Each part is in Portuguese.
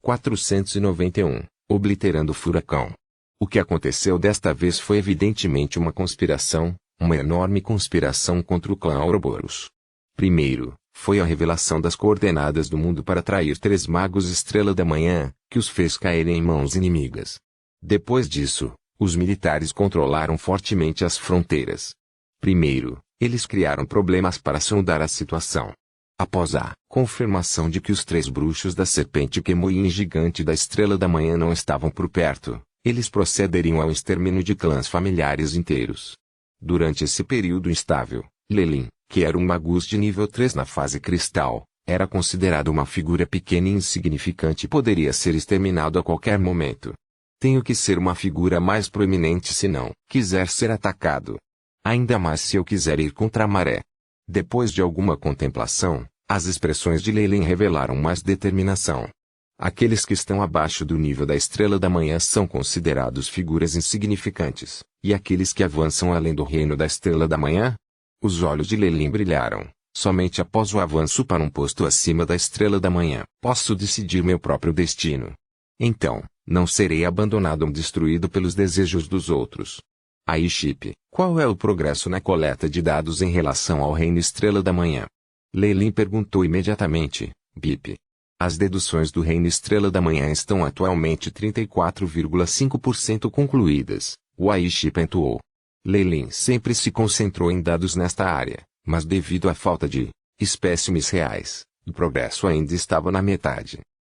491, obliterando o furacão. O que aconteceu desta vez foi evidentemente uma conspiração, uma enorme conspiração contra o clã Ouroboros. Primeiro, foi a revelação das coordenadas do mundo para atrair 3 magos Estrela da Manhã, que os fez cair em mãos inimigas. Depois disso, os militares controlaram fortemente as fronteiras. Primeiro, eles criaram problemas para sondar a situação. Após a confirmação de que os 3 bruxos da serpente Kemoin gigante da Estrela da Manhã não estavam por perto, eles procederiam ao extermínio de clãs familiares inteiros. Durante esse período instável, Lelin, que era um magus de nível 3 na fase cristal, era considerado uma figura pequena e insignificante e poderia ser exterminado a qualquer momento. Tenho que ser uma figura mais proeminente se não quiser ser atacado. Ainda mais se eu quiser ir contra a maré. Depois de alguma contemplação, as expressões de Lelin revelaram mais determinação. Aqueles que estão abaixo do nível da Estrela da Manhã são considerados figuras insignificantes, e aqueles que avançam além do reino da Estrela da Manhã? Os olhos de Lelin brilharam. Somente após o avanço para um posto acima da Estrela da Manhã, posso decidir meu próprio destino. Então, não serei abandonado ou destruído pelos desejos dos outros. Aí Chip, qual é o progresso na coleta de dados em relação ao Reino Estrela da Manhã? Lelin perguntou imediatamente. Bip. As deduções do Reino Estrela da Manhã estão atualmente 34,5% concluídas, o Aiship pontuou. Lelin sempre se concentrou em dados nesta área, mas devido à falta de espécimes reais, o progresso ainda estava na metade.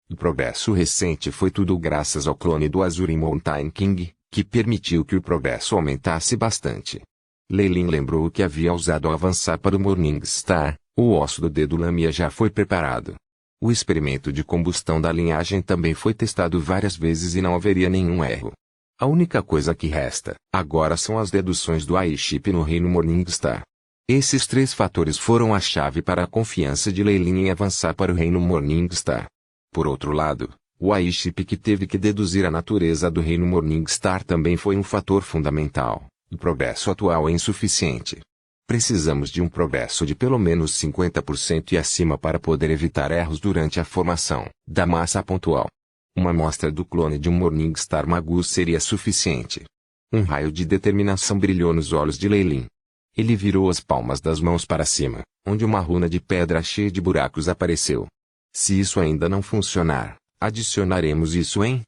O progresso recente foi tudo graças ao clone do Azure Mountain King, que permitiu que o progresso aumentasse bastante. Lelin lembrou que havia usado ao avançar para o Morning Star, o osso do dedo Lamia já foi preparado. O experimento de combustão da linhagem também foi testado várias vezes e não haveria nenhum erro. A única coisa que resta, agora são as deduções do Aiship no reino Morningstar. Esses 3 fatores foram a chave para a confiança de Lelin em avançar para o reino Morningstar. Por outro lado, o Aiship que teve que deduzir a natureza do reino Morningstar também foi um fator fundamental. O progresso atual é insuficiente. Precisamos de um progresso de pelo menos 50% e acima para poder evitar erros durante a formação da massa pontual. Uma amostra do clone de um Morningstar Magus seria suficiente. Um raio de determinação brilhou nos olhos de Lelin. Ele virou as palmas das mãos para cima, onde uma runa de pedra cheia de buracos apareceu. Se isso ainda não funcionar, adicionaremos isso em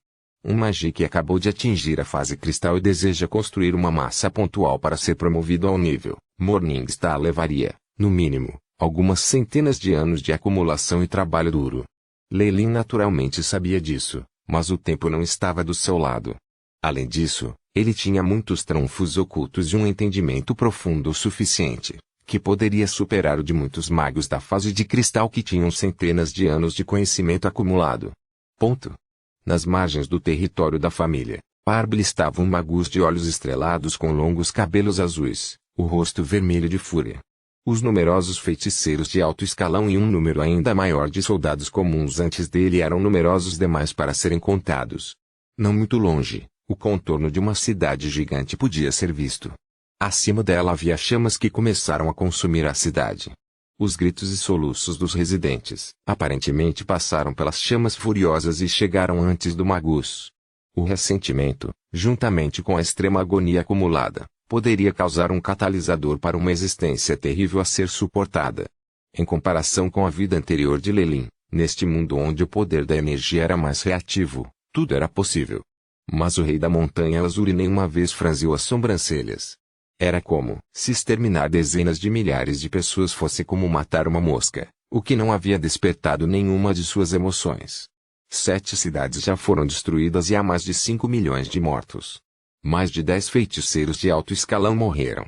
um magi que acabou de atingir a fase cristal e deseja construir uma massa pontual para ser promovido ao nível Morningstar levaria, no mínimo, algumas centenas de anos de acumulação e trabalho duro. Lelin naturalmente sabia disso, mas o tempo não estava do seu lado. Além disso, ele tinha muitos trunfos ocultos e um entendimento profundo o suficiente, que poderia superar o de muitos magos da fase de cristal que tinham centenas de anos de conhecimento acumulado. Ponto. Nas margens do território da família, Parble estava um magus de olhos estrelados com longos cabelos azuis, o rosto vermelho de fúria. Os numerosos feiticeiros de alto escalão e um número ainda maior de soldados comuns antes dele eram numerosos demais para serem contados. Não muito longe, o contorno de uma cidade gigante podia ser visto. Acima dela havia chamas que começaram a consumir a cidade. Os gritos e soluços dos residentes, aparentemente passaram pelas chamas furiosas e chegaram antes do magus. O ressentimento, juntamente com a extrema agonia acumulada, poderia causar um catalisador para uma existência terrível a ser suportada. Em comparação com a vida anterior de Lelin, neste mundo onde o poder da energia era mais reativo, tudo era possível. Mas o rei da montanha Azure nenhuma vez franziu as sobrancelhas. Era como se exterminar dezenas de milhares de pessoas fosse como matar uma mosca, o que não havia despertado nenhuma de suas emoções. 7 cidades já foram destruídas e há mais de 5 milhões de mortos. Mais de 10 feiticeiros de alto escalão morreram.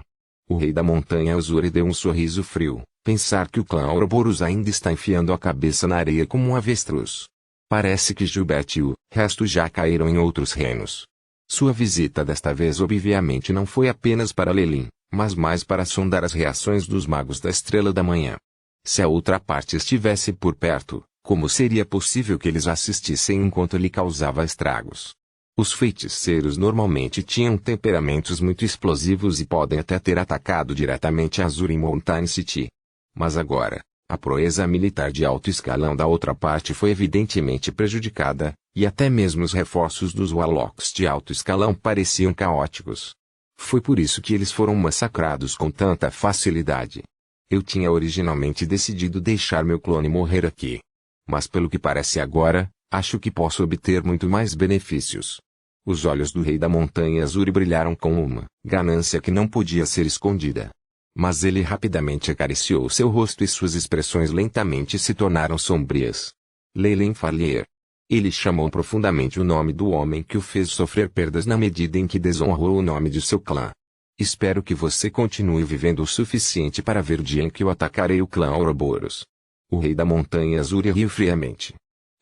O rei da montanha Azure deu um sorriso frio, pensar que o clã Ouroboros ainda está enfiando a cabeça na areia como um avestruz. Parece que Gilbert e o resto já caíram em outros reinos. Sua visita desta vez obviamente não foi apenas para Lelin, mas mais para sondar as reações dos magos da Estrela da Manhã. Se a outra parte estivesse por perto, como seria possível que eles assistissem enquanto ele causava estragos? Os feiticeiros normalmente tinham temperamentos muito explosivos e podem até ter atacado diretamente a Azure Mountain City. Mas agora, A proeza militar de alto escalão da outra parte foi evidentemente prejudicada, e até mesmo os reforços dos Warlocks de alto escalão pareciam caóticos. Foi por isso que eles foram massacrados com tanta facilidade. Eu tinha originalmente decidido deixar meu clone morrer aqui. Mas pelo que parece agora, acho que posso obter muito mais benefícios. Os olhos do rei da montanha azul brilharam com uma ganância que não podia ser escondida. Mas ele rapidamente acariciou seu rosto e suas expressões lentamente se tornaram sombrias. Leylin Farlier. Ele chamou profundamente o nome do homem que o fez sofrer perdas na medida em que desonrou o nome de seu clã. Espero que você continue vivendo o suficiente para ver o dia em que eu atacarei o clã Ouroboros. O rei da montanha azul riu friamente.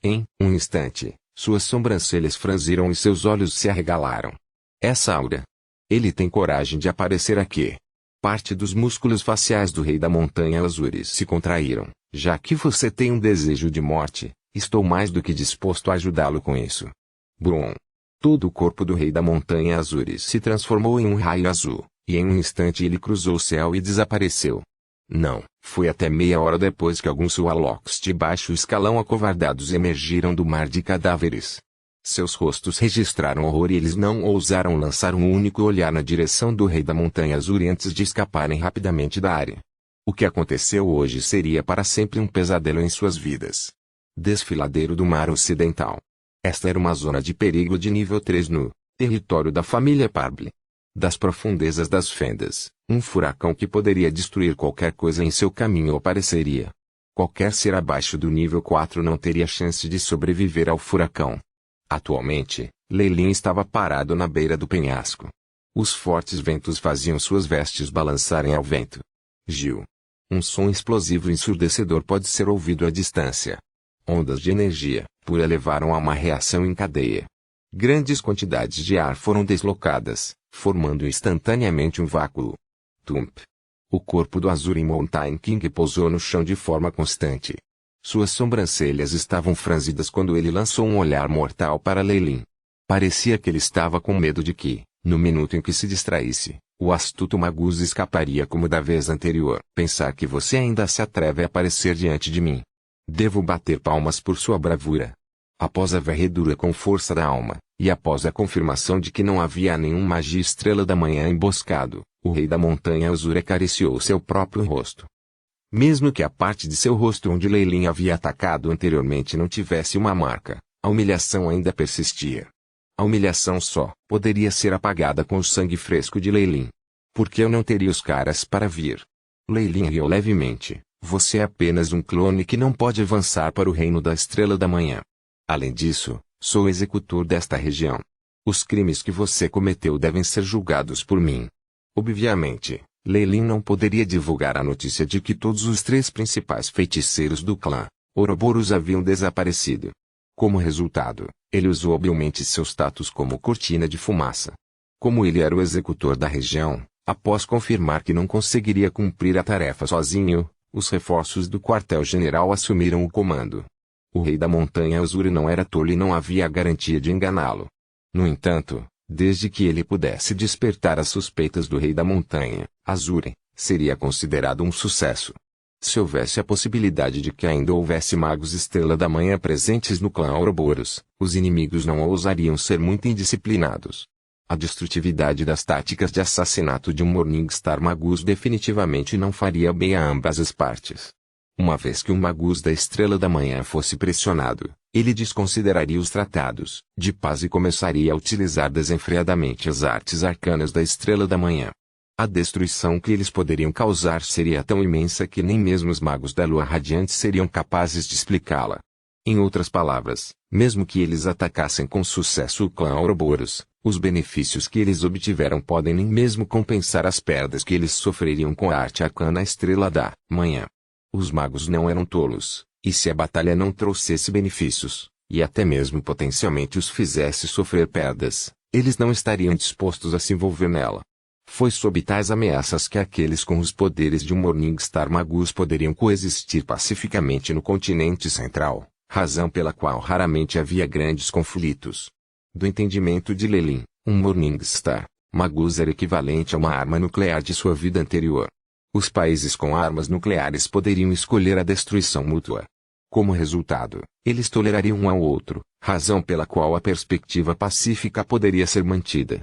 Em um instante, suas sobrancelhas franziram e seus olhos se arregalaram. Essa aura. Ele tem coragem de aparecer aqui. Parte dos músculos faciais do rei da montanha azul se contraíram. Já que você tem um desejo de morte, estou mais do que disposto a ajudá-lo com isso. Brum. Todo o corpo do rei da montanha azul se transformou em um raio azul, e em um instante ele cruzou o céu e desapareceu. Não, foi até meia hora depois que alguns Warlocks de baixo escalão acovardados emergiram do mar de cadáveres. Seus rostos registraram horror e eles não ousaram lançar um único olhar na direção do rei da montanha azul antes de escaparem rapidamente da área. O que aconteceu hoje seria para sempre um pesadelo em suas vidas. Desfiladeiro do Mar Ocidental. Esta era uma zona de perigo de nível 3 no território da família Parble. Das profundezas das fendas, um furacão que poderia destruir qualquer coisa em seu caminho apareceria. Qualquer ser abaixo do nível 4 não teria chance de sobreviver ao furacão. Atualmente, Leylin estava parado na beira do penhasco. Os fortes ventos faziam suas vestes balançarem ao vento. Gil. Um som explosivo ensurdecedor pode ser ouvido à distância. Ondas de energia pura levaram a uma reação em cadeia. Grandes quantidades de ar foram deslocadas, formando instantaneamente um vácuo. Thump. O corpo do Azure Mountain King pousou no chão de forma constante. Suas sobrancelhas estavam franzidas quando ele lançou um olhar mortal para Leylin. Parecia que ele estava com medo de que, no minuto em que se distraísse, o astuto Magus escaparia como da vez anterior. Pensar que você ainda se atreve a aparecer diante de mim. Devo bater palmas por sua bravura. Após a varredura com força da alma, e após a confirmação de que não havia nenhum magia estrela da manhã emboscado, o rei da montanha azul acariciou seu próprio rosto. Mesmo que a parte de seu rosto onde Leylin havia atacado anteriormente não tivesse uma marca, a humilhação ainda persistia. A humilhação só poderia ser apagada com o sangue fresco de Leylin. Porque eu não teria os caras para vir. Leylin riu levemente. Você é apenas um clone que não pode avançar para o reino da Estrela da Manhã. Além disso, sou o executor desta região. Os crimes que você cometeu devem ser julgados por mim. Obviamente, Leylin não poderia divulgar a notícia de que todos os 3 principais feiticeiros do clã Ouroboros haviam desaparecido. Como resultado, ele usou habilmente seu status como cortina de fumaça. Como ele era o executor da região, após confirmar que não conseguiria cumprir a tarefa sozinho, os reforços do quartel-general assumiram o comando. O rei da montanha azul não era tolo e não havia garantia de enganá-lo. No entanto, desde que ele pudesse despertar as suspeitas do rei da montanha azul, seria considerado um sucesso. Se houvesse a possibilidade de que ainda houvesse magos Estrela da Manhã presentes no clã Ouroboros, os inimigos não ousariam ser muito indisciplinados. A destrutividade das táticas de assassinato de um Morningstar Magus definitivamente não faria bem a ambas as partes. Uma vez que um Magus da Estrela da Manhã fosse pressionado, ele desconsideraria os tratados de paz e começaria a utilizar desenfreadamente as artes arcanas da Estrela da Manhã. A destruição que eles poderiam causar seria tão imensa que nem mesmo os magos da Lua Radiante seriam capazes de explicá-la. Em outras palavras, mesmo que eles atacassem com sucesso o clã Ouroboros, os benefícios que eles obtiveram podem nem mesmo compensar as perdas que eles sofreriam com a arte arcana Estrela da Manhã. Os magos não eram tolos, e se a batalha não trouxesse benefícios, e até mesmo potencialmente os fizesse sofrer perdas, eles não estariam dispostos a se envolver nela. Foi sob tais ameaças que aqueles com os poderes de um Morningstar Magus poderiam coexistir pacificamente no continente central, razão pela qual raramente havia grandes conflitos. Do entendimento de Leylin, um Morningstar Magus era equivalente a uma arma nuclear de sua vida anterior. Os países com armas nucleares poderiam escolher a destruição mútua. Como resultado, eles tolerariam um ao outro, razão pela qual a perspectiva pacífica poderia ser mantida.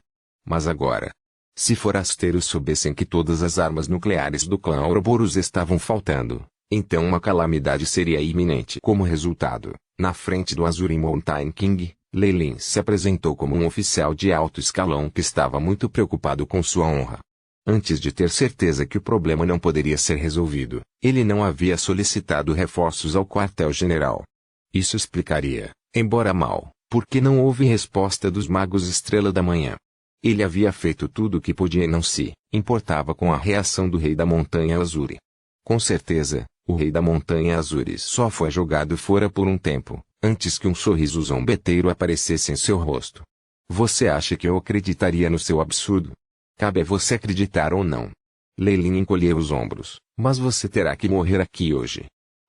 Mas agora, se forasteiros soubessem que todas as armas nucleares do clã Ouroboros estavam faltando, então uma calamidade seria iminente. Como resultado, na frente do Azuri Mountain King, Lei Lin se apresentou como um oficial de alto escalão que estava muito preocupado com sua honra. Antes de ter certeza que o problema não poderia ser resolvido, ele não havia solicitado reforços ao quartel-general. Isso explicaria, embora mal, por que não houve resposta dos magos Estrela da Manhã. Ele havia feito tudo o que podia e não se importava com a reação do Rei da Montanha Azuri. Com certeza, o Rei da Montanha Azuri só foi jogado fora por um tempo, antes que um sorriso zombeteiro aparecesse em seu rosto. Você acha que eu acreditaria no seu absurdo? Cabe a você acreditar ou não. Lei Lin encolheu os ombros, mas você terá que morrer aqui hoje.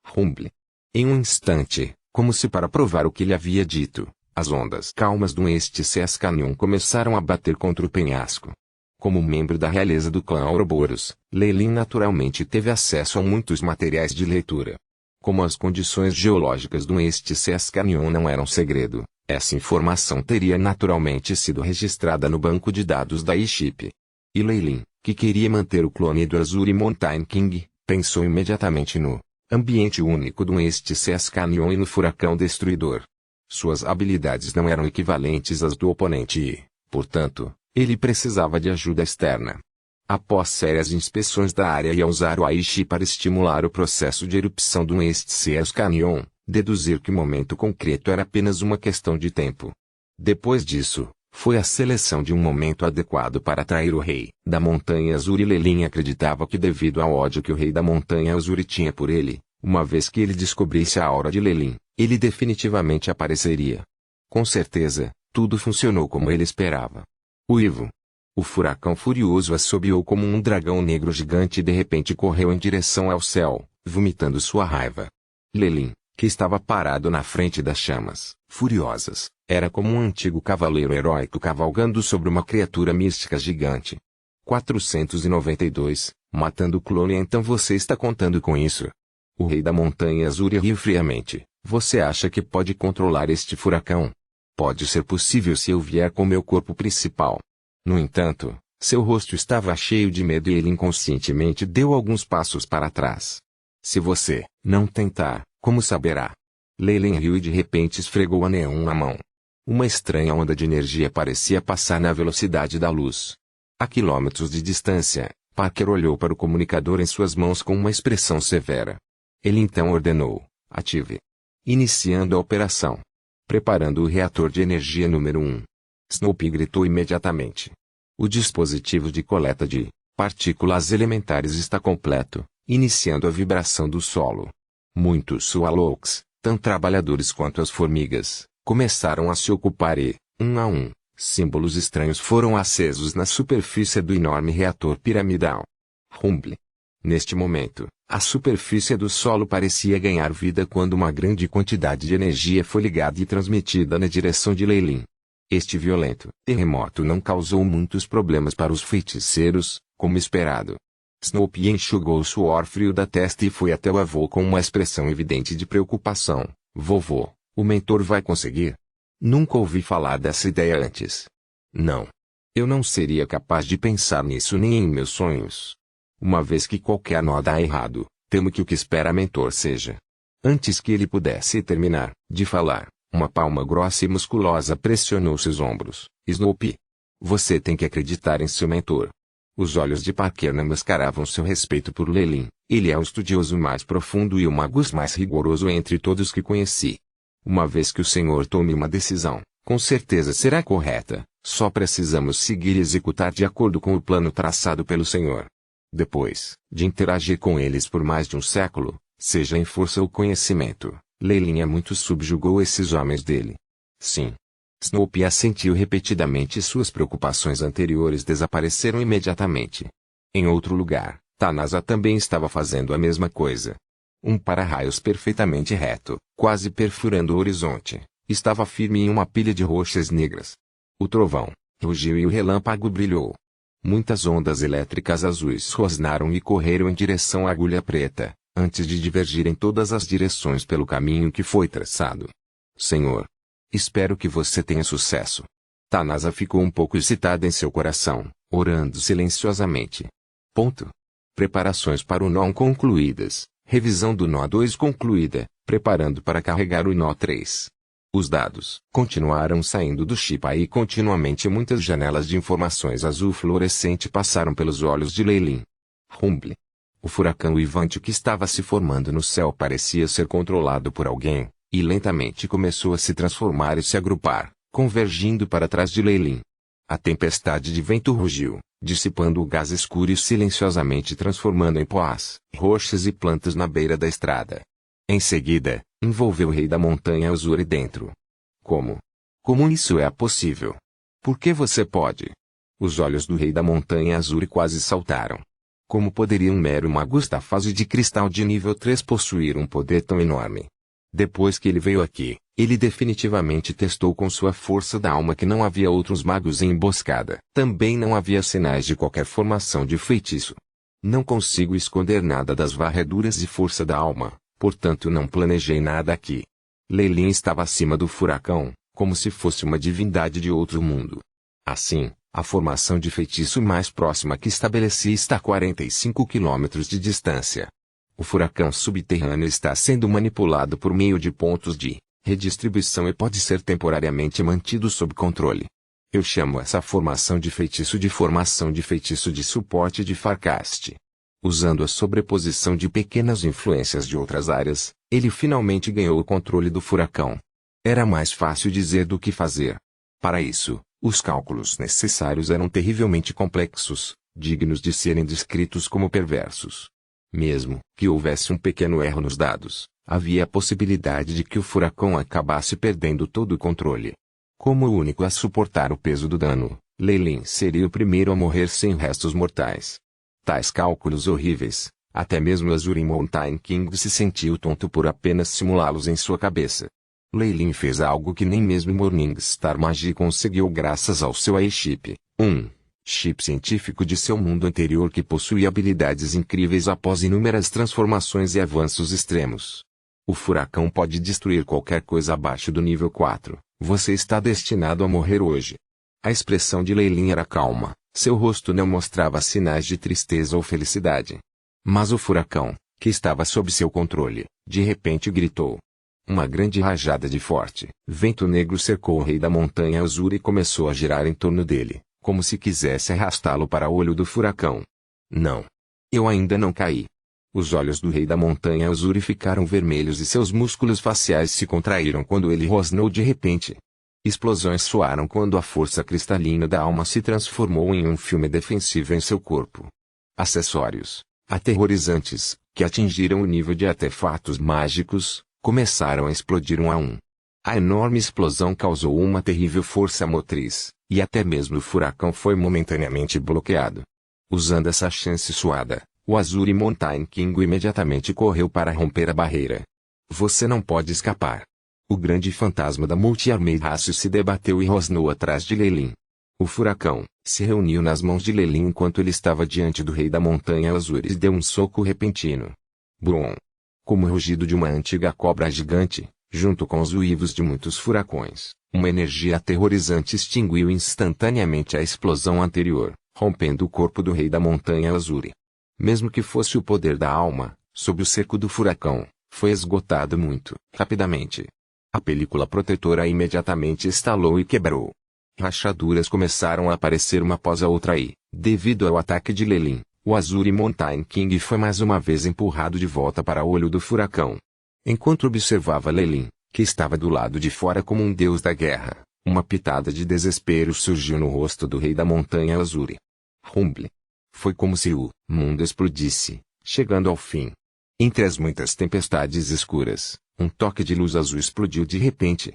Rumble. Em um instante, como se para provar o que lhe havia dito, as ondas calmas do Oeste Seas Canyon começaram a bater contra o penhasco. Como membro da realeza do clã Ouroboros, Lei Lin naturalmente teve acesso a muitos materiais de leitura. Como as condições geológicas do Oeste Seas Canyon não eram segredo, essa informação teria naturalmente sido registrada no banco de dados da eShip. E Lei Lin, que queria manter o clone do Azuri Mountain King, pensou imediatamente no ambiente único do Oeste Seas Canyon e no furacão destruidor. Suas habilidades não eram equivalentes às do oponente e, portanto, ele precisava de ajuda externa. Após sérias inspeções da área e ao usar o Aishi para estimular o processo de erupção do Oeste Seas Canyon, deduzir que o momento concreto era apenas uma questão de tempo. Depois disso, foi a seleção de um momento adequado para atrair o Rei da Montanha Azuri. Lei Lin acreditava que devido ao ódio que o Rei da Montanha Azuri tinha por ele, uma vez que ele descobrisse a aura de Lei Lin, ele definitivamente apareceria. Com certeza, tudo funcionou como ele esperava. Uivo. O furacão furioso assobiou como um dragão negro gigante e de repente correu em direção ao céu, vomitando sua raiva. Lei Lin, que estava parado na frente das chamas, furiosas, era como um antigo cavaleiro heróico cavalgando sobre uma criatura mística gigante. 492, matando o clone. Então você está contando com isso? O Rei da Montanha Azuri riu friamente. Você acha que pode controlar este furacão? Pode ser possível se eu vier com meu corpo principal. No entanto, seu rosto estava cheio de medo e ele inconscientemente deu alguns passos para trás. Se você não tentar, como saberá? Lei Lin riu e de repente esfregou a Neon na mão. Uma estranha onda de energia parecia passar na velocidade da luz. A quilômetros de distância, Parker olhou para o comunicador em suas mãos com uma expressão severa. Ele então ordenou: ative. Iniciando a operação. Preparando o reator de energia número 1. Snoopy gritou imediatamente. O dispositivo de coleta de partículas elementares está completo, iniciando a vibração do solo. Muitos Swallows, tão trabalhadores quanto as formigas, começaram a se ocupar e, um a um, símbolos estranhos foram acesos na superfície do enorme reator piramidal. Rumble. Neste momento, a superfície do solo parecia ganhar vida quando uma grande quantidade de energia foi ligada e transmitida na direção de Lei Lin. Este violento terremoto não causou muitos problemas para os feiticeiros, como esperado. Snoopy enxugou o suor frio da testa e foi até o avô com uma expressão evidente de preocupação. Vovô, o mentor vai conseguir? Nunca ouvi falar dessa ideia antes. Não. Eu não seria capaz de pensar nisso nem em meus sonhos. Uma vez que qualquer nó dá errado, temo que o que espera mentor seja. Antes que ele pudesse terminar de falar, uma palma grossa e musculosa pressionou seus ombros. Snoopy. Você tem que acreditar em seu mentor. Os olhos de Parker não mascaravam seu respeito por Lei Lin. Ele é o estudioso mais profundo e o magus mais rigoroso entre todos que conheci. Uma vez que o senhor tome uma decisão, com certeza será correta. Só precisamos seguir e executar de acordo com o plano traçado pelo senhor. Depois de interagir com eles por mais de um século, seja em força ou conhecimento, Lei Lin muito subjugou esses homens dele. Sim. Snoopy assentiu repetidamente e suas preocupações anteriores desapareceram imediatamente. Em outro lugar, Tanasa também estava fazendo a mesma coisa. Um para-raios perfeitamente reto, quase perfurando o horizonte, estava firme em uma pilha de rochas negras. O trovão rugiu e o relâmpago brilhou. Muitas ondas elétricas azuis rosnaram e correram em direção à agulha preta, antes de divergir em todas as direções pelo caminho que foi traçado. Senhor, espero que você tenha sucesso. Tanasa ficou um pouco excitada em seu coração, orando silenciosamente. Preparações para o nó concluídas. Revisão do nó 2 concluída, preparando para carregar o nó 3. Os dados continuaram saindo do chip e continuamente muitas janelas de informações azul fluorescente passaram pelos olhos de Leilin. Rumble. O furacão uivante que estava se formando no céu parecia ser controlado por alguém, e lentamente começou a se transformar e se agrupar, convergindo para trás de Leilin. A tempestade de vento rugiu, dissipando o gás escuro e silenciosamente transformando em poás, rochas e plantas na beira da estrada. Em seguida, envolveu o rei da montanha Azuri dentro. Como? Como isso é possível? Por que você pode? Os olhos do rei da montanha Azuri quase saltaram. Como poderia um mero mago da fase de cristal de nível 3 possuir um poder tão enorme? Depois que ele veio aqui, ele definitivamente testou com sua força da alma que não havia outros magos em emboscada. Também não havia sinais de qualquer formação de feitiço. Não consigo esconder nada das varreduras de força da alma, portanto não planejei nada aqui. Leilin estava acima do furacão, como se fosse uma divindade de outro mundo. Assim, a formação de feitiço mais próxima que estabeleci está a 45 quilômetros de distância. O furacão subterrâneo está sendo manipulado por meio de pontos de redistribuição e pode ser temporariamente mantido sob controle. Eu chamo essa formação de feitiço de suporte de Farcast. Usando a sobreposição de pequenas influências de outras áreas, ele finalmente ganhou o controle do furacão. Era mais fácil dizer do que fazer. Para isso, os cálculos necessários eram terrivelmente complexos, dignos de serem descritos como perversos. Mesmo que houvesse um pequeno erro nos dados, havia a possibilidade de que o furacão acabasse perdendo todo o controle. Como o único a suportar o peso do dano, Leilin seria o primeiro a morrer sem restos mortais. Tais cálculos horríveis, até mesmo Azuri Mountain King se sentiu tonto por apenas simulá-los em sua cabeça. Leilin fez algo que nem mesmo Morningstar Magie conseguiu graças ao seu AI-Chip, chip científico de seu mundo anterior que possui habilidades incríveis após inúmeras transformações e avanços extremos. O furacão pode destruir qualquer coisa abaixo do nível 4, você está destinado a morrer hoje. A expressão de Leilin era calma, seu rosto não mostrava sinais de tristeza ou felicidade. Mas o furacão, que estava sob seu controle, de repente gritou. Uma grande rajada de forte vento negro cercou o rei da montanha Azuri e começou a girar em torno dele, como se quisesse arrastá-lo para o olho do furacão. Não. Eu ainda não caí. Os olhos do rei da montanha Azuri ficaram vermelhos e seus músculos faciais se contraíram quando ele rosnou de repente. Explosões soaram quando a força cristalina da alma se transformou em um filme defensivo em seu corpo. Acessórios aterrorizantes, que atingiram o nível de artefatos mágicos, começaram a explodir um a um. A enorme explosão causou uma terrível força motriz, e até mesmo o furacão foi momentaneamente bloqueado. Usando essa chance suada, o Azuri Mountain King imediatamente correu para romper a barreira. Você não pode escapar. O grande fantasma da Multi-Armade Race se debateu e rosnou atrás de Leilin. O furacão se reuniu nas mãos de Leilin enquanto ele estava diante do rei da montanha Azuri e deu um soco repentino. Brum! Como o rugido de uma antiga cobra gigante, junto com os uivos de muitos furacões, uma energia aterrorizante extinguiu instantaneamente a explosão anterior, rompendo o corpo do rei da montanha Azuri. Mesmo que fosse o poder da alma, sob o cerco do furacão, foi esgotado muito rapidamente. A película protetora imediatamente estalou e quebrou. Rachaduras começaram a aparecer uma após a outra e, devido ao ataque de Leilin, o Azuri Mountain King foi mais uma vez empurrado de volta para o olho do furacão. Enquanto observava Leilin, que estava do lado de fora como um deus da guerra, uma pitada de desespero surgiu no rosto do rei da montanha Azuri. Rumble. Foi como se o mundo explodisse, chegando ao fim. Entre as muitas tempestades escuras, um toque de luz azul explodiu de repente.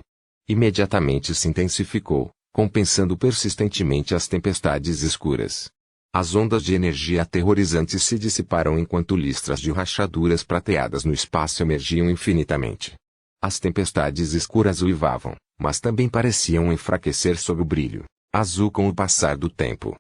Imediatamente se intensificou, compensando persistentemente as tempestades escuras. As ondas de energia aterrorizantes se dissiparam enquanto listras de rachaduras prateadas no espaço emergiam infinitamente. As tempestades escuras uivavam, mas também pareciam enfraquecer sob o brilho azul com o passar do tempo.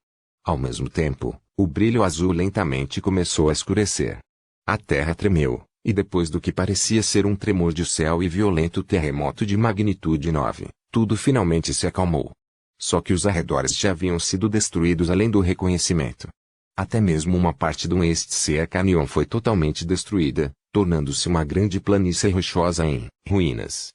Ao mesmo tempo, o brilho azul lentamente começou a escurecer. A terra tremeu, e depois do que parecia ser um tremor de céu e violento terremoto de magnitude 9, tudo finalmente se acalmou. Só que os arredores já haviam sido destruídos além do reconhecimento. Até mesmo uma parte do East Sea Canyon foi totalmente destruída, tornando-se uma grande planície rochosa em ruínas.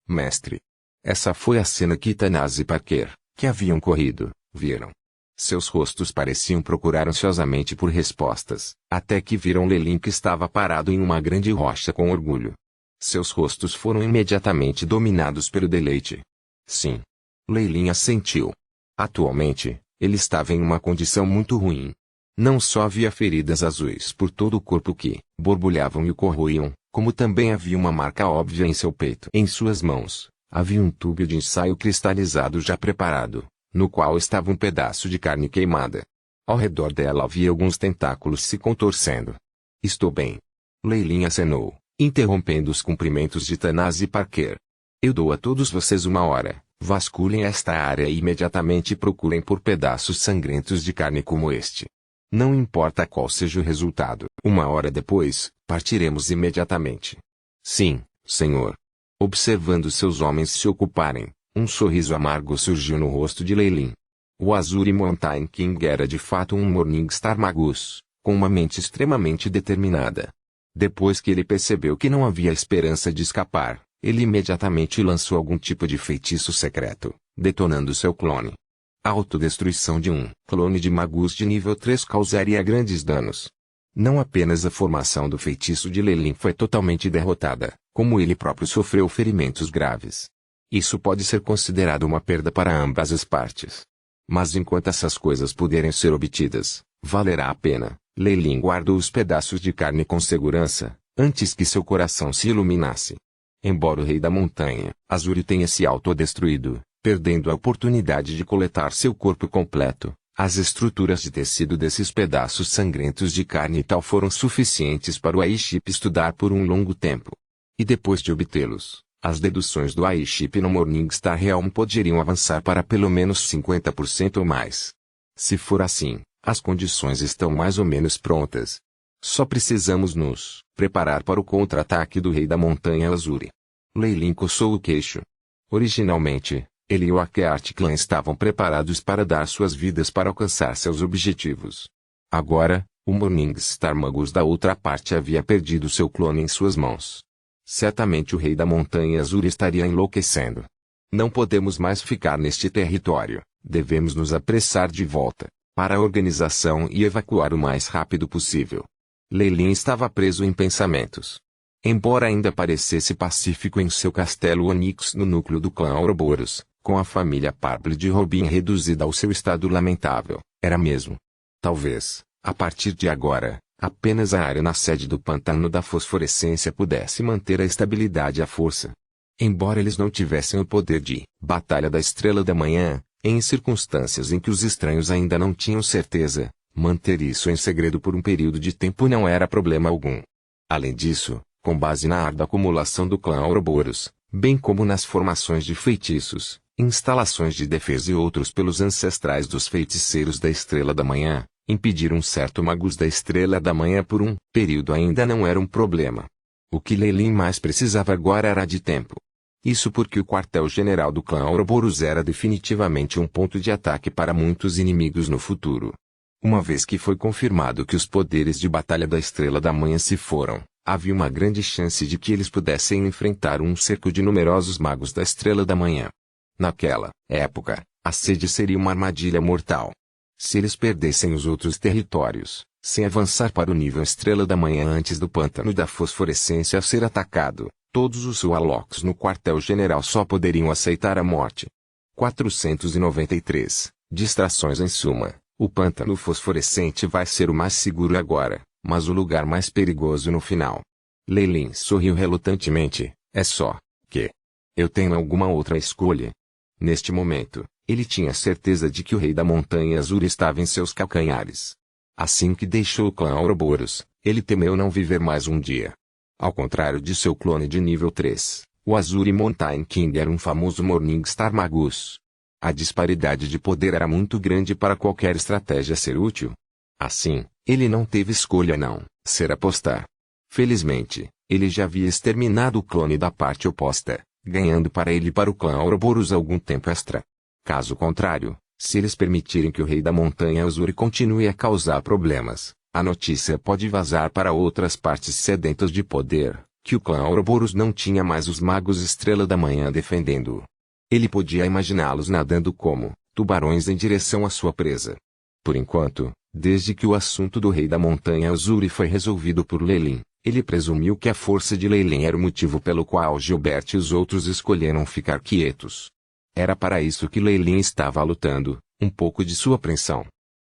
Mestre. Essa foi a cena que Tanaz e Parker, que haviam corrido, viram. Seus rostos pareciam procurar ansiosamente por respostas, até que viram Lelin que estava parado em uma grande rocha com orgulho. Seus rostos foram imediatamente dominados pelo deleite. Sim. Lelin assentiu. Atualmente, ele estava em uma condição muito ruim. Não só havia feridas azuis por todo o corpo que borbulhavam e o corroíam, como também havia uma marca óbvia em seu peito. Em suas mãos, havia um tubo de ensaio cristalizado já preparado, no qual estava um pedaço de carne queimada. Ao redor dela havia alguns tentáculos se contorcendo. Estou bem. Lelin acenou, interrompendo os cumprimentos de Tanaz e Parker. Eu dou a todos vocês 1 hora. Vasculhem esta área e imediatamente procurem por pedaços sangrentos de carne como este. Não importa qual seja o resultado. 1 hora depois, partiremos imediatamente. Sim, senhor. Observando seus homens se ocuparem, um sorriso amargo surgiu no rosto de Lelin. O Azuri Mountain King era de fato um Morningstar Magus, com uma mente extremamente determinada. Depois que ele percebeu que não havia esperança de escapar, ele imediatamente lançou algum tipo de feitiço secreto, detonando seu clone. A autodestruição de um clone de Magus de nível 3 causaria grandes danos. Não apenas a formação do feitiço de Lelin foi totalmente derrotada, como ele próprio sofreu ferimentos graves. Isso pode ser considerado uma perda para ambas as partes. Mas enquanto essas coisas puderem ser obtidas, valerá a pena. Lelin guardou os pedaços de carne com segurança, antes que seu coração se iluminasse. Embora o rei da montanha, Azuri, tenha se autodestruído, perdendo a oportunidade de coletar seu corpo completo, as estruturas de tecido desses pedaços sangrentos de carne e tal foram suficientes para o Aiship estudar por um longo tempo. E depois de obtê-los, as deduções do Aiship no Morningstar Realm poderiam avançar para pelo menos 50% ou mais. Se for assim, as condições estão mais ou menos prontas. Só precisamos nos preparar para o contra-ataque do rei da montanha Azuri. Lelin coçou o queixo. Originalmente, ele e o Arqueart Clan estavam preparados para dar suas vidas para alcançar seus objetivos. Agora, o Morningstar Magus da outra parte havia perdido seu clone em suas mãos. Certamente o rei da montanha Azuri estaria enlouquecendo. Não podemos mais ficar neste território, devemos nos apressar de volta para a organização e evacuar o mais rápido possível. Lelin estava preso em pensamentos. Embora ainda parecesse pacífico em seu castelo Onyx no núcleo do clã Ouroboros, com a família Parble de Robin reduzida ao seu estado lamentável, era mesmo. Talvez, a partir de agora, apenas a área na sede do pântano da fosforescência pudesse manter a estabilidade e a força. Embora eles não tivessem o poder de Batalha da Estrela da Manhã, em circunstâncias em que os estranhos ainda não tinham certeza, manter isso em segredo por um período de tempo não era problema algum. Além disso, com base na árdua acumulação do clã Ouroboros, bem como nas formações de feitiços, instalações de defesa e outros pelos ancestrais dos feiticeiros da Estrela da Manhã, impedir um certo Magus da Estrela da Manhã por um período ainda não era um problema. O que Lelin mais precisava agora era de tempo. Isso porque o quartel-general do clã Ouroboros era definitivamente um ponto de ataque para muitos inimigos no futuro. Uma vez que foi confirmado que os poderes de Batalha da Estrela da Manhã se foram, havia uma grande chance de que eles pudessem enfrentar um cerco de numerosos magos da Estrela da Manhã. Naquela época, a sede seria uma armadilha mortal. Se eles perdessem os outros territórios, sem avançar para o nível Estrela da Manhã antes do pântano da fosforescência ser atacado, todos os Warlocks no quartel-general só poderiam aceitar a morte. 493. Distrações. Em suma, o pântano fosforescente vai ser o mais seguro agora, mas o lugar mais perigoso no final. Lelin sorriu relutantemente. É só que eu tenho alguma outra escolha. Neste momento, ele tinha certeza de que o rei da montanha Azuri estava em seus calcanhares. Assim que deixou o clã Ouroboros, ele temeu não viver mais um dia. Ao contrário de seu clone de nível 3, o Azuri Mountain King era um famoso Morningstar Magus. A disparidade de poder era muito grande para qualquer estratégia ser útil. Assim, ele não teve escolha a não ser apostar. Felizmente, ele já havia exterminado o clone da parte oposta, ganhando para ele e para o clã Ouroboros algum tempo extra. Caso contrário, se eles permitirem que o Rei da Montanha Azul continue a causar problemas, a notícia pode vazar para outras partes sedentas de poder, que o clã Ouroboros não tinha mais os magos Estrela da Manhã defendendo-o. Ele podia imaginá-los nadando como tubarões em direção à sua presa. Por enquanto, desde que o assunto do Rei da Montanha Azul foi resolvido por Lelin, ele presumiu que a força de Lelin era o motivo pelo qual Gilbert e os outros escolheram ficar quietos. Era para isso que Lelin estava lutando, um pouco de sua apreensão.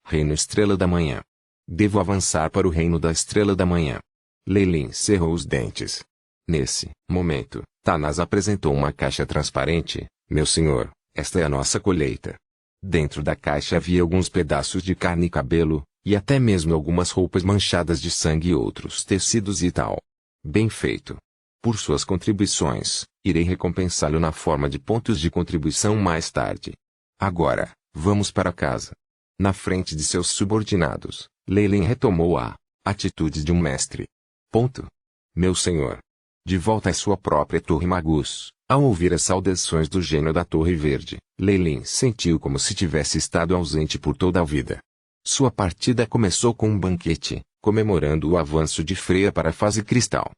Reino Estrela da Manhã. Devo avançar para o Reino da Estrela da Manhã. Lelin cerrou os dentes. Nesse momento, Tanaz apresentou uma caixa transparente. Meu senhor, esta é a nossa colheita. Dentro da caixa havia alguns pedaços de carne e cabelo, e até mesmo algumas roupas manchadas de sangue e outros tecidos e tal. Bem feito. Por suas contribuições, irei recompensá-lo na forma de pontos de contribuição mais tarde. Agora, vamos para casa. Na frente de seus subordinados, Lelin retomou a atitude de um mestre. Ponto. Meu senhor. De volta à sua própria Torre Magus, ao ouvir as saudações do gênio da Torre Verde, Lelin sentiu como se tivesse estado ausente por toda a vida. Sua partida começou com um banquete, comemorando o avanço de Freya para a fase cristal.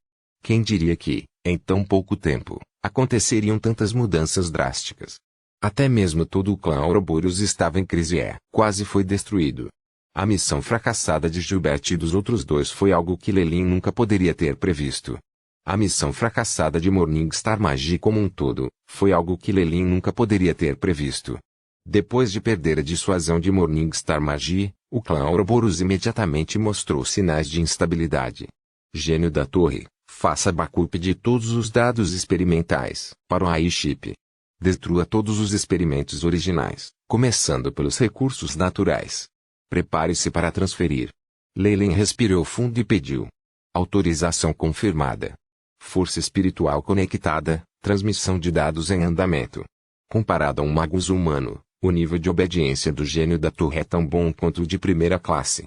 Quem diria que, em tão pouco tempo, aconteceriam tantas mudanças drásticas? Até mesmo todo o clã Ouroboros estava em crise e quase foi destruído. A missão fracassada de Gilbert e dos outros dois foi algo que Lelin nunca poderia ter previsto. A missão fracassada de Morningstar Magie como um todo, foi algo que Lelin nunca poderia ter previsto. Depois de perder a dissuasão de Morningstar Magie, o clã Ouroboros imediatamente mostrou sinais de instabilidade. Gênio da Torre, faça backup de todos os dados experimentais para o AI-chip. Destrua todos os experimentos originais, começando pelos recursos naturais. Prepare-se para transferir. Lelin respirou fundo e pediu. Autorização confirmada. Força espiritual conectada, transmissão de dados em andamento. Comparado a um magus humano, o nível de obediência do gênio da torre é tão bom quanto o de primeira classe.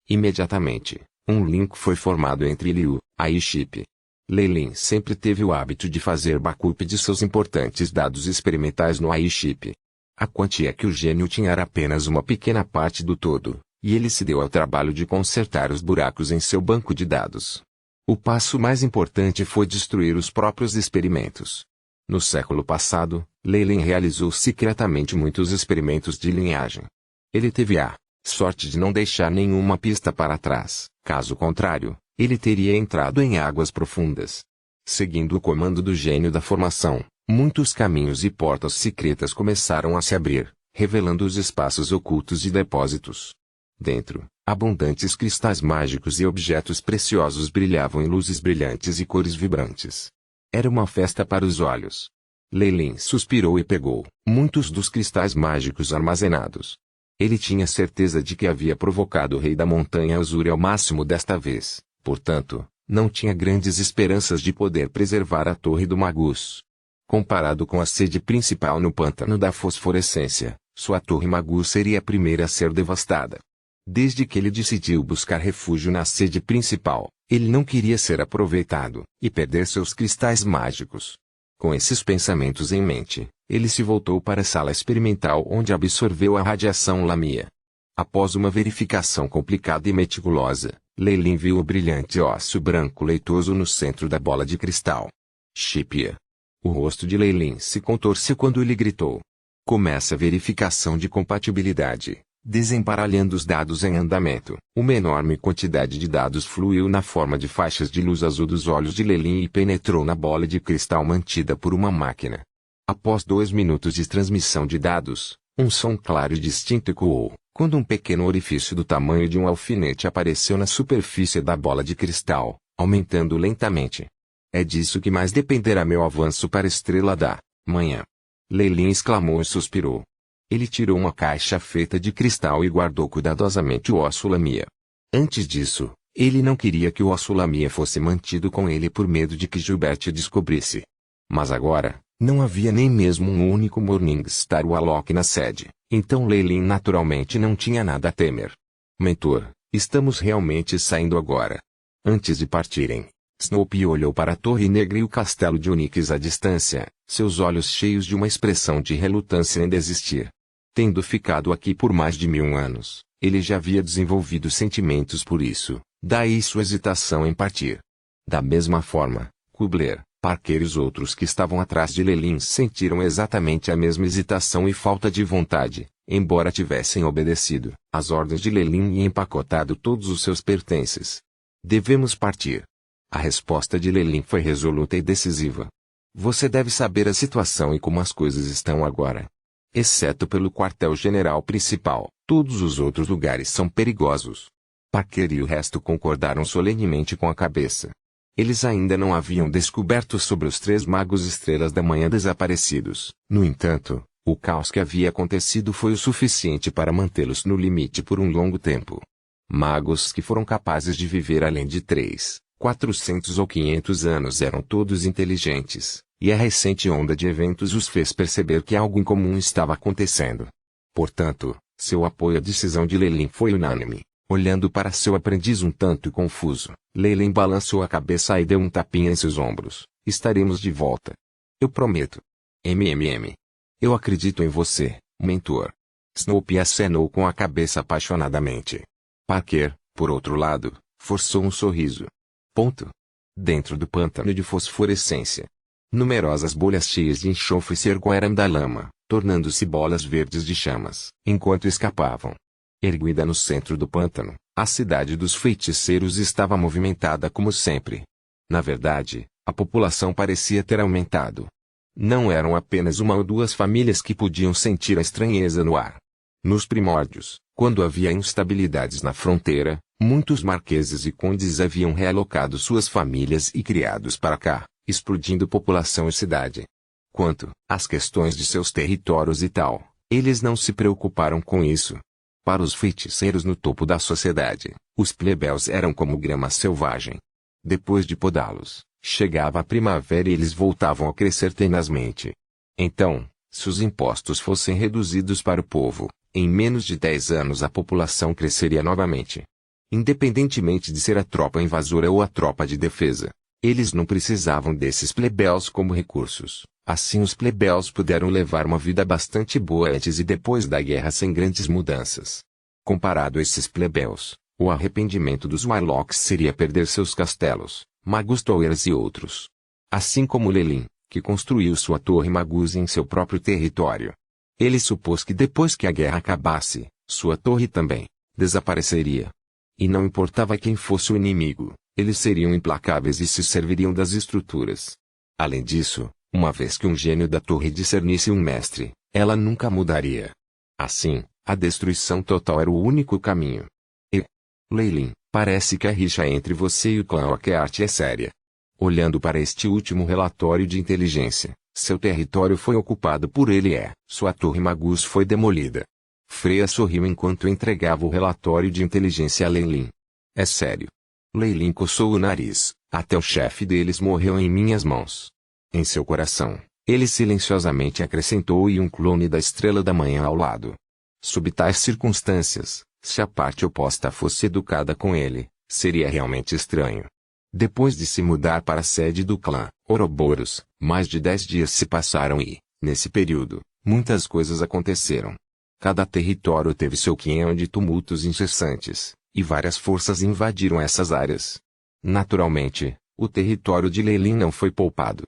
Imediatamente, um link foi formado entre ele e o AI-chip. Lelin sempre teve o hábito de fazer backup de seus importantes dados experimentais no AI-chip. A quantia que o gênio tinha era apenas uma pequena parte do todo, e ele se deu ao trabalho de consertar os buracos em seu banco de dados. O passo mais importante foi destruir os próprios experimentos. No século passado, Lelin realizou secretamente muitos experimentos de linhagem. Ele teve a sorte de não deixar nenhuma pista para trás, caso contrário, ele teria entrado em águas profundas. Seguindo o comando do gênio da formação, muitos caminhos e portas secretas começaram a se abrir, revelando os espaços ocultos de depósitos. Dentro, abundantes cristais mágicos e objetos preciosos brilhavam em luzes brilhantes e cores vibrantes. Era uma festa para os olhos. Lelin suspirou e pegou muitos dos cristais mágicos armazenados. Ele tinha certeza de que havia provocado o Rei da Montanha Azul ao máximo desta vez, portanto, não tinha grandes esperanças de poder preservar a Torre do Magus. Comparado com a sede principal no Pântano da Fosforescência, sua Torre Magus seria a primeira a ser devastada. Desde que ele decidiu buscar refúgio na sede principal, ele não queria ser aproveitado e perder seus cristais mágicos. Com esses pensamentos em mente, ele se voltou para a sala experimental onde absorveu a radiação Lamia. Após uma verificação complicada e meticulosa, Lelin viu o brilhante ósseo branco leitoso no centro da bola de cristal. Chipia. O rosto de Lelin se contorceu quando ele gritou. Começa a verificação de compatibilidade. Desembaralhando os dados em andamento, uma enorme quantidade de dados fluiu na forma de faixas de luz azul dos olhos de Lelin e penetrou na bola de cristal mantida por uma máquina. Após 2 minutos de transmissão de dados, um som claro e distinto ecoou, quando um pequeno orifício do tamanho de um alfinete apareceu na superfície da bola de cristal, aumentando lentamente. É disso que mais dependerá meu avanço para a Estrela da Manhã. Lelin exclamou e suspirou. Ele tirou uma caixa feita de cristal e guardou cuidadosamente o osso Lamia. Antes disso, ele não queria que o osso Lamia fosse mantido com ele por medo de que Gilbert descobrisse. Mas agora, Não havia nem mesmo um único Morningstar Warlock na sede, então Leilin naturalmente não tinha nada a temer. Mentor, estamos realmente saindo agora. Antes de partirem, Snoopy olhou para a Torre Negra e o castelo de Onyx à distância, seus olhos cheios de uma expressão de relutância em desistir. Tendo ficado aqui por mais de 1000 anos, ele já havia desenvolvido sentimentos por isso, daí sua hesitação em partir. Da mesma forma, Kubler, Parker e os outros que estavam atrás de Leilin sentiram exatamente a mesma hesitação e falta de vontade, embora tivessem obedecido às ordens de Leilin e empacotado todos os seus pertences. Devemos partir. A resposta de Leilin foi resoluta e decisiva. Você deve saber a situação e como as coisas estão agora. Exceto pelo quartel-general principal, todos os outros lugares são perigosos. Parker e o resto concordaram solenemente com a cabeça. Eles ainda não haviam descoberto sobre os 3 magos estrelas da manhã desaparecidos. No entanto, o caos que havia acontecido foi o suficiente para mantê-los no limite por um longo tempo. Magos que foram capazes de viver além de 400 ou 500 anos eram todos inteligentes, e a recente onda de eventos os fez perceber que algo incomum estava acontecendo. Portanto, seu apoio à decisão de Leilin foi unânime. Olhando para seu aprendiz um tanto confuso, Leilin balançou a cabeça e deu um tapinha em seus ombros. Estaremos de volta. Eu prometo. Eu acredito em você, mentor. Snoopy acenou com a cabeça apaixonadamente. Parker, por outro lado, forçou um sorriso. Dentro do pântano de fosforescência, numerosas bolhas cheias de enxofre se ergueram da lama, tornando-se bolas verdes de chamas, enquanto escapavam. Erguida no centro do pântano, a cidade dos feiticeiros estava movimentada como sempre. Na verdade, a população parecia ter aumentado. Não eram apenas 1 ou 2 famílias que podiam sentir a estranheza no ar. Nos primórdios, quando havia instabilidades na fronteira, muitos marqueses e condes haviam realocado suas famílias e criados para cá, explodindo população e cidade. Quanto às questões de seus territórios e tal, eles não se preocuparam com isso. Para os feiticeiros no topo da sociedade, os plebeus eram como grama selvagem. Depois de podá-los, chegava a primavera e eles voltavam a crescer tenazmente. Então, se os impostos fossem reduzidos para o povo, em menos de 10 anos a população cresceria novamente. Independentemente de ser a tropa invasora ou a tropa de defesa, eles não precisavam desses plebeus como recursos. Assim os plebeus puderam levar uma vida bastante boa antes e depois da guerra sem grandes mudanças. Comparado a esses plebeus, o arrependimento dos Warlocks seria perder seus castelos, Magus Towers e outros. Assim como Leilin, que construiu sua torre Magus em seu próprio território. Ele supôs que depois que a guerra acabasse, sua torre também desapareceria. E não importava quem fosse o inimigo, eles seriam implacáveis e se serviriam das estruturas. Além disso, uma vez que um gênio da torre discernisse um mestre, ela nunca mudaria. Assim, a destruição total era o único caminho. Leilin, parece que a rixa entre você e o clã Oakheart é séria. Olhando para este último relatório de inteligência, seu território foi ocupado por ele e sua torre Magus foi demolida. Freya sorriu enquanto entregava o relatório de inteligência a Leilin. É sério. Leilin coçou o nariz. Até o chefe deles morreu em minhas mãos. Em seu coração, ele silenciosamente acrescentou e um clone da Estrela da Manhã ao lado. Sob tais circunstâncias, se a parte oposta fosse educada com ele, seria realmente estranho. Depois de se mudar para a sede do clã, Ouroboros, mais de 10 dias se passaram e, nesse período, muitas coisas aconteceram. Cada território teve seu quinhão de tumultos incessantes, e várias forças invadiram essas áreas. Naturalmente, o território de Leilin não foi poupado.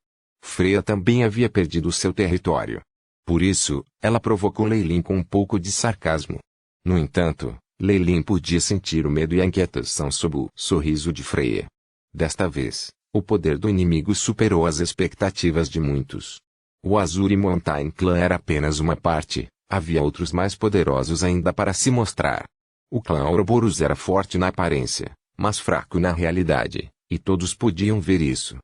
Freya também havia perdido seu território. Por isso, ela provocou Leilin com um pouco de sarcasmo. No entanto, Leilin podia sentir o medo e a inquietação sob o sorriso de Freya. Desta vez, o poder do inimigo superou as expectativas de muitos. O Azure Mountain Clan era apenas uma parte, havia outros mais poderosos ainda para se mostrar. O clã Ouroboros era forte na aparência, mas fraco na realidade, e todos podiam ver isso.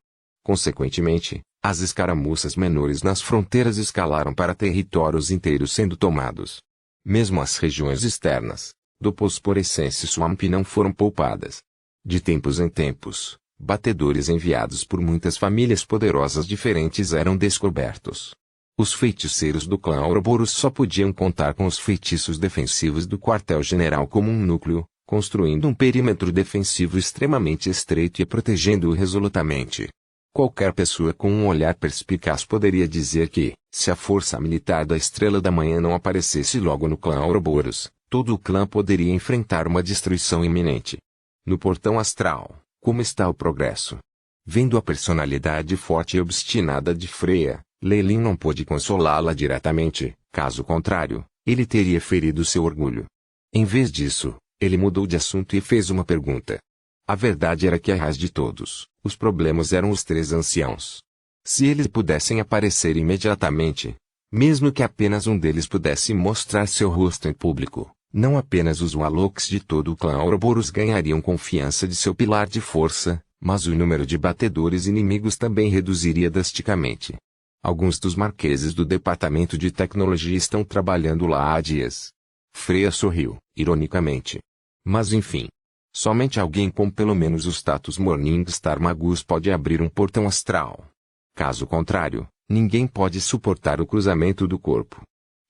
Consequentemente, as escaramuças menores nas fronteiras escalaram para territórios inteiros sendo tomados. Mesmo as regiões externas, do Phosphorescence Swamp não foram poupadas. De tempos em tempos, batedores enviados por muitas famílias poderosas diferentes eram descobertos. Os feiticeiros do clã Ouroboros só podiam contar com os feitiços defensivos do quartel-general como um núcleo, construindo um perímetro defensivo extremamente estreito e protegendo-o resolutamente. Qualquer pessoa com um olhar perspicaz poderia dizer que, se a força militar da Estrela da Manhã não aparecesse logo no clã Ouroboros, todo o clã poderia enfrentar uma destruição iminente. No portão astral, como está o progresso? Vendo a personalidade forte e obstinada de Freya, Lelin não pôde consolá-la diretamente, caso contrário, ele teria ferido seu orgulho. Em vez disso, ele mudou de assunto e fez uma pergunta. A verdade era que a raiz de todos os problemas eram os três anciãos. Se eles pudessem aparecer imediatamente, mesmo que apenas um deles pudesse mostrar seu rosto em público, não apenas os Waloks de todo o clã Ouroboros ganhariam confiança de seu pilar de força, mas o número de batedores inimigos também reduziria drasticamente. Alguns dos marqueses do departamento de tecnologia estão trabalhando lá há dias. Freya sorriu, ironicamente. Mas enfim. Somente alguém com pelo menos o status Morningstar Magus pode abrir um portão astral. Caso contrário, ninguém pode suportar o cruzamento do corpo.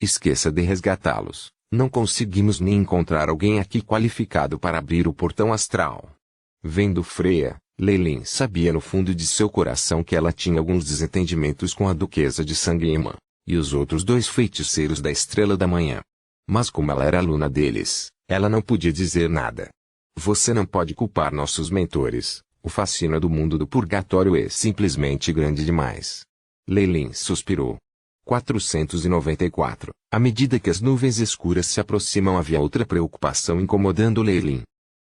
Esqueça de resgatá-los. Não conseguimos nem encontrar alguém aqui qualificado para abrir o portão astral. Vendo Freya, Lelin sabia no fundo de seu coração que ela tinha alguns desentendimentos com a duquesa de Sangema, e os outros dois feiticeiros da Estrela da Manhã. Mas como ela era aluna deles, ela não podia dizer nada. Você não pode culpar nossos mentores, o fascínio do mundo do purgatório é simplesmente grande demais. Lelin suspirou. 494. À medida que as nuvens escuras se aproximam havia outra preocupação incomodando Lelin.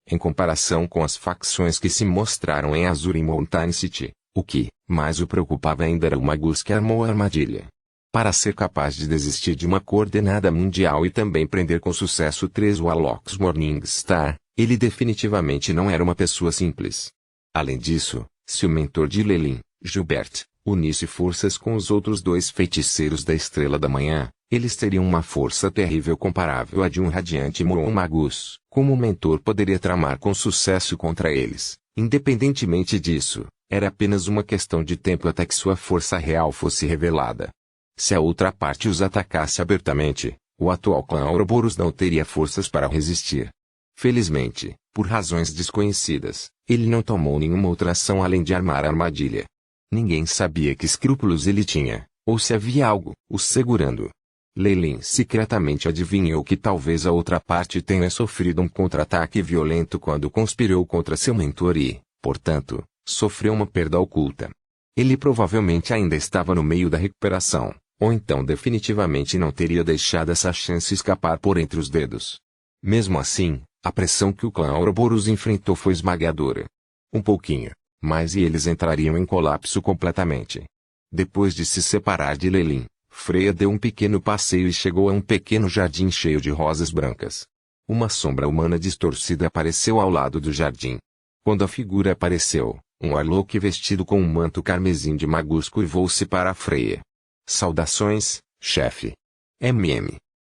Em comparação com as facções que se mostraram em Azure e Mountain City, o que mais o preocupava ainda era o Magus que armou a armadilha. Para ser capaz de desistir de uma coordenada mundial e também prender com sucesso 3 Waloks Morningstar, ele definitivamente não era uma pessoa simples. Além disso, se o mentor de Lelin, Gilbert, unisse forças com os outros dois feiticeiros da Estrela da Manhã, eles teriam uma força terrível comparável à de um radiante Moon Magus. Como o mentor poderia tramar com sucesso contra eles? Independentemente disso, era apenas uma questão de tempo até que sua força real fosse revelada. Se a outra parte os atacasse abertamente, o atual clã Ouroboros não teria forças para resistir. Felizmente, por razões desconhecidas, ele não tomou nenhuma outra ação além de armar a armadilha. Ninguém sabia que escrúpulos ele tinha, ou se havia algo o segurando. Lelin secretamente adivinhou que talvez a outra parte tenha sofrido um contra-ataque violento quando conspirou contra seu mentor e, portanto, sofreu uma perda oculta. Ele provavelmente ainda estava no meio da recuperação, ou então definitivamente não teria deixado essa chance escapar por entre os dedos. Mesmo assim, a pressão que o clã Ouroboros enfrentou foi esmagadora. Um pouquinho, mas e eles entrariam em colapso completamente. Depois de se separar de Lelin, Freya deu um pequeno passeio e chegou a um pequeno jardim cheio de rosas brancas. Uma sombra humana distorcida apareceu ao lado do jardim. Quando a figura apareceu, um Warlock vestido com um manto carmesim de Magus curvou-se para a Freya. Saudações, chefe.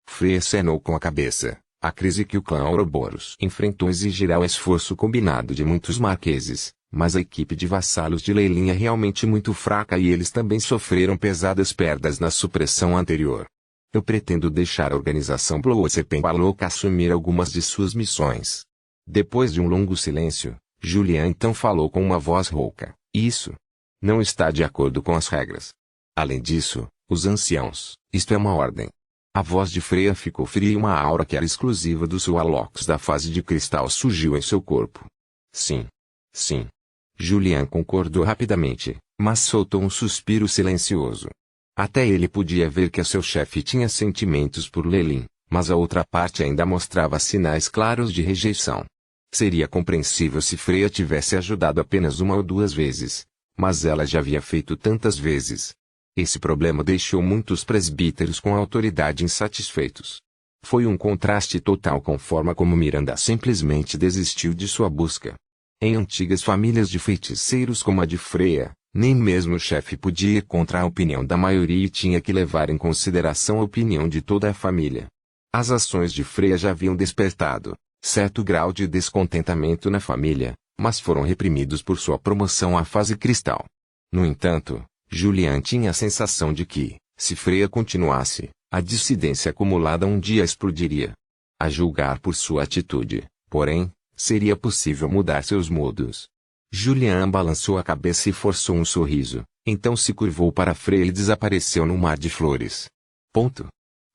Freya acenou com a cabeça. A crise que o clã Ouroboros enfrentou exigirá o esforço combinado de muitos marqueses, mas a equipe de vassalos de Lelin é realmente muito fraca e eles também sofreram pesadas perdas na supressão anterior. Eu pretendo deixar a organização Bloodspear Warlock assumir algumas de suas missões. Depois de um longo silêncio, Julian então falou com uma voz rouca. Isso não está de acordo com as regras. Além disso, os anciãos, isto é uma ordem. A voz de Freya ficou fria e uma aura que era exclusiva dos Waloks da fase de cristal surgiu em seu corpo. Sim. Sim. Julian concordou rapidamente, mas soltou um suspiro silencioso. Até ele podia ver que seu chefe tinha sentimentos por Lelin, mas a outra parte ainda mostrava sinais claros de rejeição. Seria compreensível se Freya tivesse ajudado apenas uma ou duas vezes, mas ela já havia feito tantas vezes. Esse problema deixou muitos presbíteros com a autoridade insatisfeitos. Foi um contraste total com a forma como Miranda simplesmente desistiu de sua busca. Em antigas famílias de feiticeiros como a de Freya, nem mesmo o chefe podia ir contra a opinião da maioria e tinha que levar em consideração a opinião de toda a família. As ações de Freya já haviam despertado certo grau de descontentamento na família, mas foram reprimidos por sua promoção à fase cristal. No entanto, Julian tinha a sensação de que, se Freya continuasse, a dissidência acumulada um dia explodiria. A julgar por sua atitude, porém, seria possível mudar seus modos. Julian balançou a cabeça e forçou um sorriso, então se curvou para Freya e desapareceu no mar de flores.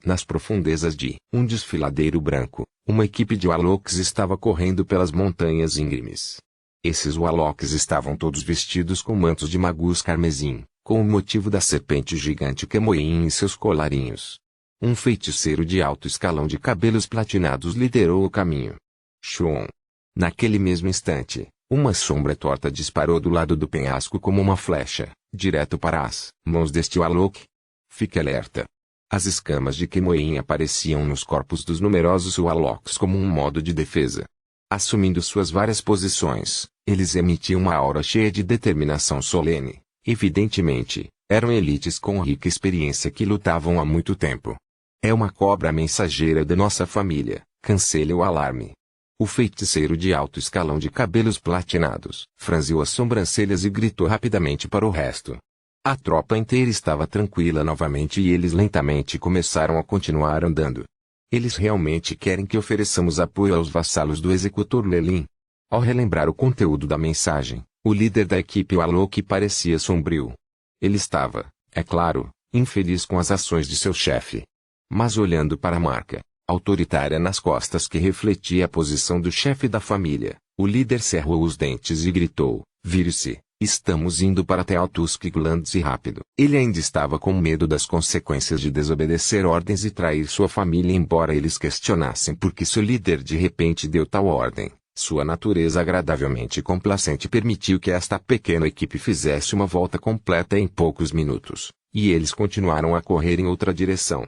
Nas profundezas de um desfiladeiro branco, uma equipe de Warlocks estava correndo pelas montanhas íngremes. Esses Warlocks estavam todos vestidos com mantos de magus carmesim, com o motivo da serpente gigante Kemoin em seus colarinhos. Um feiticeiro de alto escalão de cabelos platinados liderou o caminho. Shon. Naquele mesmo instante, uma sombra torta disparou do lado do penhasco como uma flecha, direto para as mãos deste Warlock. Fique alerta. As escamas de Kemoin apareciam nos corpos dos numerosos Warlocks como um modo de defesa. Assumindo suas várias posições, eles emitiam uma aura cheia de determinação solene. Evidentemente, eram elites com rica experiência que lutavam há muito tempo. É uma cobra mensageira da nossa família, cancele o alarme. O feiticeiro de alto escalão de cabelos platinados franziu as sobrancelhas e gritou rapidamente para o resto. A tropa inteira estava tranquila novamente e eles lentamente começaram a continuar andando. Eles realmente querem que ofereçamos apoio aos vassalos do executor Lelin. Ao relembrar o conteúdo da mensagem, o líder da equipe Warlock parecia sombrio. Ele estava, é claro, infeliz com as ações de seu chefe. Mas olhando para a marca autoritária nas costas que refletia a posição do chefe da família, o líder cerrou os dentes e gritou: vire-se, estamos indo para Tealtusk Glands e rápido. Ele ainda estava com medo das consequências de desobedecer ordens e trair sua família, embora eles questionassem por que seu líder de repente deu tal ordem. Sua natureza agradavelmente complacente permitiu que esta pequena equipe fizesse uma volta completa em poucos minutos, e eles continuaram a correr em outra direção.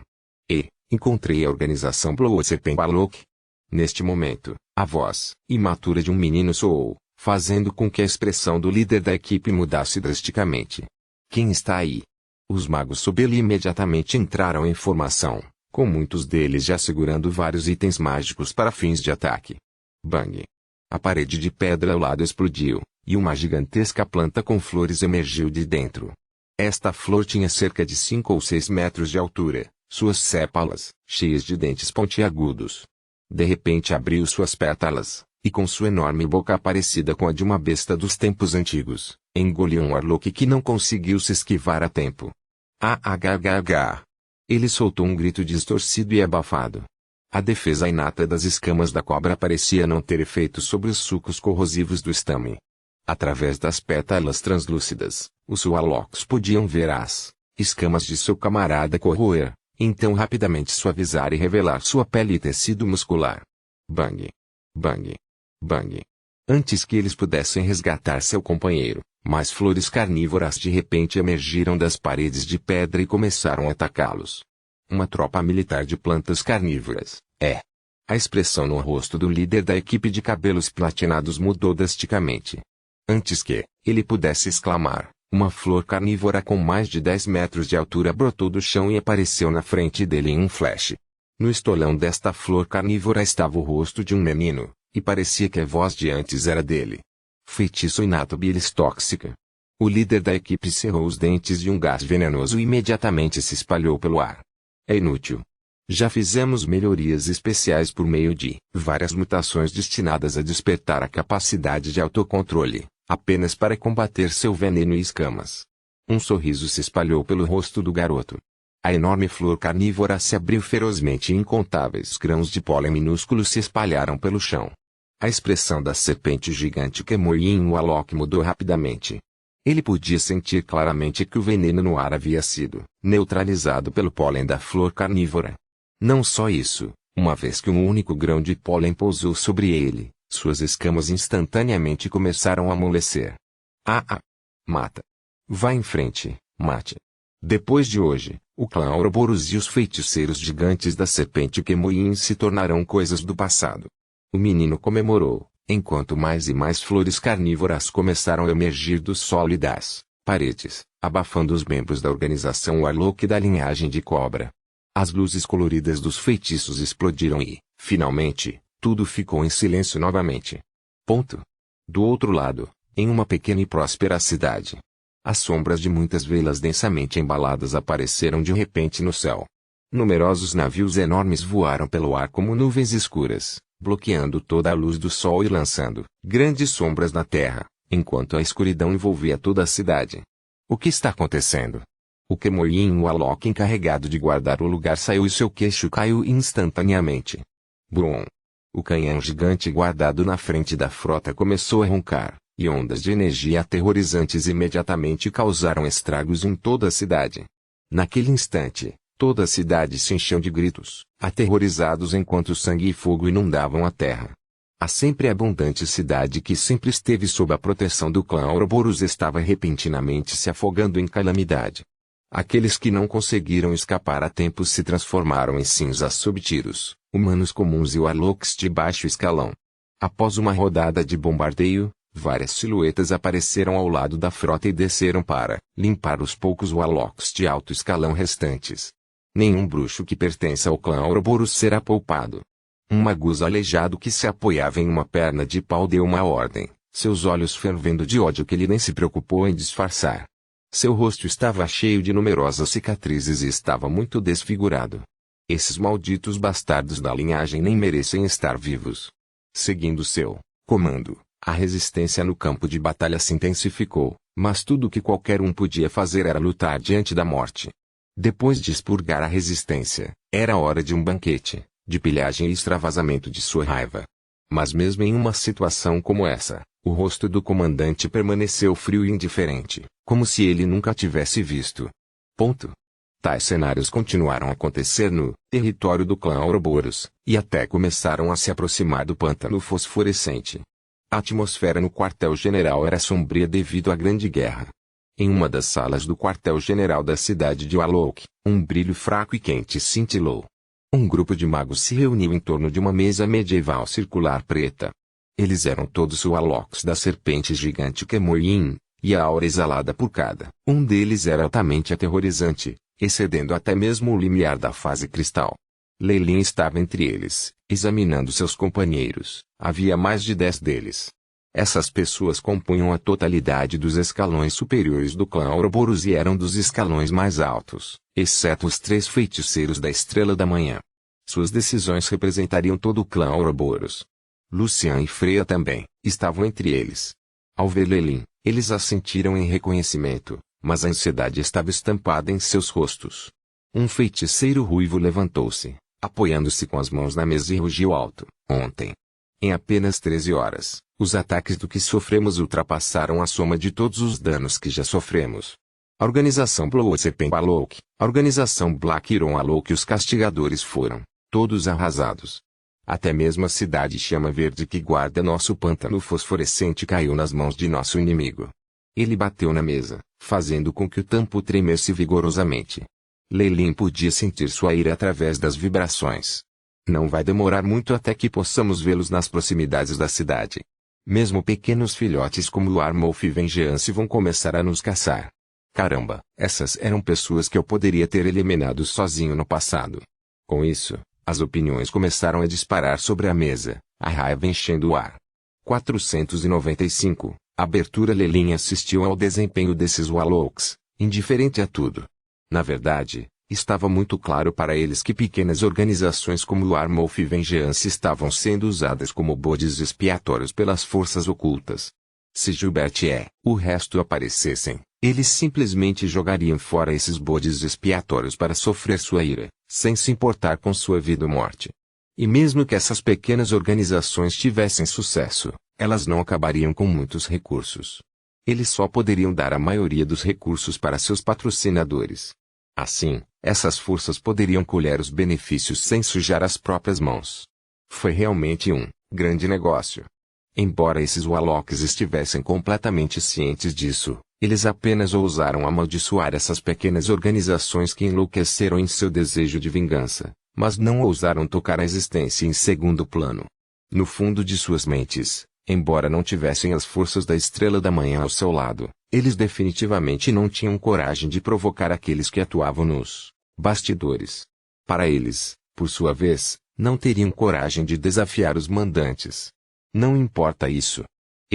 Encontrei a organização Bloodspear Warlock. Neste momento, a voz imatura de um menino soou, fazendo com que a expressão do líder da equipe mudasse drasticamente. Quem está aí? Os magos sob ele imediatamente entraram em formação, com muitos deles já segurando vários itens mágicos para fins de ataque. Bang! A parede de pedra ao lado explodiu, e uma gigantesca planta com flores emergiu de dentro. Esta flor tinha cerca de 5 ou 6 metros de altura, suas sépalas, cheias de dentes pontiagudos. De repente abriu suas pétalas, e com sua enorme boca parecida com a de uma besta dos tempos antigos, engoliu um Warlock que não conseguiu se esquivar a tempo. Ah! Ele soltou um grito distorcido e abafado. A defesa inata das escamas da cobra parecia não ter efeito sobre os sucos corrosivos do estame. Através das pétalas translúcidas, os Warlocks podiam ver as escamas de seu camarada corroer, então rapidamente suavizar e revelar sua pele e tecido muscular. Bang! Bang! Bang! Antes que eles pudessem resgatar seu companheiro, mais flores carnívoras de repente emergiram das paredes de pedra e começaram a atacá-los. Uma tropa militar de plantas carnívoras. A expressão no rosto do líder da equipe de cabelos platinados mudou drasticamente. Antes que ele pudesse exclamar, uma flor carnívora com mais de 10 metros de altura brotou do chão e apareceu na frente dele em um flash. No estolão desta flor carnívora estava o rosto de um menino, e parecia que a voz de antes era dele. Feitiço inato bilis tóxica. O líder da equipe cerrou os dentes e um gás venenoso imediatamente se espalhou pelo ar. É inútil. Já fizemos melhorias especiais por meio de várias mutações destinadas a despertar a capacidade de autocontrole, apenas para combater seu veneno e escamas. Um sorriso se espalhou pelo rosto do garoto. A enorme flor carnívora se abriu ferozmente e incontáveis grãos de pólen minúsculos se espalharam pelo chão. A expressão da serpente gigante Kemoin Warlock mudou rapidamente. Ele podia sentir claramente que o veneno no ar havia sido neutralizado pelo pólen da flor carnívora. Não só isso, uma vez que um único grão de pólen pousou sobre ele, suas escamas instantaneamente começaram a amolecer. Mata. Vá em frente, mate. Depois de hoje, o clã Ouroboros e os feiticeiros gigantes da serpente Kemoin se tornarão coisas do passado. O menino comemorou, enquanto mais e mais flores carnívoras começaram a emergir do solo e das paredes, abafando os membros da organização Warlock da linhagem de cobra. As luzes coloridas dos feitiços explodiram e, finalmente, tudo ficou em silêncio novamente. Do outro lado, em uma pequena e próspera cidade, as sombras de muitas velas densamente embaladas apareceram de repente no céu. Numerosos navios enormes voaram pelo ar como nuvens escuras, bloqueando toda a luz do sol e lançando grandes sombras na terra, enquanto a escuridão envolvia toda a cidade. O que está acontecendo? O Kemoyin, o Alok encarregado de guardar o lugar, saiu e seu queixo caiu instantaneamente. Brum! O canhão gigante guardado na frente da frota começou a roncar, e ondas de energia aterrorizantes imediatamente causaram estragos em toda a cidade. Naquele instante, toda a cidade se encheu de gritos, aterrorizados enquanto sangue e fogo inundavam a terra. A sempre abundante cidade que sempre esteve sob a proteção do clã Ouroboros estava repentinamente se afogando em calamidade. Aqueles que não conseguiram escapar a tempo se transformaram em cinzas sob tiros, humanos comuns e Warlocks de baixo escalão. Após uma rodada de bombardeio, várias silhuetas apareceram ao lado da frota e desceram para limpar os poucos Warlocks de alto escalão restantes. Nenhum bruxo que pertença ao clã Ouroboros será poupado. Um magus aleijado que se apoiava em uma perna de pau deu uma ordem, seus olhos fervendo de ódio que ele nem se preocupou em disfarçar. Seu rosto estava cheio de numerosas cicatrizes e estava muito desfigurado. Esses malditos bastardos da linhagem nem merecem estar vivos. Seguindo seu comando, a resistência no campo de batalha se intensificou, mas tudo o que qualquer um podia fazer era lutar diante da morte. Depois de expurgar a resistência, era hora de um banquete, de pilhagem e extravasamento de sua raiva. Mas mesmo em uma situação como essa, o rosto do comandante permaneceu frio e indiferente, como se ele nunca tivesse visto. Tais cenários continuaram a acontecer no território do clã Ouroboros, e até começaram a se aproximar do pântano fosforescente. A atmosfera no quartel-general era sombria devido à grande guerra. Em uma das salas do quartel-general da cidade de Alok, um brilho fraco e quente cintilou. Um grupo de magos se reuniu em torno de uma mesa medieval circular preta. Eles eram todos Warlocks da serpente gigante Kemoyin, e a aura exalada por cada um deles era altamente aterrorizante, excedendo até mesmo o limiar da fase cristal. Leilin estava entre eles, examinando seus companheiros. Havia mais de 10 deles. Essas pessoas compunham a totalidade dos escalões superiores do clã Ouroboros e eram dos escalões mais altos, exceto os 3 feiticeiros da Estrela da Manhã. Suas decisões representariam todo o clã Ouroboros. Lucian e Freya também estavam entre eles. Ao ver Leilin, eles assentiram em reconhecimento, mas a ansiedade estava estampada em seus rostos. Um feiticeiro ruivo levantou-se, apoiando-se com as mãos na mesa e rugiu alto. Ontem, em apenas 13 horas, os ataques do que sofremos ultrapassaram a soma de todos os danos que já sofremos. A organização Bloodspear Alok, a organização Black Iron Alok e os castigadores foram todos arrasados. Até mesmo a cidade Chama Verde que guarda nosso pântano fosforescente caiu nas mãos de nosso inimigo. Ele bateu na mesa, fazendo com que o tampo tremesse vigorosamente. Leilin podia sentir sua ira através das vibrações. Não vai demorar muito até que possamos vê-los nas proximidades da cidade. Mesmo pequenos filhotes como o Armolf e Vengeance vão começar a nos caçar. Caramba, essas eram pessoas que eu poderia ter eliminado sozinho no passado. Com isso, as opiniões começaram a disparar sobre a mesa, a raiva enchendo o ar. 495. Abertura. Leilin assistiu ao desempenho desses Warlocks, indiferente a tudo. Na verdade, estava muito claro para eles que pequenas organizações como o Armolf e Vengeance estavam sendo usadas como bodes expiatórios pelas forças ocultas. Se Gilbert e o resto aparecessem, eles simplesmente jogariam fora esses bodes expiatórios para sofrer sua ira, sem se importar com sua vida ou morte. E mesmo que essas pequenas organizações tivessem sucesso, elas não acabariam com muitos recursos. Eles só poderiam dar a maioria dos recursos para seus patrocinadores. Assim, essas forças poderiam colher os benefícios sem sujar as próprias mãos. Foi realmente um grande negócio. Embora esses Warlocks estivessem completamente cientes disso, eles apenas ousaram amaldiçoar essas pequenas organizações que enlouqueceram em seu desejo de vingança, mas não ousaram tocar a existência em segundo plano. No fundo de suas mentes, embora não tivessem as forças da Estrela da Manhã ao seu lado, eles definitivamente não tinham coragem de provocar aqueles que atuavam nos bastidores. Para eles, por sua vez, não teriam coragem de desafiar os mandantes. Não importa isso.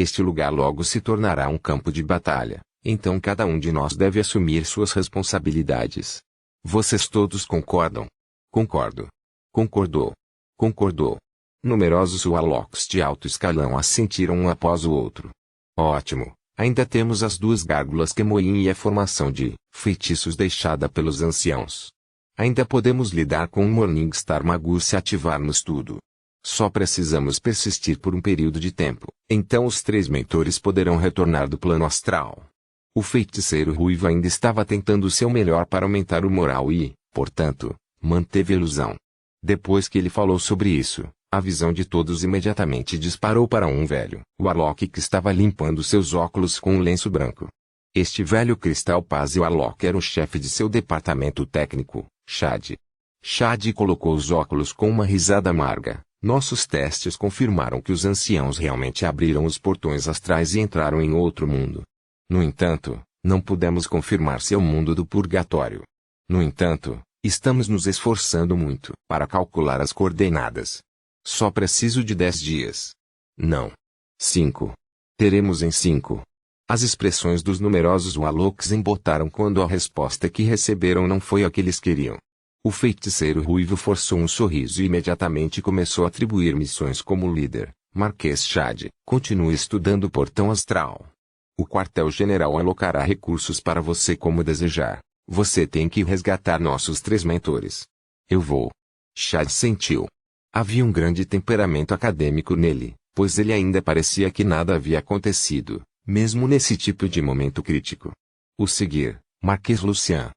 Este lugar logo se tornará um campo de batalha, então cada um de nós deve assumir suas responsabilidades. Vocês todos concordam? Concordo. Concordou. Concordou. Numerosos Warlocks de alto escalão assentiram um após o outro. Ótimo. Ainda temos as duas gárgulas Kemoin e a formação de feitiços deixada pelos anciãos. Ainda podemos lidar com um Morningstar Magus se ativarmos tudo. Só precisamos persistir por um período de tempo, então os 3 mentores poderão retornar do plano astral. O feiticeiro ruivo ainda estava tentando o seu melhor para aumentar o moral e, portanto, manteve a ilusão. Depois que ele falou sobre isso, a visão de todos imediatamente disparou para um velho Warlock que estava limpando seus óculos com um lenço branco. Este velho Cristal Paz Warlock era o chefe de seu departamento técnico, Chad. Chad colocou os óculos com uma risada amarga. Nossos testes confirmaram que os anciãos realmente abriram os portões astrais e entraram em outro mundo. No entanto, não pudemos confirmar se é o mundo do purgatório. No entanto, estamos nos esforçando muito para calcular as coordenadas. Só preciso de 10 dias. Não. 5. Teremos em 5. As expressões dos numerosos Warlocks embotaram quando a resposta que receberam não foi a que eles queriam. O feiticeiro ruivo forçou um sorriso e imediatamente começou a atribuir missões como líder. Marquês Chad, continue estudando o portão astral. O quartel-general alocará recursos para você como desejar. Você tem que resgatar nossos 3 mentores. Eu vou. Chad sentiu. Havia um grande temperamento acadêmico nele, pois ele ainda parecia que nada havia acontecido, mesmo nesse tipo de momento crítico. O seguir, Marquês Lucian.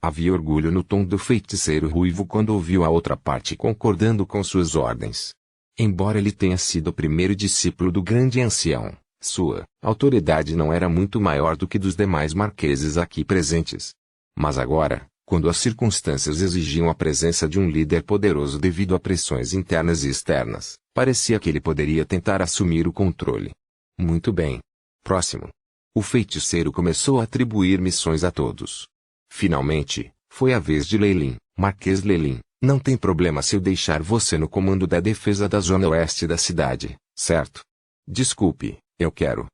Havia orgulho no tom do feiticeiro ruivo quando ouviu a outra parte concordando com suas ordens. Embora ele tenha sido o primeiro discípulo do grande ancião, sua autoridade não era muito maior do que dos demais marqueses aqui presentes. Mas agora, quando as circunstâncias exigiam a presença de um líder poderoso devido a pressões internas e externas, parecia que ele poderia tentar assumir o controle. Muito bem. Próximo. O feiticeiro começou a atribuir missões a todos. Finalmente, foi a vez de Leilin. Marquês Leilin, não tem problema se eu deixar você no comando da defesa da zona oeste da cidade, certo? Desculpe, eu quero.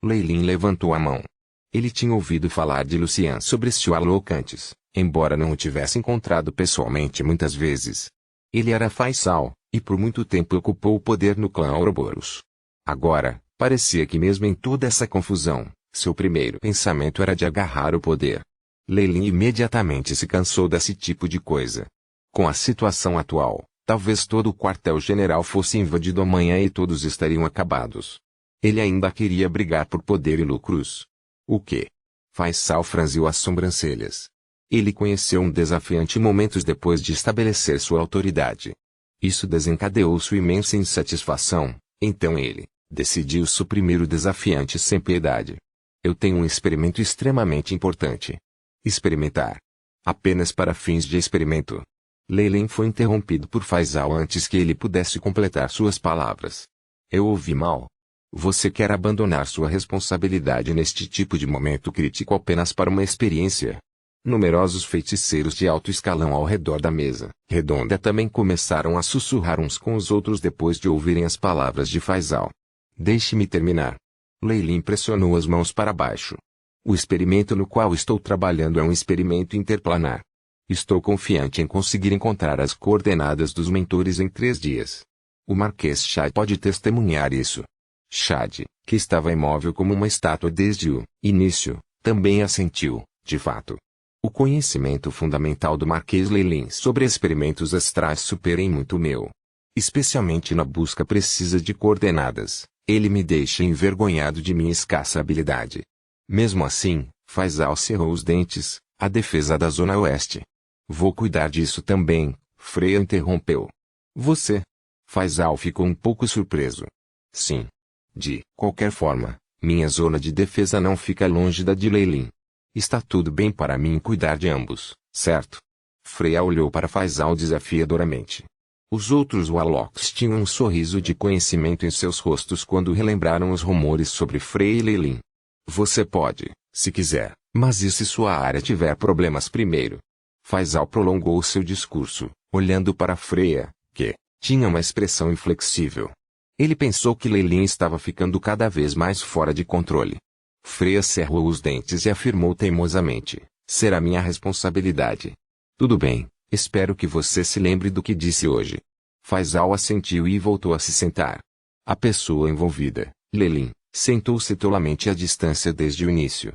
Leilin levantou a mão. Ele tinha ouvido falar de Lucian sobre esse Warlock antes, embora não o tivesse encontrado pessoalmente muitas vezes. Ele era Faisal, e por muito tempo ocupou o poder no clã Ouroboros. Agora, parecia que mesmo em toda essa confusão, seu primeiro pensamento era de agarrar o poder. Leilin imediatamente se cansou desse tipo de coisa. Com a situação atual, talvez todo o quartel-general fosse invadido amanhã e todos estariam acabados. Ele ainda queria brigar por poder e lucros. O quê? Faisal franziu as sobrancelhas. Ele conheceu um desafiante momentos depois de estabelecer sua autoridade. Isso desencadeou sua imensa insatisfação, então ele decidiu suprimir o desafiante sem piedade. Eu tenho um experimento extremamente importante. Experimentar. Apenas para fins de experimento. Leilin foi interrompido por Faisal antes que ele pudesse completar suas palavras. Eu ouvi mal. Você quer abandonar sua responsabilidade neste tipo de momento crítico apenas para uma experiência? Numerosos feiticeiros de alto escalão ao redor da mesa redonda também começaram a sussurrar uns com os outros depois de ouvirem as palavras de Faisal. Deixe-me terminar. Leilin pressionou as mãos para baixo. O experimento no qual estou trabalhando é um experimento interplanar. Estou confiante em conseguir encontrar as coordenadas dos mentores em 3 dias. O Marquês Chad pode testemunhar isso. Chad, que estava imóvel como uma estátua desde o início, também assentiu, de fato. O conhecimento fundamental do Marquês Leilin sobre experimentos astrais supera em muito o meu. Especialmente na busca precisa de coordenadas, ele me deixa envergonhado de minha escassa habilidade. Mesmo assim, Faisal cerrou os dentes, a defesa da Zona Oeste. Vou cuidar disso também, Freya interrompeu. Você? Faisal ficou um pouco surpreso. Sim. De qualquer forma, minha zona de defesa não fica longe da de Leilin. Está tudo bem para mim cuidar de ambos, certo? Freya olhou para Faisal desafiadoramente. Os outros Warlocks tinham um sorriso de conhecimento em seus rostos quando relembraram os rumores sobre Freya e Leilin. Você pode, se quiser, mas e se sua área tiver problemas primeiro? Faisal prolongou seu discurso, olhando para Freya, que tinha uma expressão inflexível. Ele pensou que Leilin estava ficando cada vez mais fora de controle. Freya cerrou os dentes e afirmou teimosamente: será minha responsabilidade. Tudo bem, espero que você se lembre do que disse hoje. Faisal assentiu e voltou a se sentar. A pessoa envolvida, Leilin, sentou-se tolamente à distância desde o início.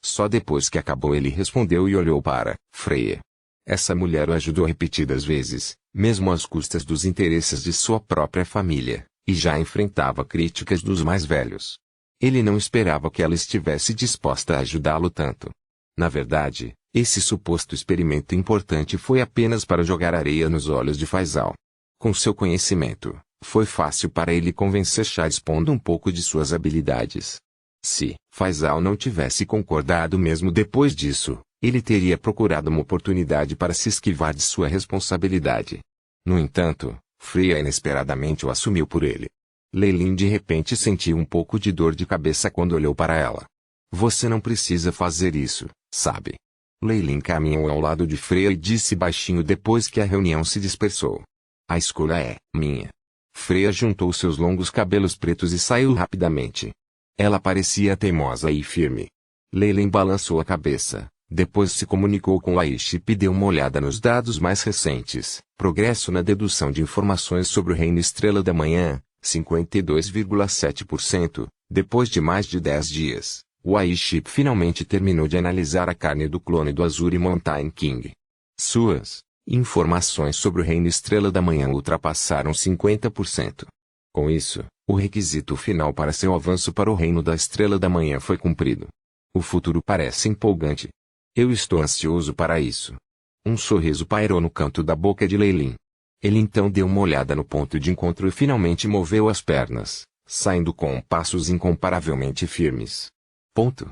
Só depois que acabou ele respondeu e olhou para Freya. Essa mulher o ajudou repetidas vezes, mesmo às custas dos interesses de sua própria família, e já enfrentava críticas dos mais velhos. Ele não esperava que ela estivesse disposta a ajudá-lo tanto. Na verdade, esse suposto experimento importante foi apenas para jogar areia nos olhos de Faisal. Com seu conhecimento, foi fácil para ele convencer Shah expondo um pouco de suas habilidades. Se Faisal não tivesse concordado mesmo depois disso, ele teria procurado uma oportunidade para se esquivar de sua responsabilidade. No entanto, Freya inesperadamente o assumiu por ele. Leilin de repente sentiu um pouco de dor de cabeça quando olhou para ela. Você não precisa fazer isso, sabe? Leilin caminhou ao lado de Freya e disse baixinho depois que a reunião se dispersou. A escolha é minha. Freya juntou seus longos cabelos pretos e saiu rapidamente. Ela parecia teimosa e firme. Leilin balançou a cabeça, depois se comunicou com Aiship e deu uma olhada nos dados mais recentes. Progresso na dedução de informações sobre o Reino Estrela da Manhã, 52,7%. Depois de mais de 10 dias, o Aiship finalmente terminou de analisar a carne do clone do Azure Mountain King. Suas informações sobre o Reino Estrela da Manhã ultrapassaram 50%. Com isso, o requisito final para seu avanço para o Reino da Estrela da Manhã foi cumprido. O futuro parece empolgante. Eu estou ansioso para isso. Um sorriso pairou no canto da boca de Leilin. Ele então deu uma olhada no ponto de encontro e finalmente moveu as pernas, saindo com passos incomparavelmente firmes. Ponto.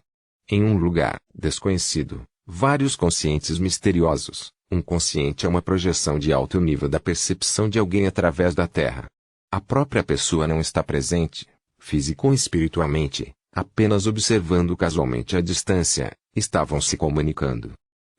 Em um lugar desconhecido, vários conscientes misteriosos. Um consciente é uma projeção de alto nível da percepção de alguém através da Terra. A própria pessoa não está presente, físico ou espiritualmente, apenas observando casualmente à distância, estavam se comunicando.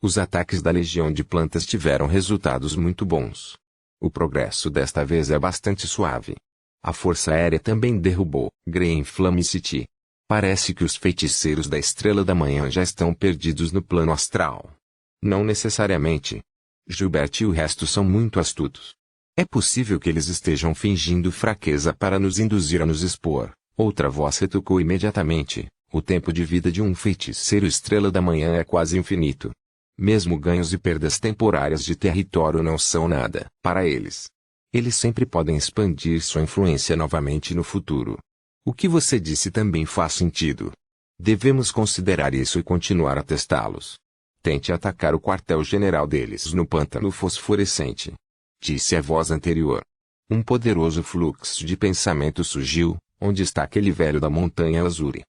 Os ataques da Legião de Plantas tiveram resultados muito bons. O progresso desta vez é bastante suave. A Força Aérea também derrubou Green Flame City. Parece que os feiticeiros da Estrela da Manhã já estão perdidos no plano astral. Não necessariamente. Gilbert e o resto são muito astutos. É possível que eles estejam fingindo fraqueza para nos induzir a nos expor. Outra voz retrucou imediatamente. O tempo de vida de um feiticeiro Estrela da Manhã é quase infinito. Mesmo ganhos e perdas temporárias de território não são nada para eles. Eles sempre podem expandir sua influência novamente no futuro. O que você disse também faz sentido. Devemos considerar isso e continuar a testá-los. Tente atacar o quartel-general deles no pântano fosforescente. Disse a voz anterior. Um poderoso fluxo de pensamento surgiu. Onde está aquele velho da Montanha Azure?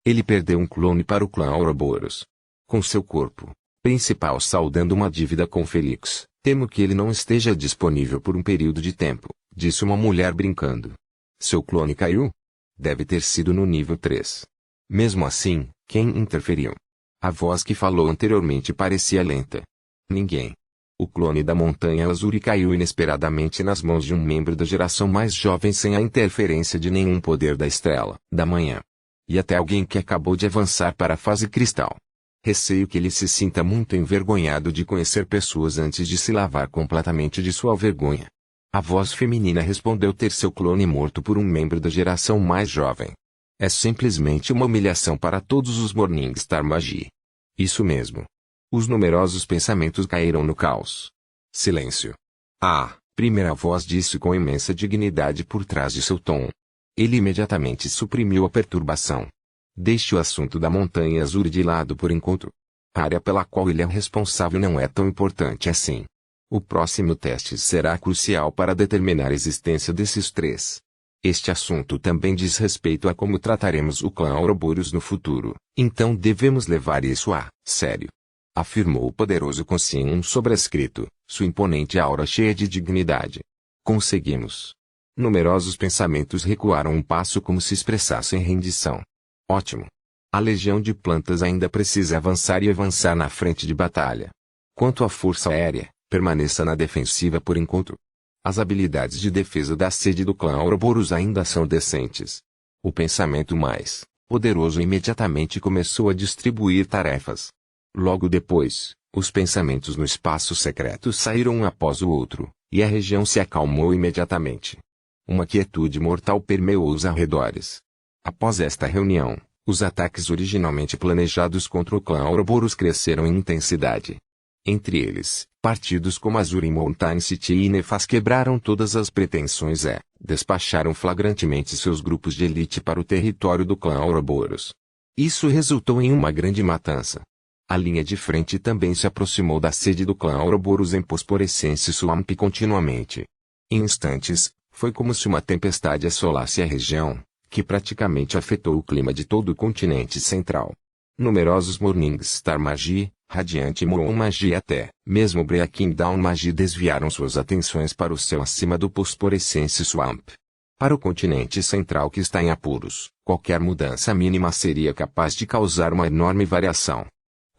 Ele perdeu um clone para o clã Ouroboros. Com seu corpo principal saldando uma dívida com Felix, temo que ele não esteja disponível por um período de tempo, disse uma mulher brincando. Seu clone caiu? Deve ter sido no nível 3. Mesmo assim, quem interferiu? A voz que falou anteriormente parecia lenta. Ninguém. O clone da Montanha Azure caiu inesperadamente nas mãos de um membro da geração mais jovem sem a interferência de nenhum poder da Estrela da Manhã. E até alguém que acabou de avançar para a fase cristal. Receio que ele se sinta muito envergonhado de conhecer pessoas antes de se lavar completamente de sua vergonha. A voz feminina respondeu ter seu clone morto por um membro da geração mais jovem. É simplesmente uma humilhação para todos os Morningstar Magi. Isso mesmo. Os numerosos pensamentos caíram no caos. Silêncio. Ah, primeira voz disse com imensa dignidade por trás de seu tom. Ele imediatamente suprimiu a perturbação. Deixe o assunto da Montanha Azul de lado por enquanto. A área pela qual ele é responsável não é tão importante assim. O próximo teste será crucial para determinar a existência desses 3. Este assunto também diz respeito a como trataremos o clã Ouroboros no futuro, então devemos levar isso a sério. Afirmou o poderoso Consciente sobrescrito, sua imponente aura cheia de dignidade. Conseguimos. Numerosos pensamentos recuaram um passo como se expressassem rendição. Ótimo. A Legião de Plantas ainda precisa avançar e avançar na frente de batalha. Quanto à Força Aérea, permaneça na defensiva por enquanto. As habilidades de defesa da sede do clã Ouroboros ainda são decentes. O pensamento mais poderoso imediatamente começou a distribuir tarefas. Logo depois, os pensamentos no espaço secreto saíram um após o outro, e a região se acalmou imediatamente. Uma quietude mortal permeou os arredores. Após esta reunião, os ataques originalmente planejados contra o clã Ouroboros cresceram em intensidade. Entre eles, partidos como Azuri Mountain City e Nefas quebraram todas as pretensões e despacharam flagrantemente seus grupos de elite para o território do clã Ouroboros. Isso resultou em uma grande matança. A linha de frente também se aproximou da sede do clã Ouroboros em Phosphorescence Swamp continuamente. Em instantes, foi como se uma tempestade assolasse a região, que praticamente afetou o clima de todo o continente central. Numerosos Morningstar Magi, Radiante Moon Magi e até mesmo Breaking Dawn Magi desviaram suas atenções para o céu acima do Phosphorescence Swamp. Para o continente central que está em apuros, qualquer mudança mínima seria capaz de causar uma enorme variação.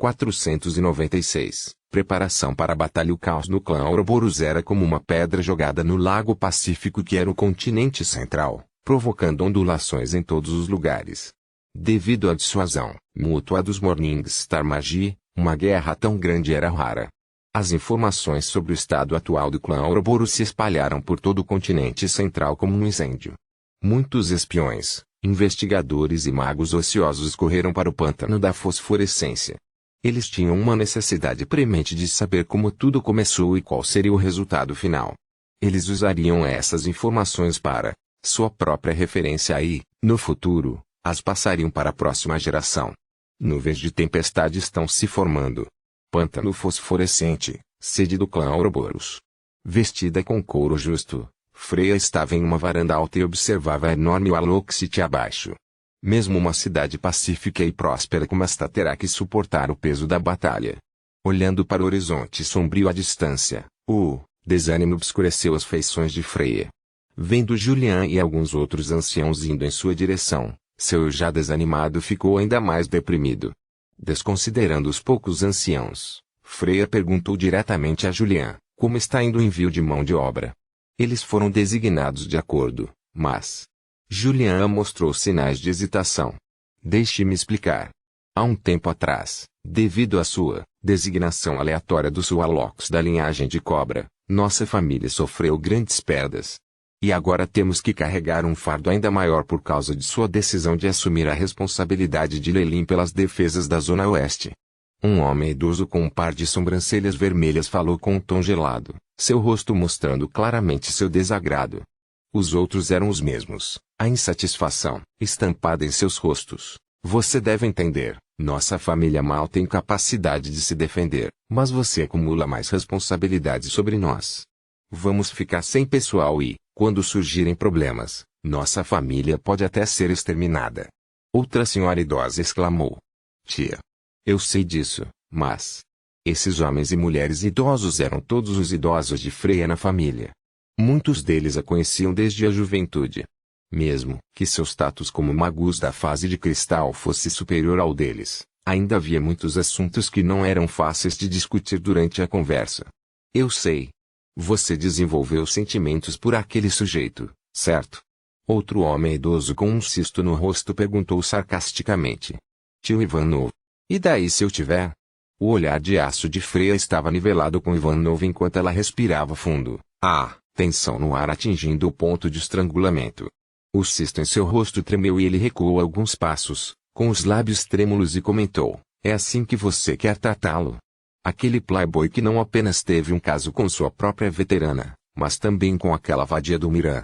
496. Preparação para a batalha. O caos no clã Ouroboros era como uma pedra jogada no lago Pacífico que era o continente central, provocando ondulações em todos os lugares. Devido à dissuasão mútua dos Morningstar Magi, uma guerra tão grande era rara. As informações sobre o estado atual do clã Ouroboros se espalharam por todo o continente central como um incêndio. Muitos espiões, investigadores e magos ociosos correram para o pântano da fosforescência. Eles tinham uma necessidade premente de saber como tudo começou e qual seria o resultado final. Eles usariam essas informações para sua própria referência e, no futuro, as passariam para a próxima geração. Nuvens de tempestade estão se formando. Pântano fosforescente, sede do clã Ouroboros. Vestida com couro justo, Freya estava em uma varanda alta e observava a enorme Warlock City abaixo. Mesmo uma cidade pacífica e próspera como esta terá que suportar o peso da batalha. Olhando para o horizonte sombrio à distância, o desânimo obscureceu as feições de Freya. Vendo Julian e alguns outros anciãos indo em sua direção, seu eu já desanimado ficou ainda mais deprimido. Desconsiderando os poucos anciãos, Freya perguntou diretamente a Julian, como está indo o envio de mão de obra. Eles foram designados de acordo, mas Julian mostrou sinais de hesitação. Deixe-me explicar. Há um tempo atrás, devido à sua designação aleatória dos Warlocks da linhagem de Cobra, nossa família sofreu grandes perdas. E agora temos que carregar um fardo ainda maior por causa de sua decisão de assumir a responsabilidade de Lelin pelas defesas da Zona Oeste. Um homem idoso com um par de sobrancelhas vermelhas falou com um tom gelado, seu rosto mostrando claramente seu desagrado. Os outros eram os mesmos, a insatisfação estampada em seus rostos. Você deve entender, nossa família mal tem capacidade de se defender, mas você acumula mais responsabilidades sobre nós. Vamos ficar sem pessoal e, quando surgirem problemas, nossa família pode até ser exterminada. Outra senhora idosa exclamou. Tia. Eu sei disso, mas esses homens e mulheres idosos eram todos os idosos de Freya na família. Muitos deles a conheciam desde a juventude. Mesmo que seu status como magos da fase de cristal fosse superior ao deles, ainda havia muitos assuntos que não eram fáceis de discutir durante a conversa. Eu sei. Você desenvolveu sentimentos por aquele sujeito, certo? Outro homem idoso com um cisto no rosto perguntou sarcasticamente. Tio Ivanov. E daí se eu tiver? O olhar de aço de Freya estava nivelado com Ivanov enquanto ela respirava fundo. Tensão no ar atingindo o ponto de estrangulamento. O cisto em seu rosto tremeu e ele recuou alguns passos, com os lábios trêmulos e comentou. É assim que você quer tratá-lo? Aquele playboy que não apenas teve um caso com sua própria veterana, mas também com aquela vadia do Miran.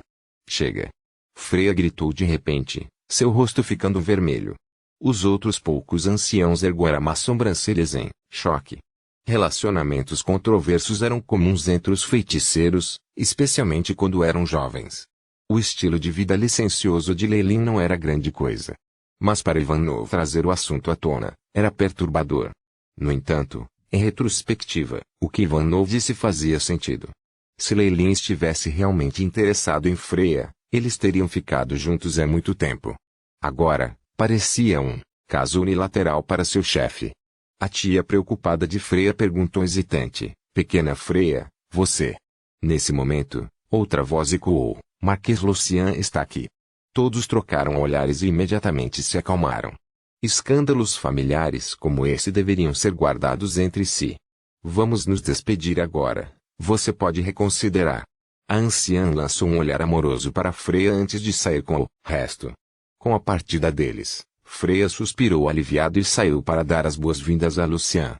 Chega! Freya gritou de repente, seu rosto ficando vermelho. Os outros poucos anciãos ergueram as sobrancelhas em choque. Relacionamentos controversos eram comuns entre os feiticeiros, especialmente quando eram jovens. O estilo de vida licencioso de Lelin não era grande coisa. Mas para Ivanov trazer o assunto à tona, era perturbador. No entanto, em retrospectiva, o que Ivanov disse fazia sentido. Se Lelin estivesse realmente interessado em Freya, eles teriam ficado juntos há muito tempo. Agora, parecia um caso unilateral para seu chefe. A tia preocupada de Freya perguntou hesitante, pequena Freya, você... Nesse momento, Outra voz ecoou: Marquês Lucian está aqui. Todos trocaram olhares e imediatamente se acalmaram. Escândalos familiares como esse deveriam ser guardados entre si. Vamos nos despedir agora. Você pode reconsiderar. A anciã lançou um olhar amoroso para Freya antes de sair com o resto. Com a partida deles, Freya suspirou aliviado e saiu para dar as boas-vindas a Lucian.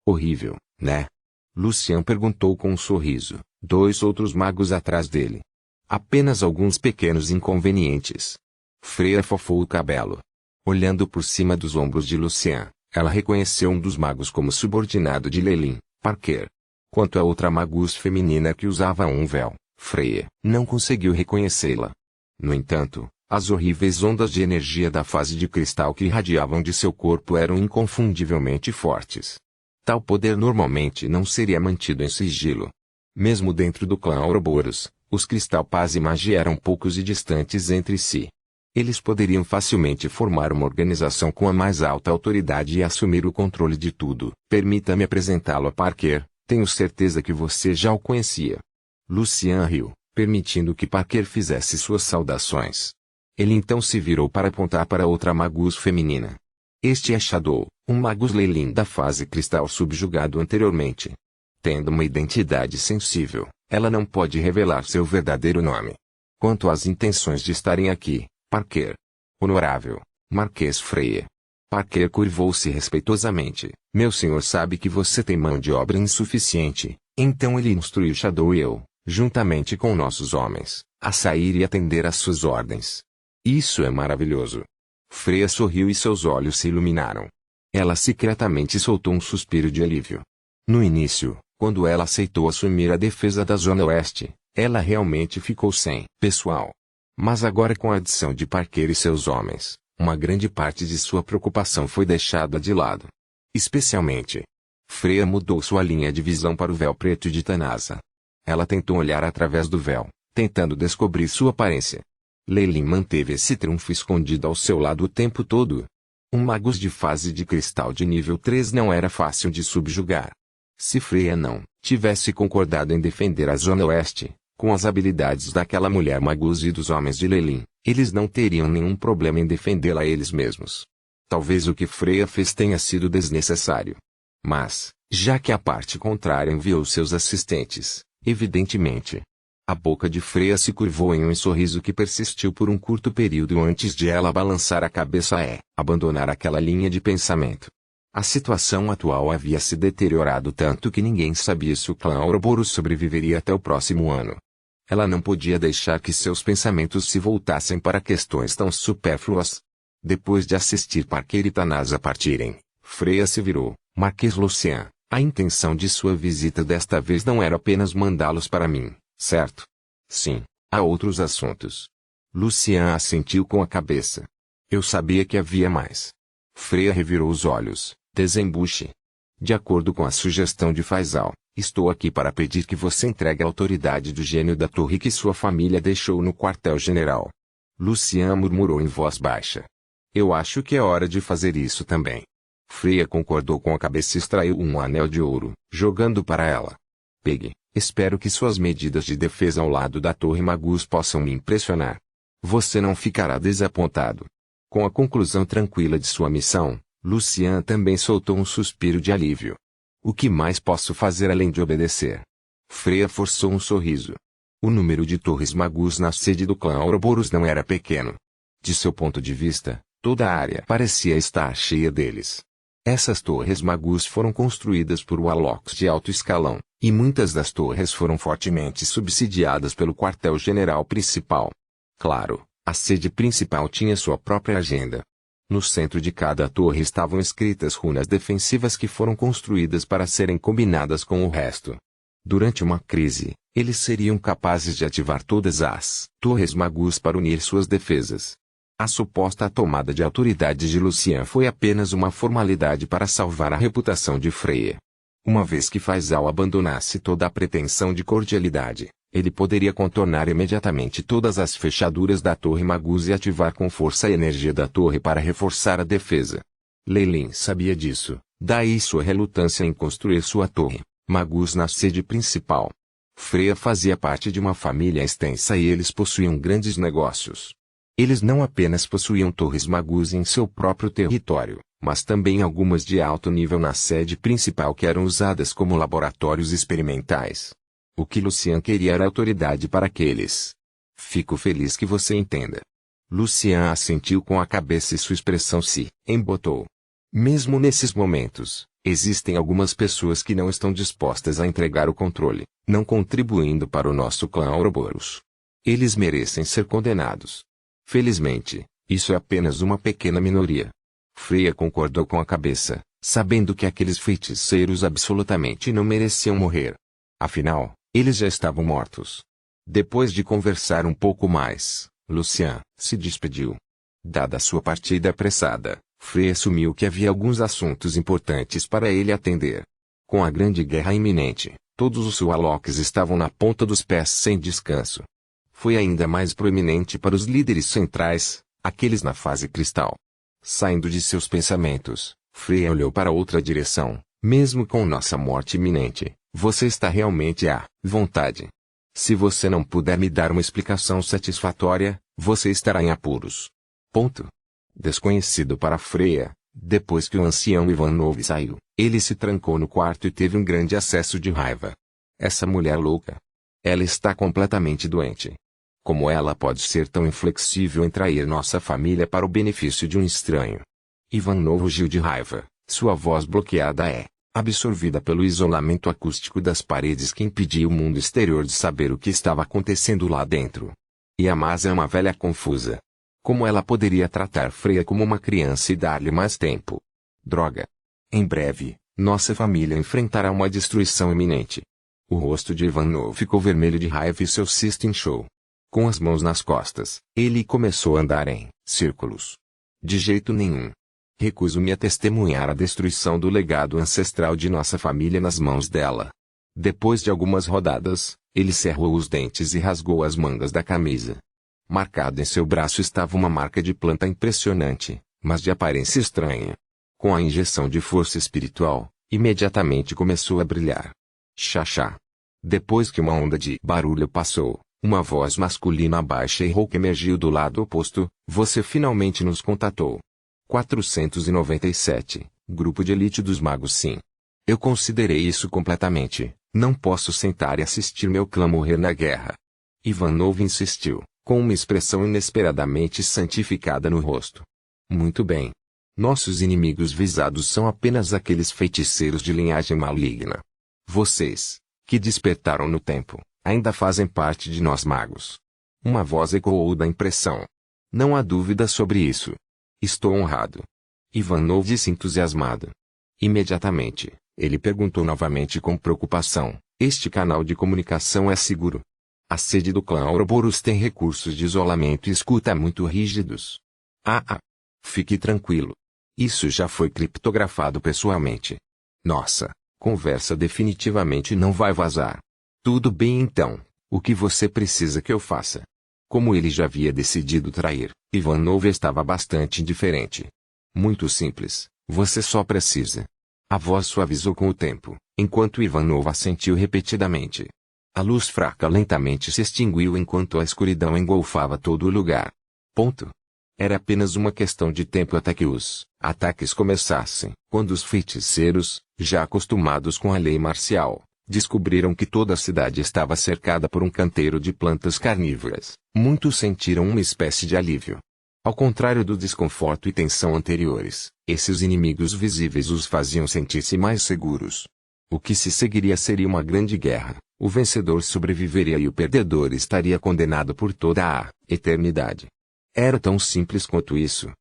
Horrível, né? Lucian perguntou com um sorriso, 2 outros magos atrás dele. Apenas alguns pequenos inconvenientes. Freya fofou o cabelo. Olhando por cima dos ombros de Lucian, ela reconheceu um dos magos como subordinado de Lelin, Parker. Quanto a outra magus feminina que usava um véu, Freya não conseguiu reconhecê-la. No entanto, as horríveis ondas de energia da fase de cristal que irradiavam de seu corpo eram inconfundivelmente fortes. Tal poder normalmente não seria mantido em sigilo. Mesmo dentro do clã Ouroboros, os Cristal Paz e Magia eram poucos e distantes entre si. Eles poderiam facilmente formar uma organização com a mais alta autoridade e assumir o controle de tudo. Permita-me apresentá-lo a Parker, tenho certeza que você já o conhecia. Lucian riu, permitindo que Parker fizesse suas saudações. Ele então se virou para apontar para outra magus feminina. Este é Shadow, um magus Lelin da fase cristal subjugado anteriormente. Tendo uma identidade sensível, ela não pode revelar seu verdadeiro nome. Quanto às intenções de estarem aqui, Parker. Honorável, Marquês Freya. Parker curvou-se respeitosamente. Meu senhor sabe que você tem mão de obra insuficiente, então ele instruiu Shadow e eu, juntamente com nossos homens, a sair e atender às suas ordens. Isso é maravilhoso. Freya sorriu e seus olhos se iluminaram. Ela secretamente soltou um suspiro de alívio. No início, quando ela aceitou assumir a defesa da Zona Oeste, ela realmente ficou sem pessoal. Mas agora com a adição de Parker e seus homens, uma grande parte de sua preocupação foi deixada de lado. Especialmente, Freya mudou sua linha de visão para o véu preto de Tanasa. Ela tentou olhar através do véu, tentando descobrir sua aparência. Lelin manteve esse trunfo escondido ao seu lado o tempo todo. Um magus de fase de cristal de nível 3 não era fácil de subjugar. Se Freya não tivesse concordado em defender a Zona Oeste, com as habilidades daquela mulher magus e dos homens de Lelin, eles não teriam nenhum problema em defendê-la eles mesmos. Talvez o que Freya fez tenha sido desnecessário. Mas, já que a parte contrária enviou seus assistentes, evidentemente. A boca de Freya se curvou em um sorriso que persistiu por um curto período antes de ela balançar a cabeça e abandonar aquela linha de pensamento. A situação atual havia se deteriorado tanto que ninguém sabia se o clã Ouroboros sobreviveria até o próximo ano. Ela não podia deixar que seus pensamentos se voltassem para questões tão supérfluas. Depois de assistir Parker e Tanasa partirem, Freya se virou. Marquês Lucian, a intenção de sua visita desta vez não era apenas mandá-los para mim, certo? Sim, há outros assuntos. Lucian assentiu com a cabeça. Eu sabia que havia mais. Freya revirou os olhos. Desembuche. De acordo com a sugestão de Faisal, estou aqui para pedir que você entregue a autoridade do gênio da torre que sua família deixou no quartel-general. Lucian murmurou em voz baixa. Eu acho que é hora de fazer isso também. Freya concordou com a cabeça e extraiu um anel de ouro, jogando para ela. Pegue, espero que suas medidas de defesa ao lado da torre Magus possam me impressionar. Você não ficará desapontado. Com a conclusão tranquila de sua missão, Lucian também soltou um suspiro de alívio. O que mais posso fazer além de obedecer? Freya forçou um sorriso. O número de torres Magus na sede do clã Ouroboros não era pequeno. De seu ponto de vista, toda a área parecia estar cheia deles. Essas torres Magus foram construídas por Warlocks de alto escalão, e muitas das torres foram fortemente subsidiadas pelo quartel-general principal. Claro, a sede principal tinha sua própria agenda. No centro de cada torre estavam escritas runas defensivas que foram construídas para serem combinadas com o resto. Durante uma crise, eles seriam capazes de ativar todas as torres Magus para unir suas defesas. A suposta tomada de autoridade de Lucian foi apenas uma formalidade para salvar a reputação de Freya. Uma vez que Faisal abandonasse toda a pretensão de cordialidade, ele poderia contornar imediatamente todas as fechaduras da torre Magus e ativar com força a energia da torre para reforçar a defesa. Lelin sabia disso, daí sua relutância em construir sua torre Magus na sede principal. Freya fazia parte de uma família extensa e eles possuíam grandes negócios. Eles não apenas possuíam torres magus em seu próprio território, mas também algumas de alto nível na sede principal que eram usadas como laboratórios experimentais. O que Lucian queria era autoridade para aqueles. Fico feliz que você entenda. Lucian assentiu com a cabeça e sua expressão se embotou. Mesmo nesses momentos, existem algumas pessoas que não estão dispostas a entregar o controle, não contribuindo para o nosso clã Ouroboros. Eles merecem ser condenados. Felizmente, isso é apenas uma pequena minoria. Freya concordou com a cabeça, sabendo que aqueles feiticeiros absolutamente não mereciam morrer. Afinal, eles já estavam mortos. Depois de conversar um pouco mais, Lucian se despediu. Dada sua partida apressada, Freya assumiu que havia alguns assuntos importantes para ele atender. Com a grande guerra iminente, todos os Sualocs estavam na ponta dos pés sem descanso. Foi ainda mais proeminente para os líderes centrais, aqueles na fase cristal. Saindo de seus pensamentos, Freya olhou para outra direção. Mesmo com nossa morte iminente, você está realmente à vontade. Se você não puder me dar uma explicação satisfatória, você estará em apuros. Ponto. Desconhecido para Freya, depois que o ancião Ivanov saiu, ele se trancou no quarto e teve um grande acesso de raiva. Essa mulher louca. Ela está completamente doente. Como ela pode ser tão inflexível em trair nossa família para o benefício de um estranho? Ivanov rugiu de raiva, sua voz bloqueada absorvida pelo isolamento acústico das paredes que impedia o mundo exterior de saber o que estava acontecendo lá dentro. Yamasa é uma velha confusa. Como ela poderia tratar Freya como uma criança e dar-lhe mais tempo? Droga! Em breve, nossa família enfrentará uma destruição iminente. O rosto de Ivanov ficou vermelho de raiva e seu cisto inchou. Com as mãos nas costas, ele começou a andar em círculos. De jeito nenhum. Recuso-me a testemunhar a destruição do legado ancestral de nossa família nas mãos dela. Depois de algumas rodadas, ele cerrou os dentes e rasgou as mangas da camisa. Marcado em seu braço estava uma marca de planta impressionante, mas de aparência estranha. Com a injeção de força espiritual, imediatamente começou a brilhar. Xaxá. Depois que uma onda de barulho passou, uma voz masculina baixa e rouca emergiu do lado oposto. Você finalmente nos contatou. 497, Grupo de Elite dos Magos. Sim. Eu considerei isso completamente. Não posso sentar e assistir meu clã morrer na guerra. Ivanov insistiu, com uma expressão inesperadamente santificada no rosto. Muito bem. Nossos inimigos visados são apenas aqueles feiticeiros de linhagem maligna. Vocês, que despertaram no tempo, ainda fazem parte de nós magos. Uma voz ecoou da impressão. Não há dúvida sobre isso. Estou honrado. Ivanov disse entusiasmado. Imediatamente, ele perguntou novamente com preocupação: este canal de comunicação é seguro? A sede do clã Ouroboros tem recursos de isolamento e escuta muito rígidos. Fique tranquilo. Isso já foi criptografado pessoalmente. Nossa conversa definitivamente não vai vazar. Tudo bem então, o que você precisa que eu faça? Como ele já havia decidido trair, Ivanov estava bastante indiferente. Muito simples, você só precisa. A voz suavizou com o tempo, enquanto Ivanov assentiu repetidamente. A luz fraca lentamente se extinguiu enquanto a escuridão engolfava todo o lugar. Ponto. Era apenas uma questão de tempo até que os ataques começassem. Quando os feiticeiros, já acostumados com a lei marcial, descobriram que toda a cidade estava cercada por um canteiro de plantas carnívoras, muitos sentiram uma espécie de alívio. Ao contrário do desconforto e tensão anteriores, esses inimigos visíveis os faziam sentir-se mais seguros. O que se seguiria seria uma grande guerra, o vencedor sobreviveria e o perdedor estaria condenado por toda a eternidade. Era tão simples quanto isso.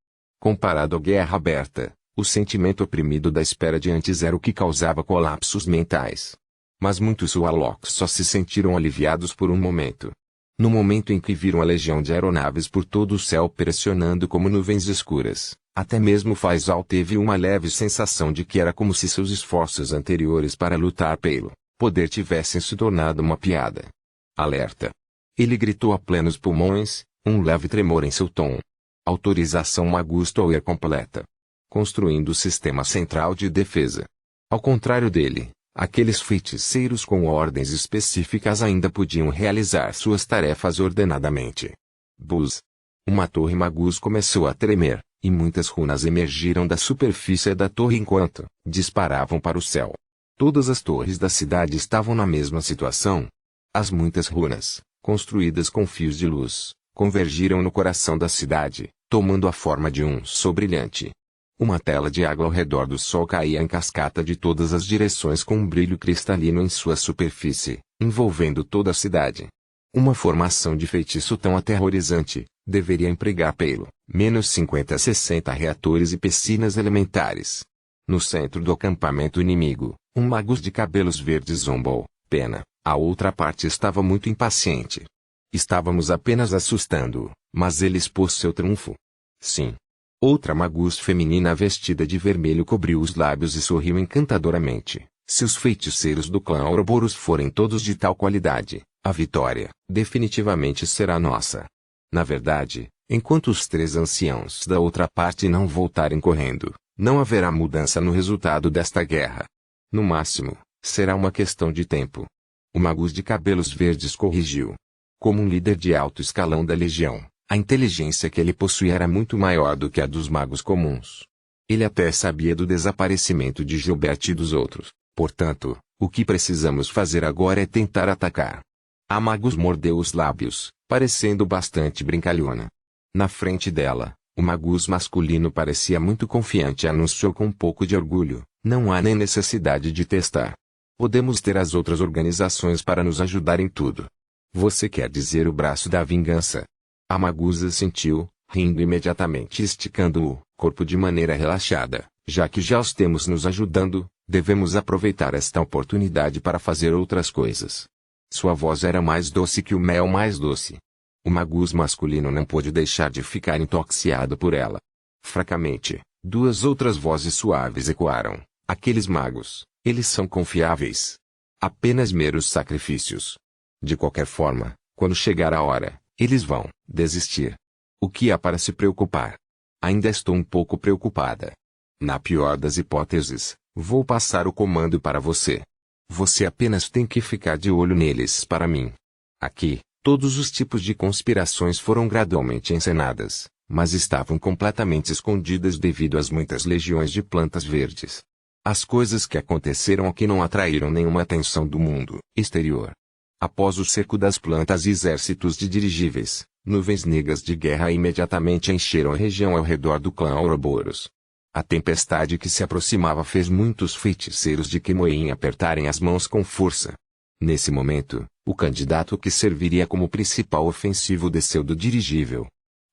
Comparado à guerra aberta, o sentimento oprimido da espera de antes era o que causava colapsos mentais. Mas muitos Sualocs só se sentiram aliviados por um momento. No momento em que viram a legião de aeronaves por todo o céu pressionando como nuvens escuras, até mesmo Faisal teve uma leve sensação de que era como se seus esforços anteriores para lutar pelo poder tivessem se tornado uma piada. Alerta! Ele gritou a plenos pulmões, um leve tremor em seu tom. Autorização Magus Tower completa. Construindo o sistema central de defesa. Ao contrário dele, Aqueles feiticeiros com ordens específicas ainda podiam realizar suas tarefas ordenadamente. Buzz! Uma torre Magus começou a tremer, e muitas runas emergiram da superfície da torre enquanto disparavam para o céu. Todas as torres da cidade estavam na mesma situação. As muitas runas, construídas com fios de luz, convergiram no coração da cidade, tomando a forma de um sol brilhante. Uma tela de água ao redor do sol caía em cascata de todas as direções com um brilho cristalino em sua superfície, envolvendo toda a cidade. Uma formação de feitiço tão aterrorizante, deveria empregar pelo menos 50 a 60 reatores e piscinas elementares. No centro do acampamento inimigo, um magus de cabelos verdes zombou. Pena, a outra parte estava muito impaciente. Estávamos apenas assustando-o, mas ele expôs seu triunfo. Sim. Outra magus feminina vestida de vermelho cobriu os lábios e sorriu encantadoramente. Se os feiticeiros do clã Ouroboros forem todos de tal qualidade, a vitória, definitivamente será nossa. Na verdade, enquanto os 3 anciãos da outra parte não voltarem correndo, não haverá mudança no resultado desta guerra. No máximo, será uma questão de tempo. O magus de cabelos verdes corrigiu. Como um líder de alto escalão da legião, a inteligência que ele possuía era muito maior do que a dos magos comuns. Ele até sabia do desaparecimento de Gilbert e dos outros. Portanto, o que precisamos fazer agora é tentar atacar. A magus mordeu os lábios, parecendo bastante brincalhona. Na frente dela, o magus masculino parecia muito confiante e anunciou com um pouco de orgulho: não há nem necessidade de testar. Podemos ter as outras organizações para nos ajudar em tudo. Você quer dizer o braço da vingança? A magus assentiu, rindo imediatamente e esticando o corpo de maneira relaxada. Já que já os temos nos ajudando, devemos aproveitar esta oportunidade para fazer outras coisas. Sua voz era mais doce que o mel mais doce. O magus masculino não pôde deixar de ficar intoxiado por ela. Fracamente, 2 outras vozes suaves ecoaram: aqueles magos, eles são confiáveis. Apenas meros sacrifícios. De qualquer forma, quando chegar a hora, eles vão desistir. O que há para se preocupar? Ainda estou um pouco preocupada. Na pior das hipóteses, vou passar o comando para você. Você apenas tem que ficar de olho neles para mim. Aqui, todos os tipos de conspirações foram gradualmente encenadas, mas estavam completamente escondidas devido às muitas legiões de plantas verdes. As coisas que aconteceram aqui não atraíram nenhuma atenção do mundo exterior. Após o cerco das plantas e exércitos de dirigíveis, nuvens negras de guerra imediatamente encheram a região ao redor do clã Ouroboros. A tempestade que se aproximava fez muitos feiticeiros de Kemoin apertarem as mãos com força. Nesse momento, o candidato que serviria como principal ofensivo desceu do dirigível.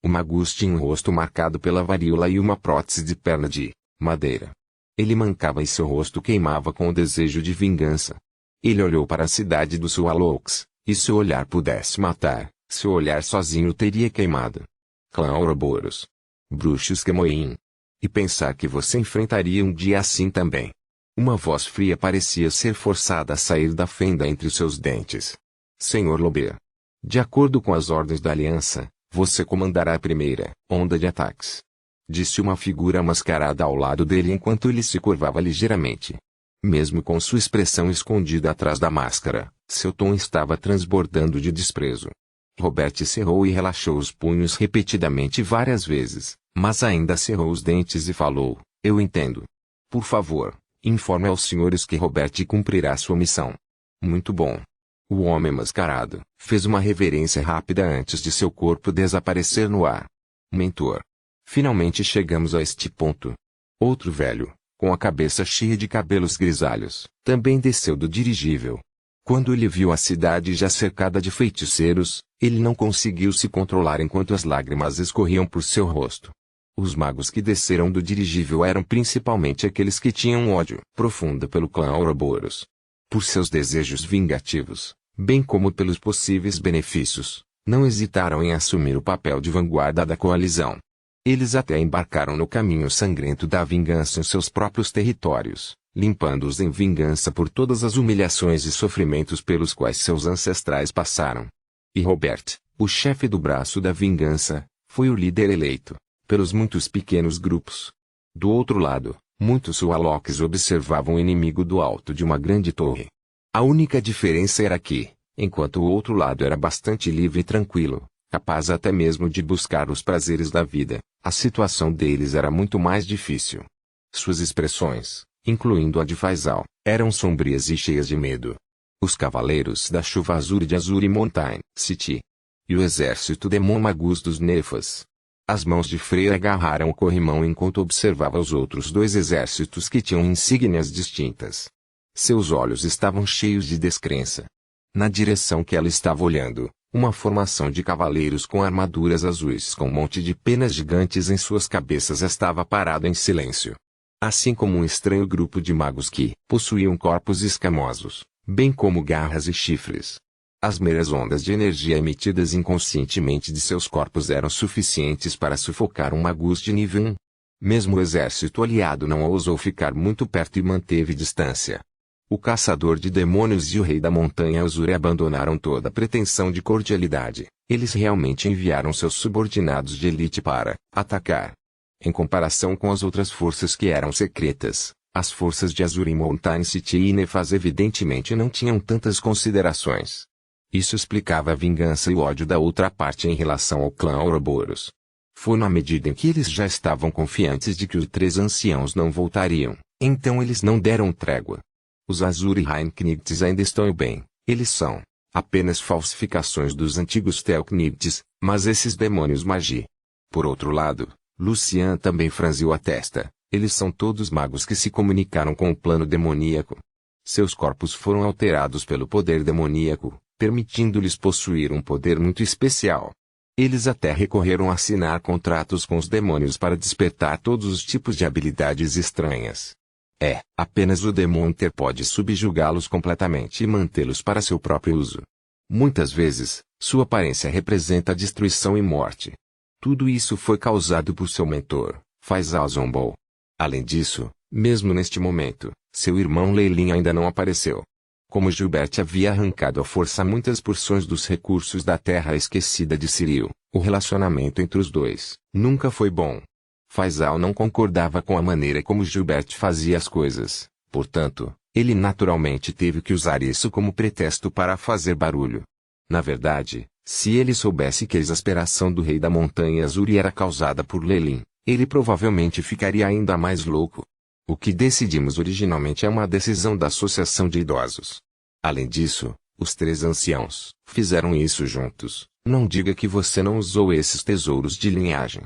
O magus tinha um rosto marcado pela varíola e uma prótese de perna de madeira. Ele mancava e seu rosto queimava com o desejo de vingança. Ele olhou para a cidade do Swallows, e se o olhar pudesse matar, seu olhar sozinho teria queimado. Clã Ouroboros. Bruxos Kemoin. E pensar que você enfrentaria um dia assim também. Uma voz fria parecia ser forçada a sair da fenda entre os seus dentes. Senhor Lober. De acordo com as ordens da aliança, você comandará a primeira onda de ataques. Disse uma figura mascarada ao lado dele enquanto ele se curvava ligeiramente. Mesmo com sua expressão escondida atrás da máscara, seu tom estava transbordando de desprezo. Robert cerrou e relaxou os punhos repetidamente várias vezes, mas ainda cerrou os dentes e falou: eu entendo. Por favor, informe aos senhores que Robert cumprirá sua missão. Muito bom. O homem mascarado fez uma reverência rápida antes de seu corpo desaparecer no ar. Mentor. Finalmente chegamos a este ponto. Outro velho, com a cabeça cheia de cabelos grisalhos, também desceu do dirigível. Quando ele viu a cidade já cercada de feiticeiros, ele não conseguiu se controlar enquanto as lágrimas escorriam por seu rosto. Os magos que desceram do dirigível eram principalmente aqueles que tinham ódio profundo pelo clã Ouroboros. Por seus desejos vingativos, bem como pelos possíveis benefícios, não hesitaram em assumir o papel de vanguarda da coalizão. Eles até embarcaram no caminho sangrento da vingança em seus próprios territórios, limpando-os em vingança por todas as humilhações e sofrimentos pelos quais seus ancestrais passaram. E Robert, o chefe do braço da vingança, foi o líder eleito, pelos muitos pequenos grupos. Do outro lado, Muitos Warlocks observavam o inimigo do alto de uma grande torre. A única diferença era que, enquanto o outro lado era bastante livre e tranquilo, capaz até mesmo de buscar os prazeres da vida, a situação deles era muito mais difícil. Suas expressões, incluindo a de Faisal, eram sombrias e cheias de medo. Os cavaleiros da chuva azul de Azuri Mountain City e o exército Demon Magus dos Nefas. As mãos de Freya agarraram o corrimão enquanto observava os outros dois exércitos que tinham insígnias distintas. Seus olhos estavam cheios de descrença. Na direção que ela estava olhando, uma formação de cavaleiros com armaduras azuis com um monte de penas gigantes em suas cabeças estava parado em silêncio. Assim como um estranho grupo de magos que possuíam corpos escamosos, bem como garras e chifres. As meras ondas de energia emitidas inconscientemente de seus corpos eram suficientes para sufocar um magus de nível 1. Mesmo o exército aliado não ousou ficar muito perto e manteve distância. O caçador de demônios e o rei da montanha Azure abandonaram toda pretensão de cordialidade. Eles realmente enviaram seus subordinados de elite para atacar. Em comparação com as outras forças que eram secretas, as forças de Azure Mountain City e Nefas evidentemente não tinham tantas considerações. Isso explicava a vingança e o ódio da outra parte em relação ao clã Ouroboros. Foi na medida em que eles já estavam confiantes de que os três anciãos não voltariam, então eles não deram trégua. Os Azuri Reinknigts ainda estão bem, eles são apenas falsificações dos antigos Telknigts, mas esses demônios magia. Por outro lado, Lucian também franziu a testa, eles são todos magos que se comunicaram com o plano demoníaco. Seus corpos foram alterados pelo poder demoníaco, permitindo-lhes possuir um poder muito especial. Eles até recorreram a assinar contratos com os demônios para despertar todos os tipos de habilidades estranhas. Apenas o Demonter pode subjugá-los completamente e mantê-los para seu próprio uso. Muitas vezes, sua aparência representa destruição e morte. Tudo isso foi causado por seu mentor, Faisal Zombol. Além disso, mesmo neste momento, seu irmão Leilin ainda não apareceu. Como Gilbert havia arrancado à força muitas porções dos recursos da terra esquecida de Cyril, o relacionamento entre os dois nunca foi bom. Faisal não concordava com a maneira como Gilbert fazia as coisas, portanto, ele naturalmente teve que usar isso como pretexto para fazer barulho. Na verdade, se ele soubesse que a exasperação do rei da montanha Azuri era causada por Leilin, ele provavelmente ficaria ainda mais louco. O que decidimos originalmente é uma decisão da Associação de Idosos. Além disso, os três anciãos fizeram isso juntos. Não diga que você não usou esses tesouros de linhagem.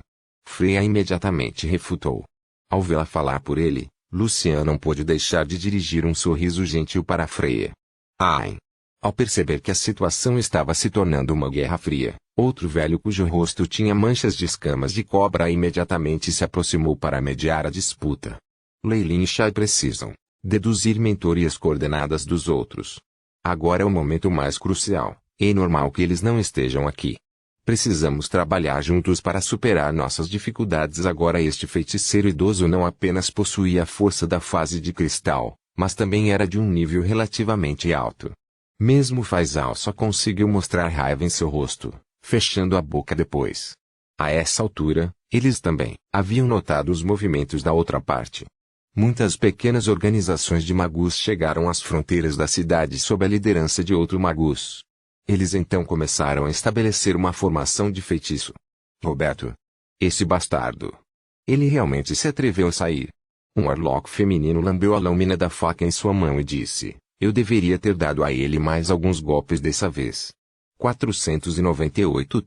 Freya imediatamente refutou. Ao vê-la falar por ele, Lucian não pôde deixar de dirigir um sorriso gentil para Freya. Ai! Ao perceber que a situação estava se tornando uma guerra fria, outro velho cujo rosto tinha manchas de escamas de cobra imediatamente se aproximou para mediar a disputa. Leilin e Shai precisam deduzir mentor e as coordenadas dos outros. Agora é o momento mais crucial, e é normal que eles não estejam aqui. Precisamos trabalhar juntos para superar nossas dificuldades. Agora este feiticeiro idoso não apenas possuía a força da fase de cristal, mas também era de um nível relativamente alto. Mesmo Faisal só conseguiu mostrar raiva em seu rosto, fechando a boca depois. A essa altura, eles também haviam notado os movimentos da outra parte. Muitas pequenas organizações de magus chegaram às fronteiras da cidade sob a liderança de outro magus. Eles então começaram a estabelecer uma formação de feitiço. Roberto. Esse bastardo. Ele realmente se atreveu a sair. Um Warlock feminino lambeu a lâmina da faca em sua mão e disse: eu deveria ter dado a ele mais alguns golpes dessa vez. 498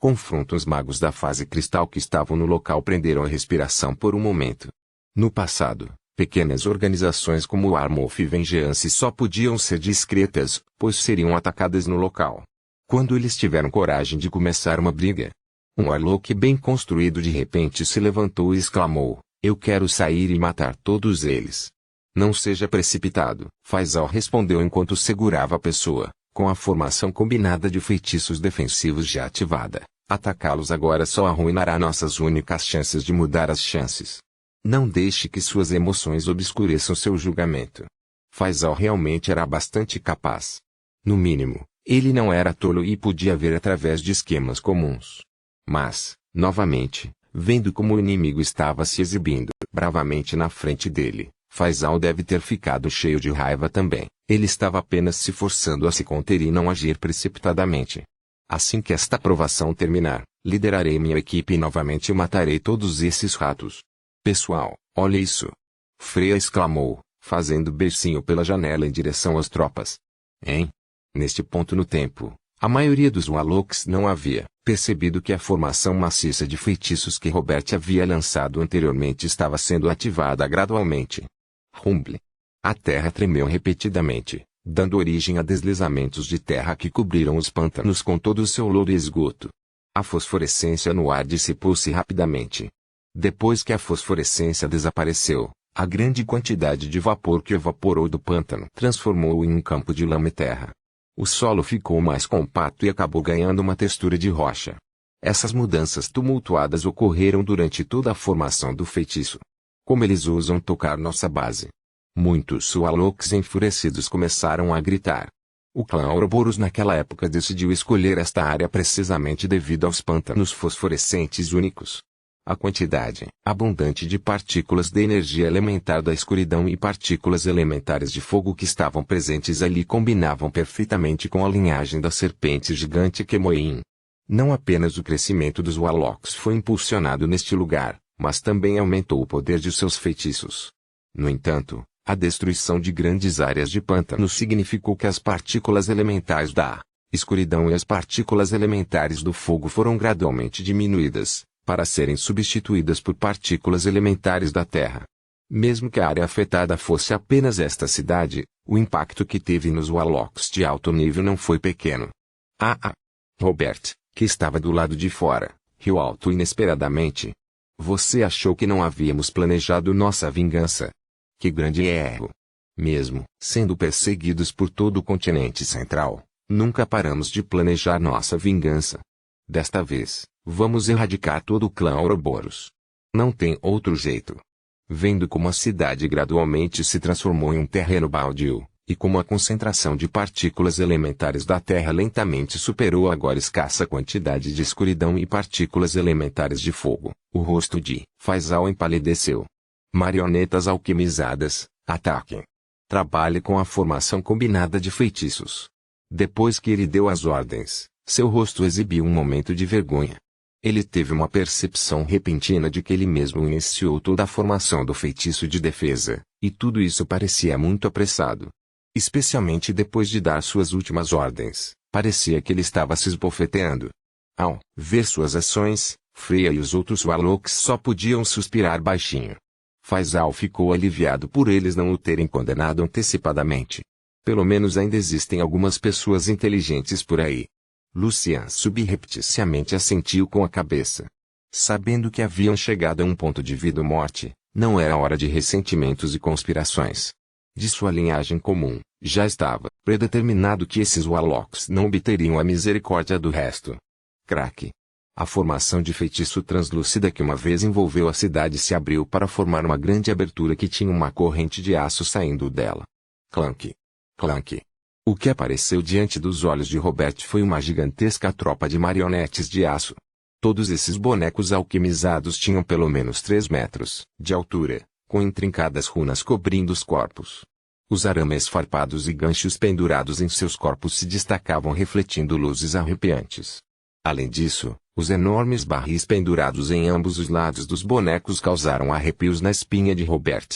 Confronto. Os magos da fase cristal que estavam no local prenderam a respiração por um momento. No passado, pequenas organizações como o Armorf e Vengeance só podiam ser discretas, pois seriam atacadas no local. Quando eles tiveram coragem de começar uma briga, um Warlock bem construído de repente se levantou e exclamou: eu quero sair e matar todos eles. Não seja precipitado, Faisal respondeu enquanto segurava a pessoa, com a formação combinada de feitiços defensivos já ativada. Atacá-los agora só arruinará nossas únicas chances de mudar as chances. Não deixe que suas emoções obscureçam seu julgamento. Faisal realmente era bastante capaz. No mínimo, ele não era tolo e podia ver através de esquemas comuns. Mas, novamente, vendo como o inimigo estava se exibindo, bravamente na frente dele. Faisal deve ter ficado cheio de raiva também. Ele estava apenas se forçando a se conter e não agir precipitadamente. Assim que esta provação terminar, liderarei minha equipe e novamente matarei todos esses ratos. Pessoal, olha isso! Freya exclamou, fazendo beicinho pela janela em direção às tropas. Hein? Neste ponto no tempo, a maioria dos Warlocks não havia percebido que a formação maciça de feitiços que Robert havia lançado anteriormente estava sendo ativada gradualmente. Rumble. A terra tremeu repetidamente, dando origem a deslizamentos de terra que cobriram os pântanos com todo o seu lodo e esgoto. A fosforescência no ar dissipou-se rapidamente. Depois que a fosforescência desapareceu, a grande quantidade de vapor que evaporou do pântano transformou-o em um campo de lama e terra. O solo ficou mais compacto e acabou ganhando uma textura de rocha. Essas mudanças tumultuadas ocorreram durante toda a formação do feitiço. Como eles ousam tocar nossa base? Muitos Warlocks enfurecidos começaram a gritar. O clã Ouroboros naquela época decidiu escolher esta área precisamente devido aos pântanos fosforescentes únicos. A quantidade abundante de partículas de energia elementar da escuridão e partículas elementares de fogo que estavam presentes ali combinavam perfeitamente com a linhagem da serpente gigante Kemoin. Não apenas o crescimento dos Warlocks foi impulsionado neste lugar, mas também aumentou o poder de seus feitiços. No entanto, a destruição de grandes áreas de pântano significou que as partículas elementares da escuridão e as partículas elementares do fogo foram gradualmente diminuídas, para serem substituídas por partículas elementares da Terra. Mesmo que a área afetada fosse apenas esta cidade, o impacto que teve nos Warlocks de alto nível não foi pequeno. Robert, que estava do lado de fora, riu alto inesperadamente. Você achou que não havíamos planejado nossa vingança? Que grande erro! Mesmo sendo perseguidos por todo o continente central, nunca paramos de planejar nossa vingança. Desta vez, vamos erradicar todo o clã Ouroboros. Não tem outro jeito. Vendo como a cidade gradualmente se transformou em um terreno baldio, e como a concentração de partículas elementares da Terra lentamente superou a agora escassa quantidade de escuridão e partículas elementares de fogo, o rosto de Faisal empalideceu. Marionetas alquimizadas, ataquem. Trabalhe com a formação combinada de feitiços. Depois que ele deu as ordens, seu rosto exibiu um momento de vergonha. Ele teve uma percepção repentina de que ele mesmo iniciou toda a formação do feitiço de defesa, e tudo isso parecia muito apressado. Especialmente depois de dar suas últimas ordens, parecia que ele estava se esbofeteando. Ao ver suas ações, Freya e os outros Warlocks só podiam suspirar baixinho. Faisal ficou aliviado por eles não o terem condenado antecipadamente. Pelo menos ainda existem algumas pessoas inteligentes por aí. Lucian subrepticiamente assentiu com a cabeça. Sabendo que haviam chegado a um ponto de vida ou morte, não era hora de ressentimentos e conspirações. De sua linhagem comum, já estava predeterminado que esses Warlocks não obteriam a misericórdia do resto. Crack. A formação de feitiço translúcida que uma vez envolveu a cidade se abriu para formar uma grande abertura que tinha uma corrente de aço saindo dela. Clank. Clank. O que apareceu diante dos olhos de Robert foi uma gigantesca tropa de marionetes de aço. Todos esses bonecos alquimizados tinham pelo menos 3 metros de altura, com intrincadas runas cobrindo os corpos. Os arames farpados e ganchos pendurados em seus corpos se destacavam refletindo luzes arrepiantes. Além disso, os enormes barris pendurados em ambos os lados dos bonecos causaram arrepios na espinha de Robert.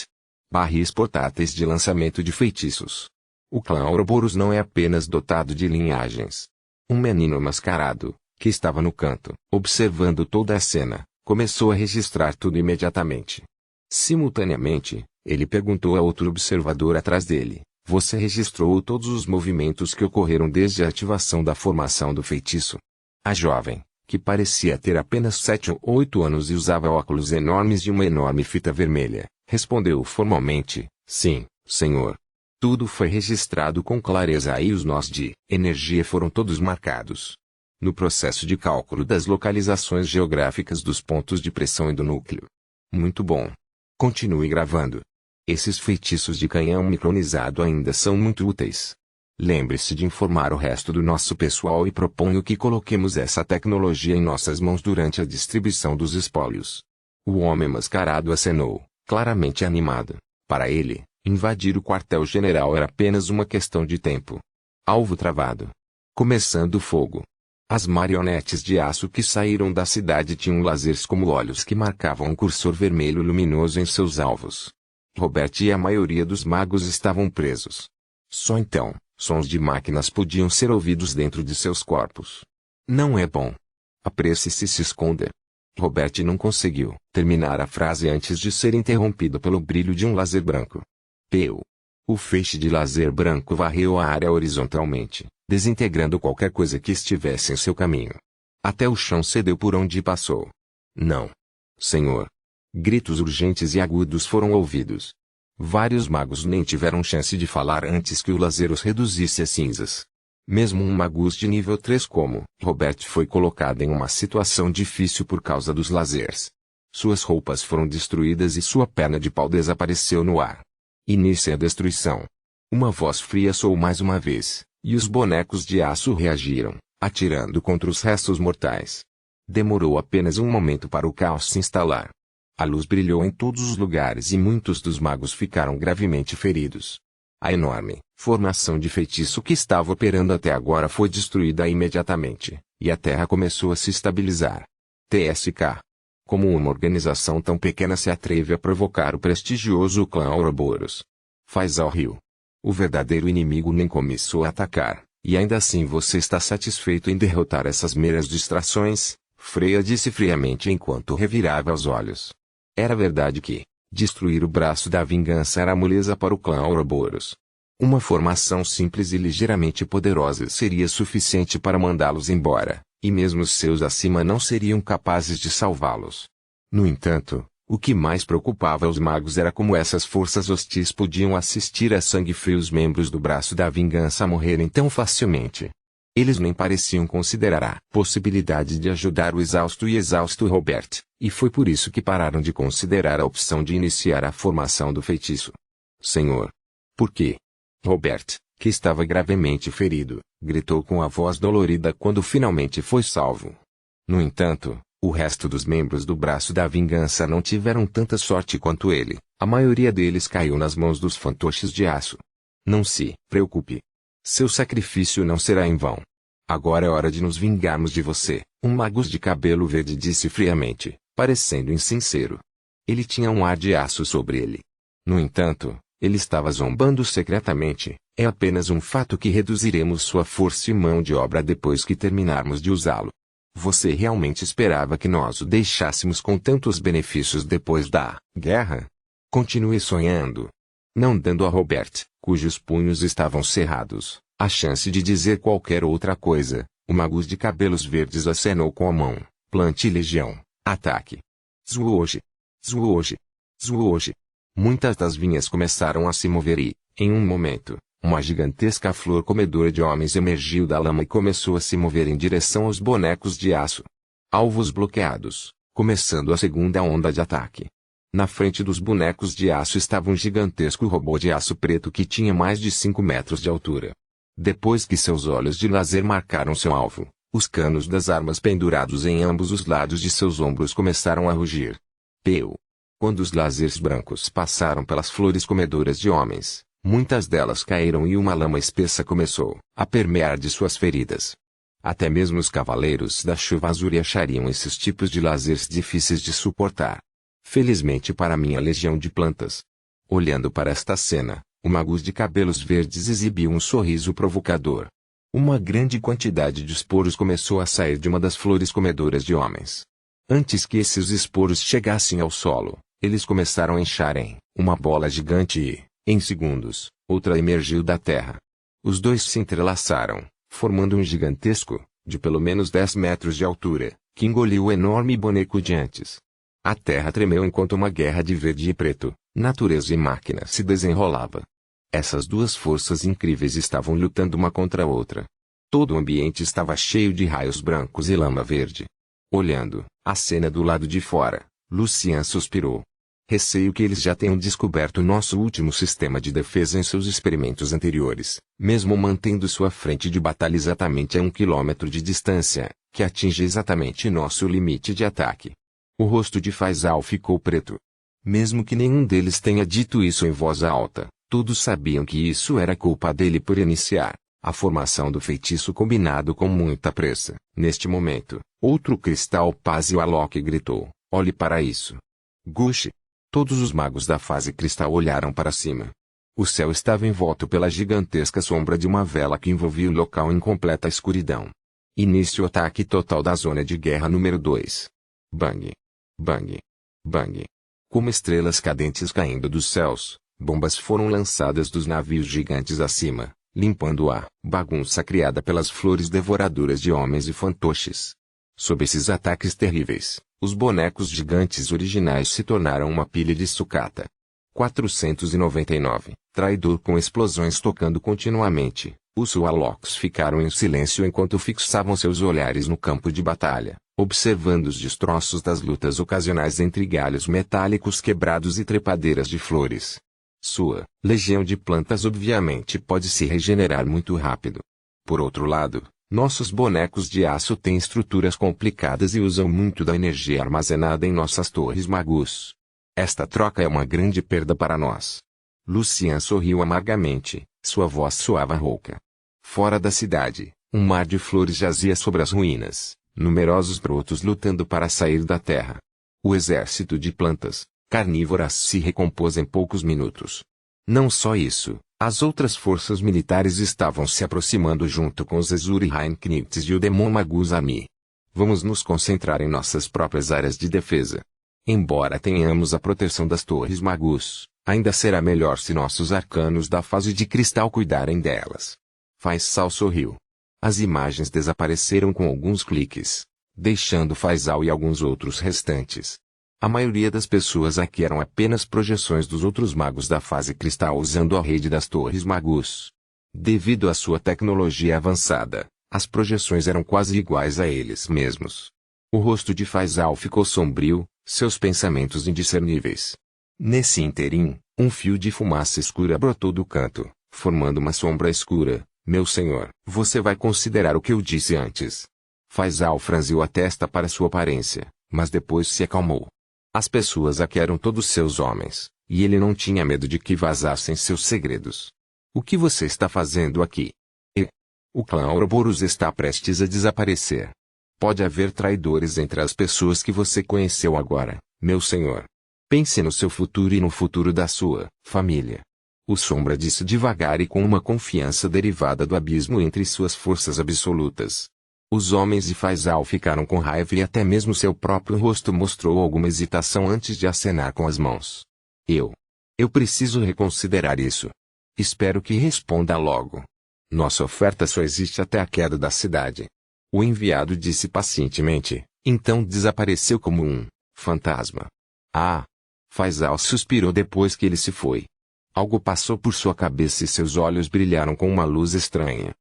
Barris portáteis de lançamento de feitiços. O clã Ouroboros não é apenas dotado de linhagens. Um menino mascarado, que estava no canto, observando toda a cena, começou a registrar tudo imediatamente. Simultaneamente, ele perguntou a outro observador atrás dele: você registrou todos os movimentos que ocorreram desde a ativação da formação do feitiço? A jovem, que parecia ter apenas 7 ou 8 anos e usava óculos enormes de uma enorme fita vermelha, respondeu formalmente: sim, senhor. Tudo foi registrado com clareza e os nós de energia foram todos marcados. No processo de cálculo das localizações geográficas dos pontos de pressão e do núcleo. Muito bom. Continue gravando. Esses feitiços de canhão micronizado ainda são muito úteis. Lembre-se de informar o resto do nosso pessoal e proponho que coloquemos essa tecnologia em nossas mãos durante a distribuição dos espólios. O homem mascarado acenou, claramente animado. Para ele, invadir o quartel-general era apenas uma questão de tempo. Alvo travado. Começando o fogo. As marionetes de aço que saíram da cidade tinham lasers como olhos que marcavam um cursor vermelho luminoso em seus alvos. Robert e a maioria dos magos estavam presos. Só então, sons de máquinas podiam ser ouvidos dentro de seus corpos. Não é bom. Apresse-se se esconder. Robert não conseguiu terminar a frase antes de ser interrompido pelo brilho de um laser branco. Peu. O feixe de laser branco varreu a área horizontalmente, desintegrando qualquer coisa que estivesse em seu caminho. Até o chão cedeu por onde passou. Não. Senhor. Gritos urgentes e agudos foram ouvidos. Vários magos nem tiveram chance de falar antes que o laser os reduzisse a cinzas. Mesmo um magus de nível 3 como Robert foi colocado em uma situação difícil por causa dos lasers. Suas roupas foram destruídas e sua perna de pau desapareceu no ar. Inicia a destruição. Uma voz fria soou mais uma vez, e os bonecos de aço reagiram, atirando contra os restos mortais. Demorou apenas um momento para o caos se instalar. A luz brilhou em todos os lugares e muitos dos magos ficaram gravemente feridos. A enorme formação de feitiço que estava operando até agora foi destruída imediatamente, e a Terra começou a se estabilizar. TSK. Como uma organização tão pequena se atreve a provocar o prestigioso clã Ouroboros? Faisal riu. O verdadeiro inimigo nem começou a atacar, e ainda assim você está satisfeito em derrotar essas meras distrações? Freya disse friamente enquanto revirava os olhos. Era verdade que destruir o braço da vingança era moleza para o clã Ouroboros. Uma formação simples e ligeiramente poderosa seria suficiente para mandá-los embora, e mesmo os seus acima não seriam capazes de salvá-los. No entanto, o que mais preocupava os magos era como essas forças hostis podiam assistir a sangue frio os membros do braço da vingança a morrerem tão facilmente. Eles nem pareciam considerar a possibilidade de ajudar o exausto Robert, e foi por isso que pararam de considerar a opção de iniciar a formação do feitiço. Senhor. Por quê? Robert, que estava gravemente ferido, gritou com a voz dolorida quando finalmente foi salvo. No entanto, o resto dos membros do braço da vingança não tiveram tanta sorte quanto ele. A maioria deles caiu nas mãos dos fantoches de aço. Não se preocupe. Seu sacrifício não será em vão. Agora é hora de nos vingarmos de você, um magus de cabelo verde disse friamente, parecendo insincero. Ele tinha um ar de aço sobre ele. No entanto, ele estava zombando secretamente. É apenas um fato que reduziremos sua força e mão de obra depois que terminarmos de usá-lo. Você realmente esperava que nós o deixássemos com tantos benefícios depois da guerra? Continue sonhando. Não dando a Robert, cujos punhos estavam cerrados, a chance de dizer qualquer outra coisa, o magus de cabelos verdes acenou com a mão. Plante legião, ataque. Zuoji. Zuoji. Zuoji. Muitas das vinhas começaram a se mover e, em um momento, uma gigantesca flor comedora de homens emergiu da lama e começou a se mover em direção aos bonecos de aço. Alvos bloqueados, começando a segunda onda de ataque. Na frente dos bonecos de aço estava um gigantesco robô de aço preto que tinha mais de 5 metros de altura. Depois que seus olhos de laser marcaram seu alvo, os canos das armas pendurados em ambos os lados de seus ombros começaram a rugir. Peu. Quando os lasers brancos passaram pelas flores comedoras de homens, muitas delas caíram e uma lama espessa começou a permear de suas feridas. Até mesmo os cavaleiros da chuva azul achariam esses tipos de lasers difíceis de suportar. Felizmente para minha legião de plantas. Olhando para esta cena, o magus de cabelos verdes exibiu um sorriso provocador. Uma grande quantidade de esporos começou a sair de uma das flores comedoras de homens. Antes que esses esporos chegassem ao solo, eles começaram a inchar em uma bola gigante e, em segundos, outra emergiu da terra. Os dois se entrelaçaram, formando um gigantesco, de pelo menos 10 metros de altura, que engoliu o enorme boneco de antes. A terra tremeu enquanto uma guerra de verde e preto, natureza e máquina se desenrolava. Essas duas forças incríveis estavam lutando uma contra a outra. Todo o ambiente estava cheio de raios brancos e lama verde. Olhando a cena do lado de fora, Lucien suspirou. Receio que eles já tenham descoberto nosso último sistema de defesa em seus experimentos anteriores, mesmo mantendo sua frente de batalha exatamente a 1 quilômetro de distância, que atinge exatamente nosso limite de ataque. O rosto de Faisal ficou preto. Mesmo que nenhum deles tenha dito isso em voz alta, todos sabiam que isso era culpa dele por iniciar a formação do feitiço combinado com muita pressa. Neste momento, outro cristal paz e o Alok gritou: olhe para isso. Gush! Todos os magos da fase cristal olharam para cima. O céu estava envolto pela gigantesca sombra de uma vela que envolvia o local em completa escuridão. Início ataque total da zona de guerra número 2. Bang! Bang! Bang! Como estrelas cadentes caindo dos céus, bombas foram lançadas dos navios gigantes acima, limpando a bagunça criada pelas flores devoradoras de homens e fantoches. Sob esses ataques terríveis, os bonecos gigantes originais se tornaram uma pilha de sucata. 499. Traidor com explosões tocando continuamente. Os Swalocks ficaram em silêncio enquanto fixavam seus olhares no campo de batalha, observando os destroços das lutas ocasionais entre galhos metálicos quebrados e trepadeiras de flores. Sua legião de plantas obviamente pode se regenerar muito rápido. Por outro lado, nossos bonecos de aço têm estruturas complicadas e usam muito da energia armazenada em nossas torres magus. Esta troca é uma grande perda para nós. Lucian sorriu amargamente, sua voz soava rouca. Fora da cidade, um mar de flores jazia sobre as ruínas, numerosos brotos lutando para sair da terra. O exército de plantas carnívoras se recompôs em poucos minutos. Não só isso, as outras forças militares estavam se aproximando junto com os Azuri Heinknits e o Demon Magus Army. Vamos nos concentrar em nossas próprias áreas de defesa. Embora tenhamos a proteção das torres Magus, ainda será melhor se nossos arcanos da fase de cristal cuidarem delas. Faisal sorriu. As imagens desapareceram com alguns cliques, deixando Faisal e alguns outros restantes. A maioria das pessoas aqui eram apenas projeções dos outros magos da fase cristal usando a rede das torres Magus. Devido à sua tecnologia avançada, as projeções eram quase iguais a eles mesmos. O rosto de Faisal ficou sombrio, seus pensamentos indiscerníveis. Nesse interim, um fio de fumaça escura brotou do canto, formando uma sombra escura. Meu senhor, você vai considerar o que eu disse antes. Faisal franziu a testa para sua aparência, mas depois se acalmou. As pessoas aqui eram todos seus homens, e ele não tinha medo de que vazassem seus segredos. O que você está fazendo aqui? O clã Ouroboros está prestes a desaparecer. Pode haver traidores entre as pessoas que você conheceu agora, meu senhor. Pense no seu futuro e no futuro da sua família. O Sombra disse devagar e com uma confiança derivada do abismo entre suas forças absolutas. Os homens de Faisal ficaram com raiva e até mesmo seu próprio rosto mostrou alguma hesitação antes de acenar com as mãos. Eu preciso reconsiderar isso. Espero que responda logo. Nossa oferta só existe até a queda da cidade. O enviado disse pacientemente, então desapareceu como um fantasma. Ah! Faisal suspirou depois que ele se foi. Algo passou por sua cabeça e seus olhos brilharam com uma luz estranha.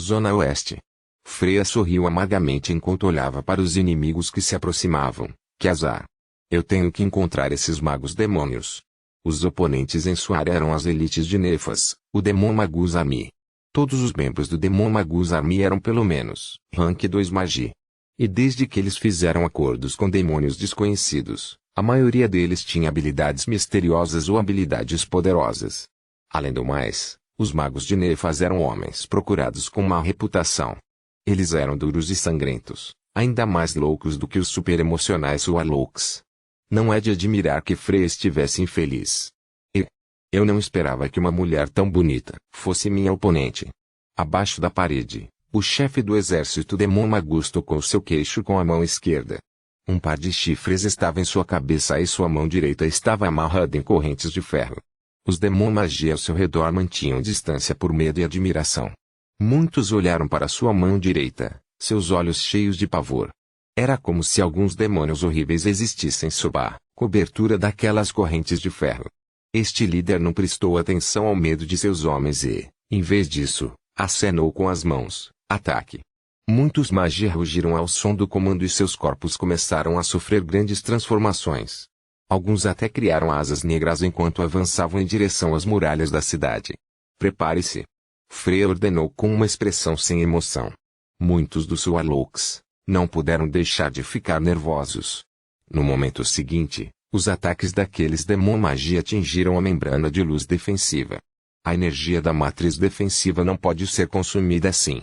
Zona Oeste. Freya sorriu amargamente enquanto olhava para os inimigos que se aproximavam. Que azar! Eu tenho que encontrar esses magos demônios. Os oponentes em sua área eram as elites de Nefas, o Demon Magus Army. Todos os membros do Demon Magus Army eram pelo menos Rank 2 Magi. E desde que eles fizeram acordos com demônios desconhecidos, a maioria deles tinha habilidades misteriosas ou habilidades poderosas. Além do mais, os magos de Nefas eram homens procurados com má reputação. Eles eram duros e sangrentos, ainda mais loucos do que os super-emocionais Warlocks. Não é de admirar que Freya estivesse infeliz. Eu não esperava que uma mulher tão bonita fosse minha oponente. Abaixo da parede, o chefe do exército Demon Magus tocou seu queixo com a mão esquerda. Um par de chifres estava em sua cabeça e sua mão direita estava amarrada em correntes de ferro. Os Demon Magia ao seu redor mantinham distância por medo e admiração. Muitos olharam para sua mão direita, seus olhos cheios de pavor. Era como se alguns demônios horríveis existissem sob a cobertura daquelas correntes de ferro. Este líder não prestou atenção ao medo de seus homens e, em vez disso, acenou com as mãos. Ataque! Muitos Magia rugiram ao som do comando e seus corpos começaram a sofrer grandes transformações. Alguns até criaram asas negras enquanto avançavam em direção às muralhas da cidade. Prepare-se! Freya ordenou com uma expressão sem emoção. Muitos dos Warlocks não puderam deixar de ficar nervosos. No momento seguinte, Os ataques daqueles Demon Magia atingiram a membrana de luz defensiva. A energia da matriz defensiva não pode ser consumida assim.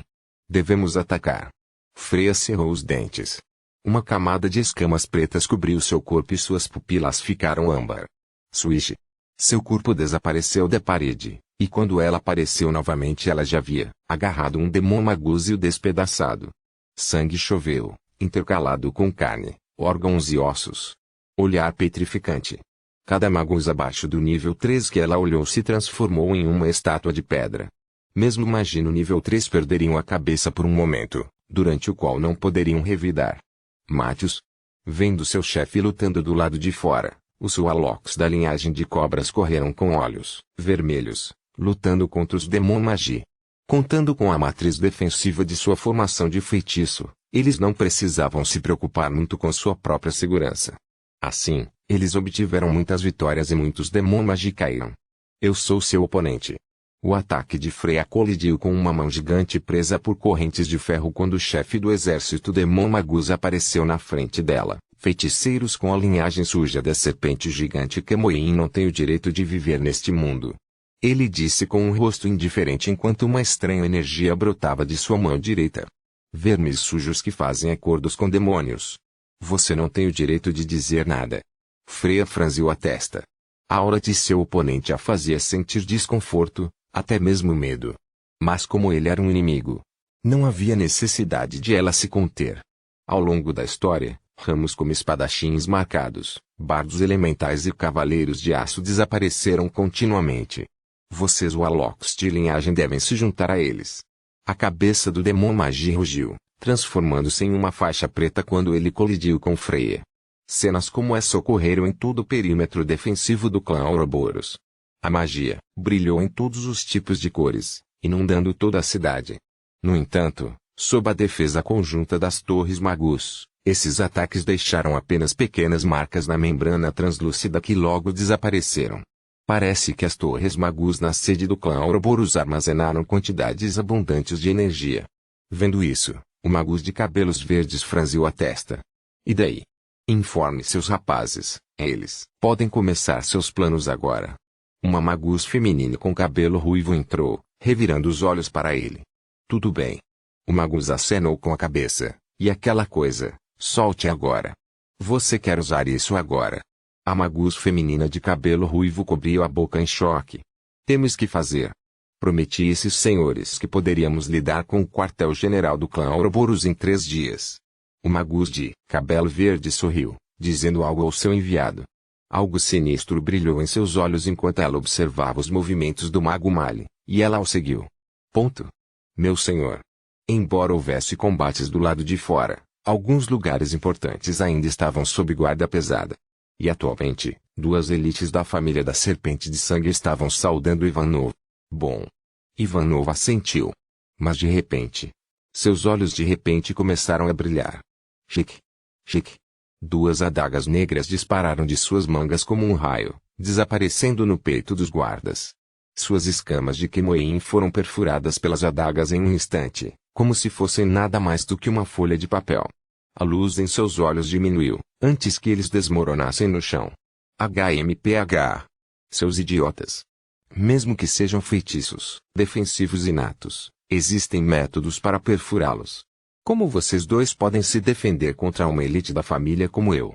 Devemos atacar. Freya cerrou os dentes. Uma camada de escamas pretas cobriu seu corpo e suas pupilas ficaram âmbar. Swish. Seu corpo desapareceu da parede, e quando ela apareceu novamente ela já havia agarrado um Demon Magus e o despedaçado. Sangue choveu, intercalado com carne, órgãos e ossos. Olhar petrificante. Cada Magus abaixo do nível 3 que ela olhou se transformou em uma estátua de pedra. Mesmo magia no nível 3 perderiam a cabeça por um momento, durante o qual não poderiam revidar. Matius. Vendo seu chefe lutando do lado de fora, os Warlocks da linhagem de cobras correram com olhos vermelhos, lutando contra os Demon Magi. Contando com a matriz defensiva de sua formação de feitiço, eles não precisavam se preocupar muito com sua própria segurança. Assim, eles obtiveram muitas vitórias e muitos Demon Magi caíram. Eu sou seu oponente. O ataque de Freya colidiu com uma mão gigante presa por correntes de ferro quando o chefe do exército Demon Magus apareceu na frente dela. Feiticeiros com a linhagem suja da serpente gigante Kemoin não têm o direito de viver neste mundo. Ele disse com um rosto indiferente enquanto uma estranha energia brotava de sua mão direita. Vermes sujos que fazem acordos com demônios. Você não tem o direito de dizer nada. Freya franziu a testa. A aura de seu oponente a fazia sentir desconforto, até mesmo medo. Mas como ele era um inimigo, não havia necessidade de ela se conter. Ao longo da história, ramos como espadachins marcados, bardos elementais e cavaleiros de aço desapareceram continuamente. Vocês Warlocks de linhagem devem se juntar a eles. A cabeça do Demon Magi rugiu, transformando-se em uma faixa preta quando ele colidiu com Freya. Cenas como essa ocorreram em todo o perímetro defensivo do clã Ouroboros. A magia brilhou em todos os tipos de cores, inundando toda a cidade. No entanto, sob a defesa conjunta das Torres Magus, esses ataques deixaram apenas pequenas marcas na membrana translúcida que logo desapareceram. Parece que as Torres Magus na sede do clã Ouroboros armazenaram quantidades abundantes de energia. Vendo isso, o Magus de cabelos verdes franziu a testa. E daí? Informe seus rapazes, eles podem começar seus planos agora. Uma Magus feminina com cabelo ruivo entrou, revirando os olhos para ele. Tudo bem. O Magus acenou com a cabeça, e aquela coisa, solte agora. Você quer usar isso agora? A Magus feminina de cabelo ruivo cobriu a boca em choque. Temos que fazer. Prometi a esses senhores que poderíamos lidar com o quartel-general do clã Ouroboros em 3 dias. O Magus de cabelo verde sorriu, dizendo algo ao seu enviado. Algo sinistro brilhou em seus olhos enquanto ela observava os movimentos do Mago Mali, e ela o seguiu. Ponto. Meu senhor. Embora houvesse combates do lado de fora, alguns lugares importantes ainda estavam sob guarda pesada. E atualmente, 2 elites da família da Serpente de Sangue estavam saudando Ivanov. Bom. Ivanov assentiu. Mas de repente, seus olhos de repente começaram a brilhar. Chique. Chique. 2 adagas negras dispararam de suas mangas como um raio, desaparecendo no peito dos guardas. Suas escamas de Kemoin foram perfuradas pelas adagas em um instante, como se fossem nada mais do que uma folha de papel. A luz em seus olhos diminuiu, antes que eles desmoronassem no chão. HMPH. Seus idiotas. Mesmo que sejam feitiços defensivos inatos, existem métodos para perfurá-los. Como vocês 2 podem se defender contra uma elite da família como eu?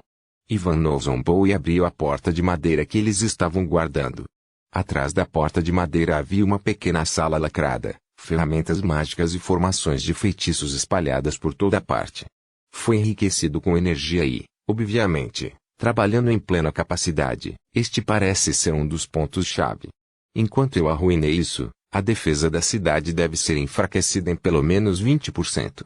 Ivanov zombou e abriu a porta de madeira que eles estavam guardando. Atrás da porta de madeira havia uma pequena sala lacrada, ferramentas mágicas e formações de feitiços espalhadas por toda parte. Foi enriquecido com energia e, obviamente, trabalhando em plena capacidade. Este parece ser um dos pontos-chave. Enquanto eu arruinei isso, a defesa da cidade deve ser enfraquecida em pelo menos 20%.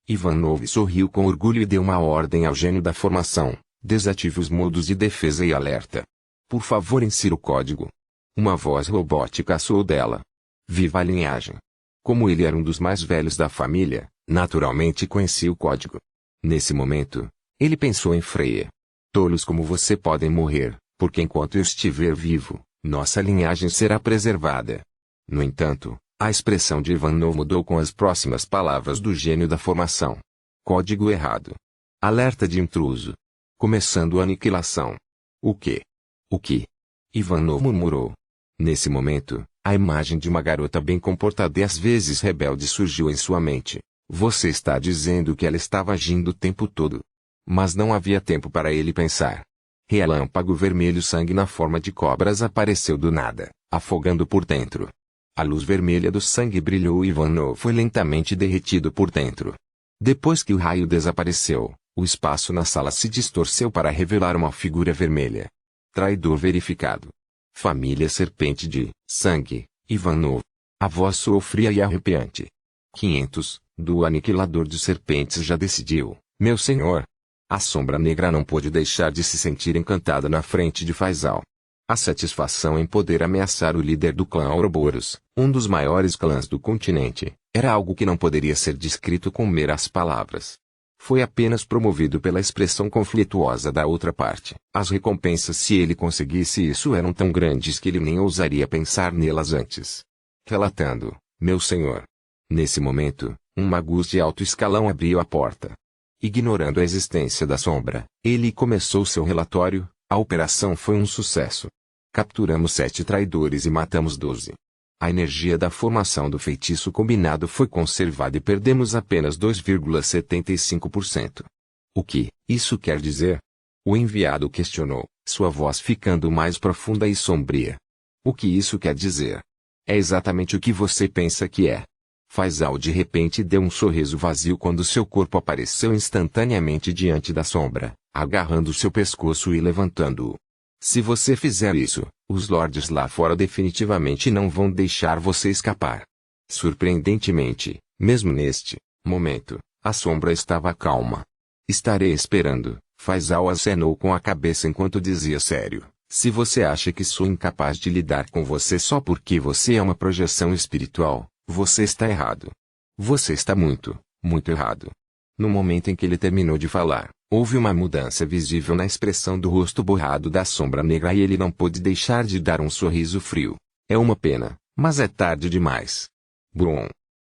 Ivanov sorriu com orgulho e deu uma ordem ao gênio da formação: desative os modos de defesa e alerta. Por favor, insira o código. Uma voz robótica soou dela. Viva a linhagem. Como ele era um dos mais velhos da família, naturalmente conhecia o código. Nesse momento, ele pensou em Freya. Tolos como você podem morrer, porque enquanto eu estiver vivo, nossa linhagem será preservada. No entanto, a expressão de Ivanov mudou com as próximas palavras do gênio da formação. Código errado. Alerta de intruso. Começando a aniquilação. O quê? O que? Ivanov murmurou. Nesse momento, a imagem de uma garota bem comportada e às vezes rebelde surgiu em sua mente. Você está dizendo que ela estava agindo o tempo todo. Mas não havia tempo para ele pensar. Relâmpago vermelho, sangue na forma de cobras apareceu do nada, afogando por dentro. A luz vermelha do sangue brilhou e Ivanov foi lentamente derretido por dentro. Depois que o raio desapareceu, o espaço na sala se distorceu para revelar uma figura vermelha. Traidor verificado. Família Serpente de Sangue, Ivanov. A voz soou fria e arrepiante. 500, do Aniquilador de Serpentes já decidiu, meu senhor. A Sombra Negra não pôde deixar de se sentir encantada na frente de Faisal. A satisfação em poder ameaçar o líder do clã Ouroboros, um dos maiores clãs do continente, era algo que não poderia ser descrito com meras palavras. Foi apenas promovido pela expressão conflituosa da outra parte. As recompensas se ele conseguisse isso eram tão grandes que ele nem ousaria pensar nelas antes. Relatando, meu senhor. Nesse momento, um magus de alto escalão abriu a porta. Ignorando a existência da sombra, ele começou seu relatório. A operação foi um sucesso. Capturamos 7 traidores e matamos 12. A energia da formação do feitiço combinado foi conservada e perdemos apenas 2,75%. O que isso quer dizer? O enviado questionou, sua voz ficando mais profunda e sombria. O que isso quer dizer? É exatamente o que você pensa que é. Faisal de repente deu um sorriso vazio quando seu corpo apareceu instantaneamente diante da sombra, agarrando seu pescoço e levantando-o. Se você fizer isso, os lords lá fora definitivamente não vão deixar você escapar. Surpreendentemente, mesmo neste momento, a sombra estava calma. Estarei esperando, Faisal acenou com a cabeça enquanto dizia sério. Se você acha que sou incapaz de lidar com você só porque você é uma projeção espiritual, você está errado. Você está muito, muito errado. No momento em que ele terminou de falar, houve uma mudança visível na expressão do rosto borrado da Sombra Negra e ele não pôde deixar de dar um sorriso frio. É uma pena, mas é tarde demais. Brum!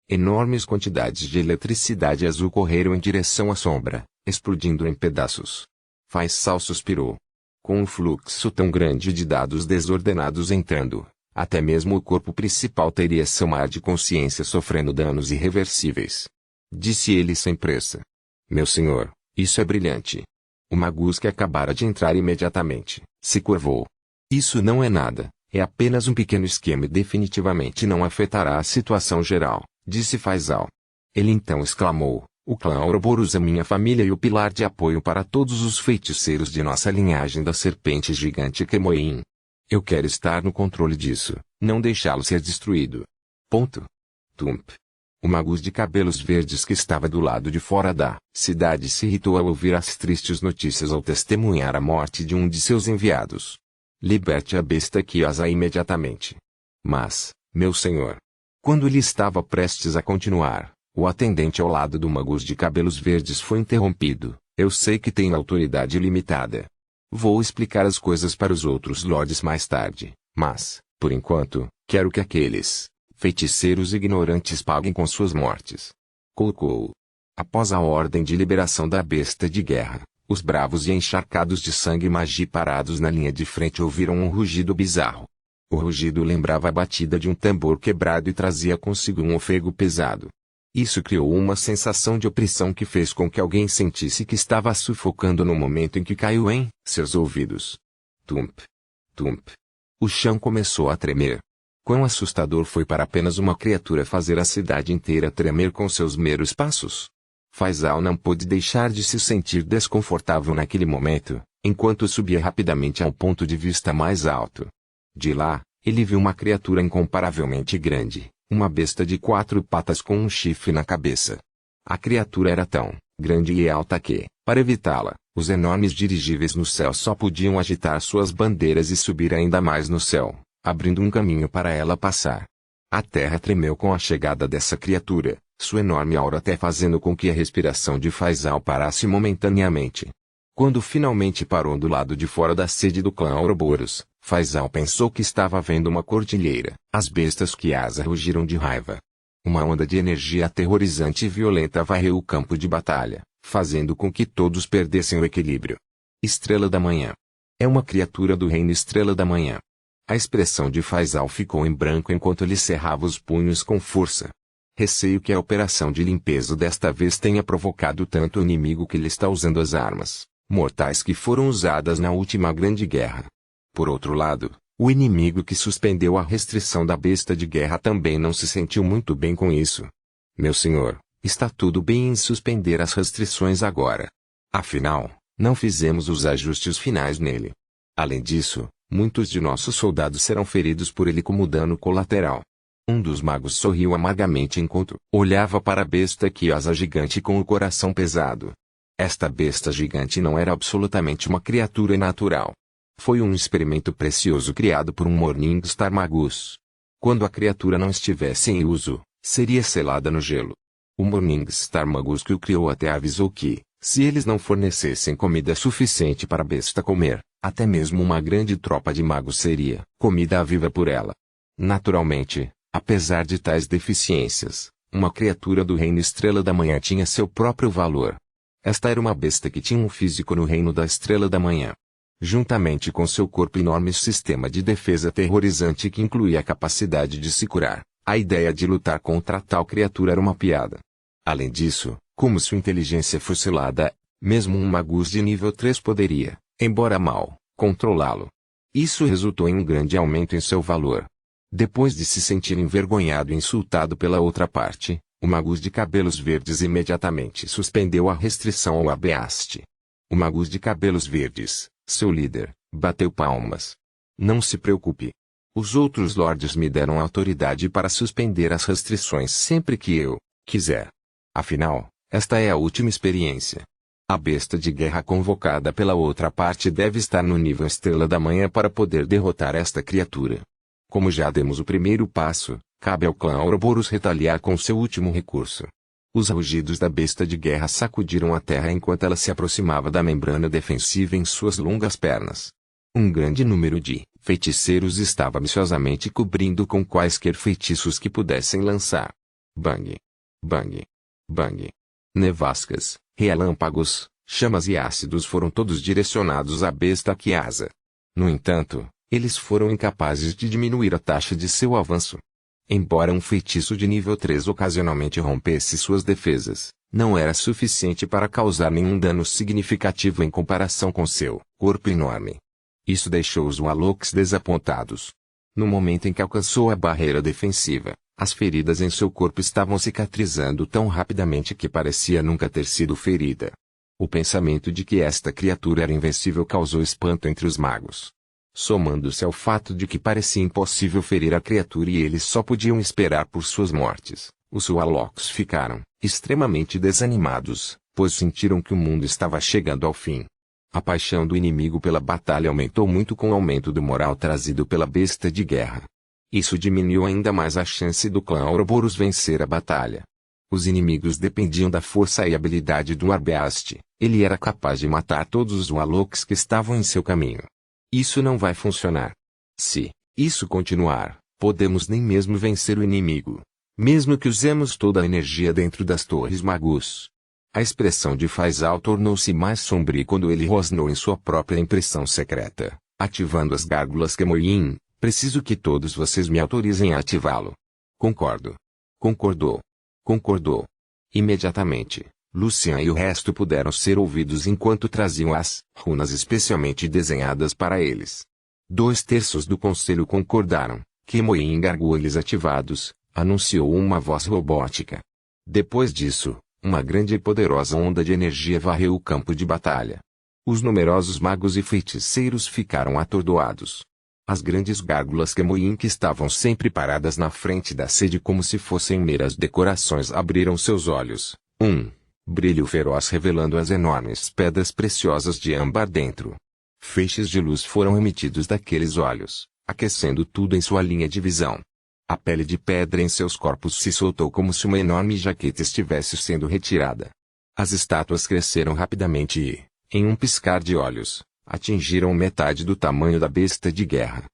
Enormes quantidades de eletricidade azul correram em direção à sombra, explodindo em pedaços. Faisal suspirou. Com um fluxo tão grande de dados desordenados entrando, até mesmo o corpo principal teria seu mar de consciência sofrendo danos irreversíveis. Disse ele sem pressa. Meu senhor, isso é brilhante. O magus que acabara de entrar imediatamente, se curvou. Isso não é nada, é apenas um pequeno esquema e definitivamente não afetará a situação geral, disse Faisal. Ele então exclamou, o clã Ouroboros é minha família e o pilar de apoio para todos os feiticeiros de nossa linhagem da serpente gigante Kemoin. Eu quero estar no controle disso, não deixá-lo ser destruído. Ponto. Tump. O magus de cabelos verdes que estava do lado de fora da cidade se irritou ao ouvir as tristes notícias ao testemunhar a morte de um de seus enviados. Liberte a besta Kiyosa imediatamente. Mas, meu senhor. Quando ele estava prestes a continuar, o atendente ao lado do magus de cabelos verdes foi interrompido. Eu sei que tenho autoridade limitada. Vou explicar as coisas para os outros lords mais tarde, mas, por enquanto, quero que aqueles feiticeiros ignorantes paguem com suas mortes. Colocou. Após a ordem de liberação da besta de guerra, os bravos e encharcados de sangue magi parados na linha de frente ouviram um rugido bizarro. O rugido lembrava a batida de um tambor quebrado e trazia consigo um ofego pesado. Isso criou uma sensação de opressão que fez com que alguém sentisse que estava sufocando no momento em que caiu em seus ouvidos. Tump. Tump. O chão começou a tremer. Quão assustador foi para apenas uma criatura fazer a cidade inteira tremer com seus meros passos. Faisal não pôde deixar de se sentir desconfortável naquele momento, enquanto subia rapidamente ao ponto de vista mais alto. De lá, ele viu uma criatura incomparavelmente grande, uma besta de 4 patas com um chifre na cabeça. A criatura era tão grande e alta que, para evitá-la, os enormes dirigíveis no céu só podiam agitar suas bandeiras e subir ainda mais no céu, abrindo um caminho para ela passar. A terra tremeu com a chegada dessa criatura, sua enorme aura até fazendo com que a respiração de Faisal parasse momentaneamente. Quando finalmente parou do lado de fora da sede do clã Ouroboros, Faisal pensou que estava vendo uma cordilheira. As bestas Kiyosa rugiram de raiva. Uma onda de energia aterrorizante e violenta varreu o campo de batalha, fazendo com que todos perdessem o equilíbrio. Estrela da manhã. É uma criatura do reino Estrela da Manhã. A expressão de Faisal ficou em branco enquanto ele cerrava os punhos com força. Receio que a operação de limpeza desta vez tenha provocado tanto o inimigo que ele está usando as armas mortais que foram usadas na última grande guerra. Por outro lado, o inimigo que suspendeu a restrição da besta de guerra também não se sentiu muito bem com isso. Meu senhor, está tudo bem em suspender as restrições agora. Afinal, não fizemos os ajustes finais nele. Além disso, muitos de nossos soldados serão feridos por ele como dano colateral. Um dos magos sorriu amargamente enquanto olhava para a besta Chiasa gigante com o coração pesado. Esta besta gigante não era absolutamente uma criatura natural. Foi um experimento precioso criado por um Morningstar Magus. Quando a criatura não estivesse em uso, seria selada no gelo. O Morningstar Magus que o criou até avisou que, se eles não fornecessem comida suficiente para a besta comer, até mesmo uma grande tropa de magos seria comida viva por ela. Naturalmente, apesar de tais deficiências, uma criatura do reino Estrela da Manhã tinha seu próprio valor. Esta era uma besta que tinha um físico no reino da Estrela da Manhã. Juntamente com seu corpo enorme e sistema de defesa aterrorizante que incluía a capacidade de se curar, a ideia de lutar contra tal criatura era uma piada. Além disso, como sua inteligência fosse selada, mesmo um magus de nível 3 poderia, embora mal, controlá-lo. Isso resultou em um grande aumento em seu valor. Depois de se sentir envergonhado e insultado pela outra parte, o magus de cabelos verdes imediatamente suspendeu a restrição ao Abeast. O magus de cabelos verdes, seu líder, bateu palmas. Não se preocupe. Os outros lordes me deram autoridade para suspender as restrições sempre que eu quiser. Afinal, esta é a última experiência. A besta de guerra convocada pela outra parte deve estar no nível Estrela da Manhã para poder derrotar esta criatura. Como já demos o primeiro passo, cabe ao clã Ouroboros retaliar com seu último recurso. Os rugidos da besta de guerra sacudiram a terra enquanto ela se aproximava da membrana defensiva em suas longas pernas. Um grande número de feiticeiros estava ambiciosamente cobrindo com quaisquer feitiços que pudessem lançar. Bang! Bang! Bang! Nevascas, relâmpagos, chamas e ácidos foram todos direcionados à besta Chiasa. No entanto, eles foram incapazes de diminuir a taxa de seu avanço. Embora um feitiço de nível 3 ocasionalmente rompesse suas defesas, não era suficiente para causar nenhum dano significativo em comparação com seu corpo enorme. Isso deixou os Wallocks desapontados. No momento em que alcançou a barreira defensiva, as feridas em seu corpo estavam cicatrizando tão rapidamente que parecia nunca ter sido ferida. O pensamento de que esta criatura era invencível causou espanto entre os magos. Somando-se ao fato de que parecia impossível ferir a criatura e eles só podiam esperar por suas mortes, os Wallocks ficaram extremamente desanimados, pois sentiram que o mundo estava chegando ao fim. A paixão do inimigo pela batalha aumentou muito com o aumento do moral trazido pela besta de guerra. Isso diminuiu ainda mais a chance do clã Ouroboros vencer a batalha. Os inimigos dependiam da força e habilidade do Abeast. Ele era capaz de matar todos os Wallocks que estavam em seu caminho. Isso não vai funcionar. Se isso continuar, podemos nem mesmo vencer o inimigo, mesmo que usemos toda a energia dentro das Torres Magus. A expressão de Faisal tornou-se mais sombria quando ele rosnou em sua própria impressão secreta, ativando as gárgulas Kemoyin. Preciso que todos vocês me autorizem a ativá-lo. Concordo. Concordou. Concordou. Imediatamente, Lucian e o resto puderam ser ouvidos enquanto traziam as runas especialmente desenhadas para eles. 2/3 do conselho concordaram. Kemoyin gargulhos ativados, anunciou uma voz robótica. Depois disso, uma grande e poderosa onda de energia varreu o campo de batalha. Os numerosos magos e feiticeiros ficaram atordoados. As grandes gárgulas Kemoyin que estavam sempre paradas na frente da sede como se fossem meras decorações abriram seus olhos. Brilho feroz revelando as enormes pedras preciosas de âmbar dentro. Feixes de luz foram emitidos daqueles olhos, aquecendo tudo em sua linha de visão. A pele de pedra em seus corpos se soltou como se uma enorme jaqueta estivesse sendo retirada. As estátuas cresceram rapidamente e, em um piscar de olhos, atingiram metade do tamanho da besta de guerra.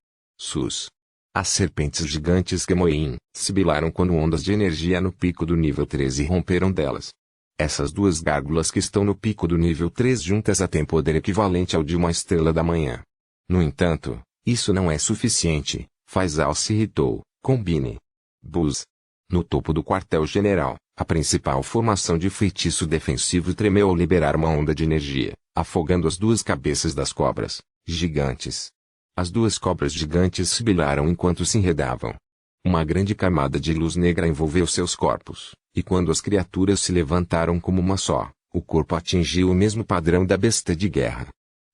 As serpentes gigantes Kemoyin sibilaram quando ondas de energia no pico do nível 13 romperam delas. Essas duas gárgulas que estão no pico do nível 3 juntas têm poder equivalente ao de uma estrela da manhã. No entanto, isso não é suficiente, Faisal se irritou. Combine. Buzz. No topo do quartel-general, a principal formação de feitiço defensivo tremeu ao liberar uma onda de energia, afogando as duas cabeças das cobras gigantes. As duas cobras gigantes sibilaram enquanto se enredavam. Uma grande camada de luz negra envolveu seus corpos, e quando as criaturas se levantaram como uma só, o corpo atingiu o mesmo padrão da besta de guerra.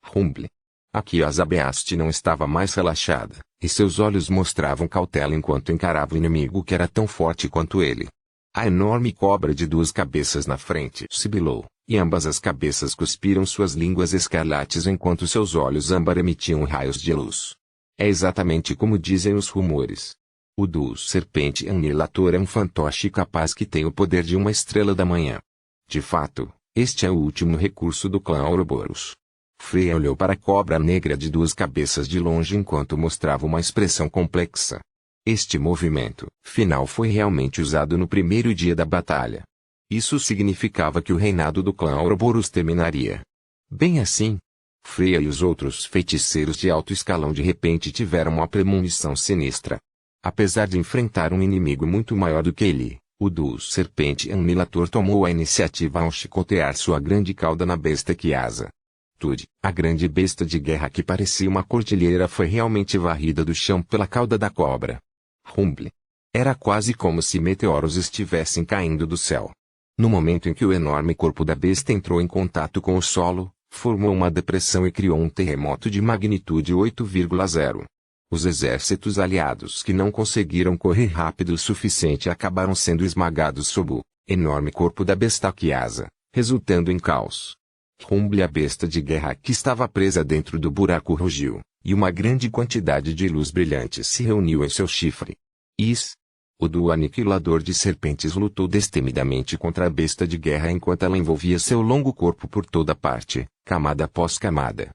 Rumble. Aqui a Zabeast não estava mais relaxada, e seus olhos mostravam cautela enquanto encarava o inimigo que era tão forte quanto ele. A enorme cobra de duas cabeças na frente sibilou, e ambas as cabeças cuspiram suas línguas escarlates enquanto seus olhos âmbar emitiam raios de luz. É exatamente como dizem os rumores. O duo serpente aniquilador é um fantoche capaz que tem o poder de uma estrela da manhã. De fato, este é o último recurso do clã Ouroboros. Freya olhou para a cobra negra de duas cabeças de longe enquanto mostrava uma expressão complexa. Este movimento final foi realmente usado no primeiro dia da batalha. Isso significava que o reinado do clã Ouroboros terminaria. Bem assim, Freya e os outros feiticeiros de alto escalão de repente tiveram uma premonição sinistra. Apesar de enfrentar um inimigo muito maior do que ele, o duo serpente aniquilador tomou a iniciativa ao chicotear sua grande cauda na besta Kiasa. A grande besta de guerra que parecia uma cordilheira foi realmente varrida do chão pela cauda da cobra. Rumble. Era quase como se meteoros estivessem caindo do céu. No momento em que o enorme corpo da besta entrou em contato com o solo, formou uma depressão e criou um terremoto de magnitude 8,0. Os exércitos aliados que não conseguiram correr rápido o suficiente acabaram sendo esmagados sob o enorme corpo da besta Kiasa, resultando em caos. Rumble, a besta de guerra que estava presa dentro do buraco, rugiu, e uma grande quantidade de luz brilhante se reuniu em seu chifre. O duo aniquilador de serpentes lutou destemidamente contra a besta de guerra enquanto ela envolvia seu longo corpo por toda parte, camada após camada,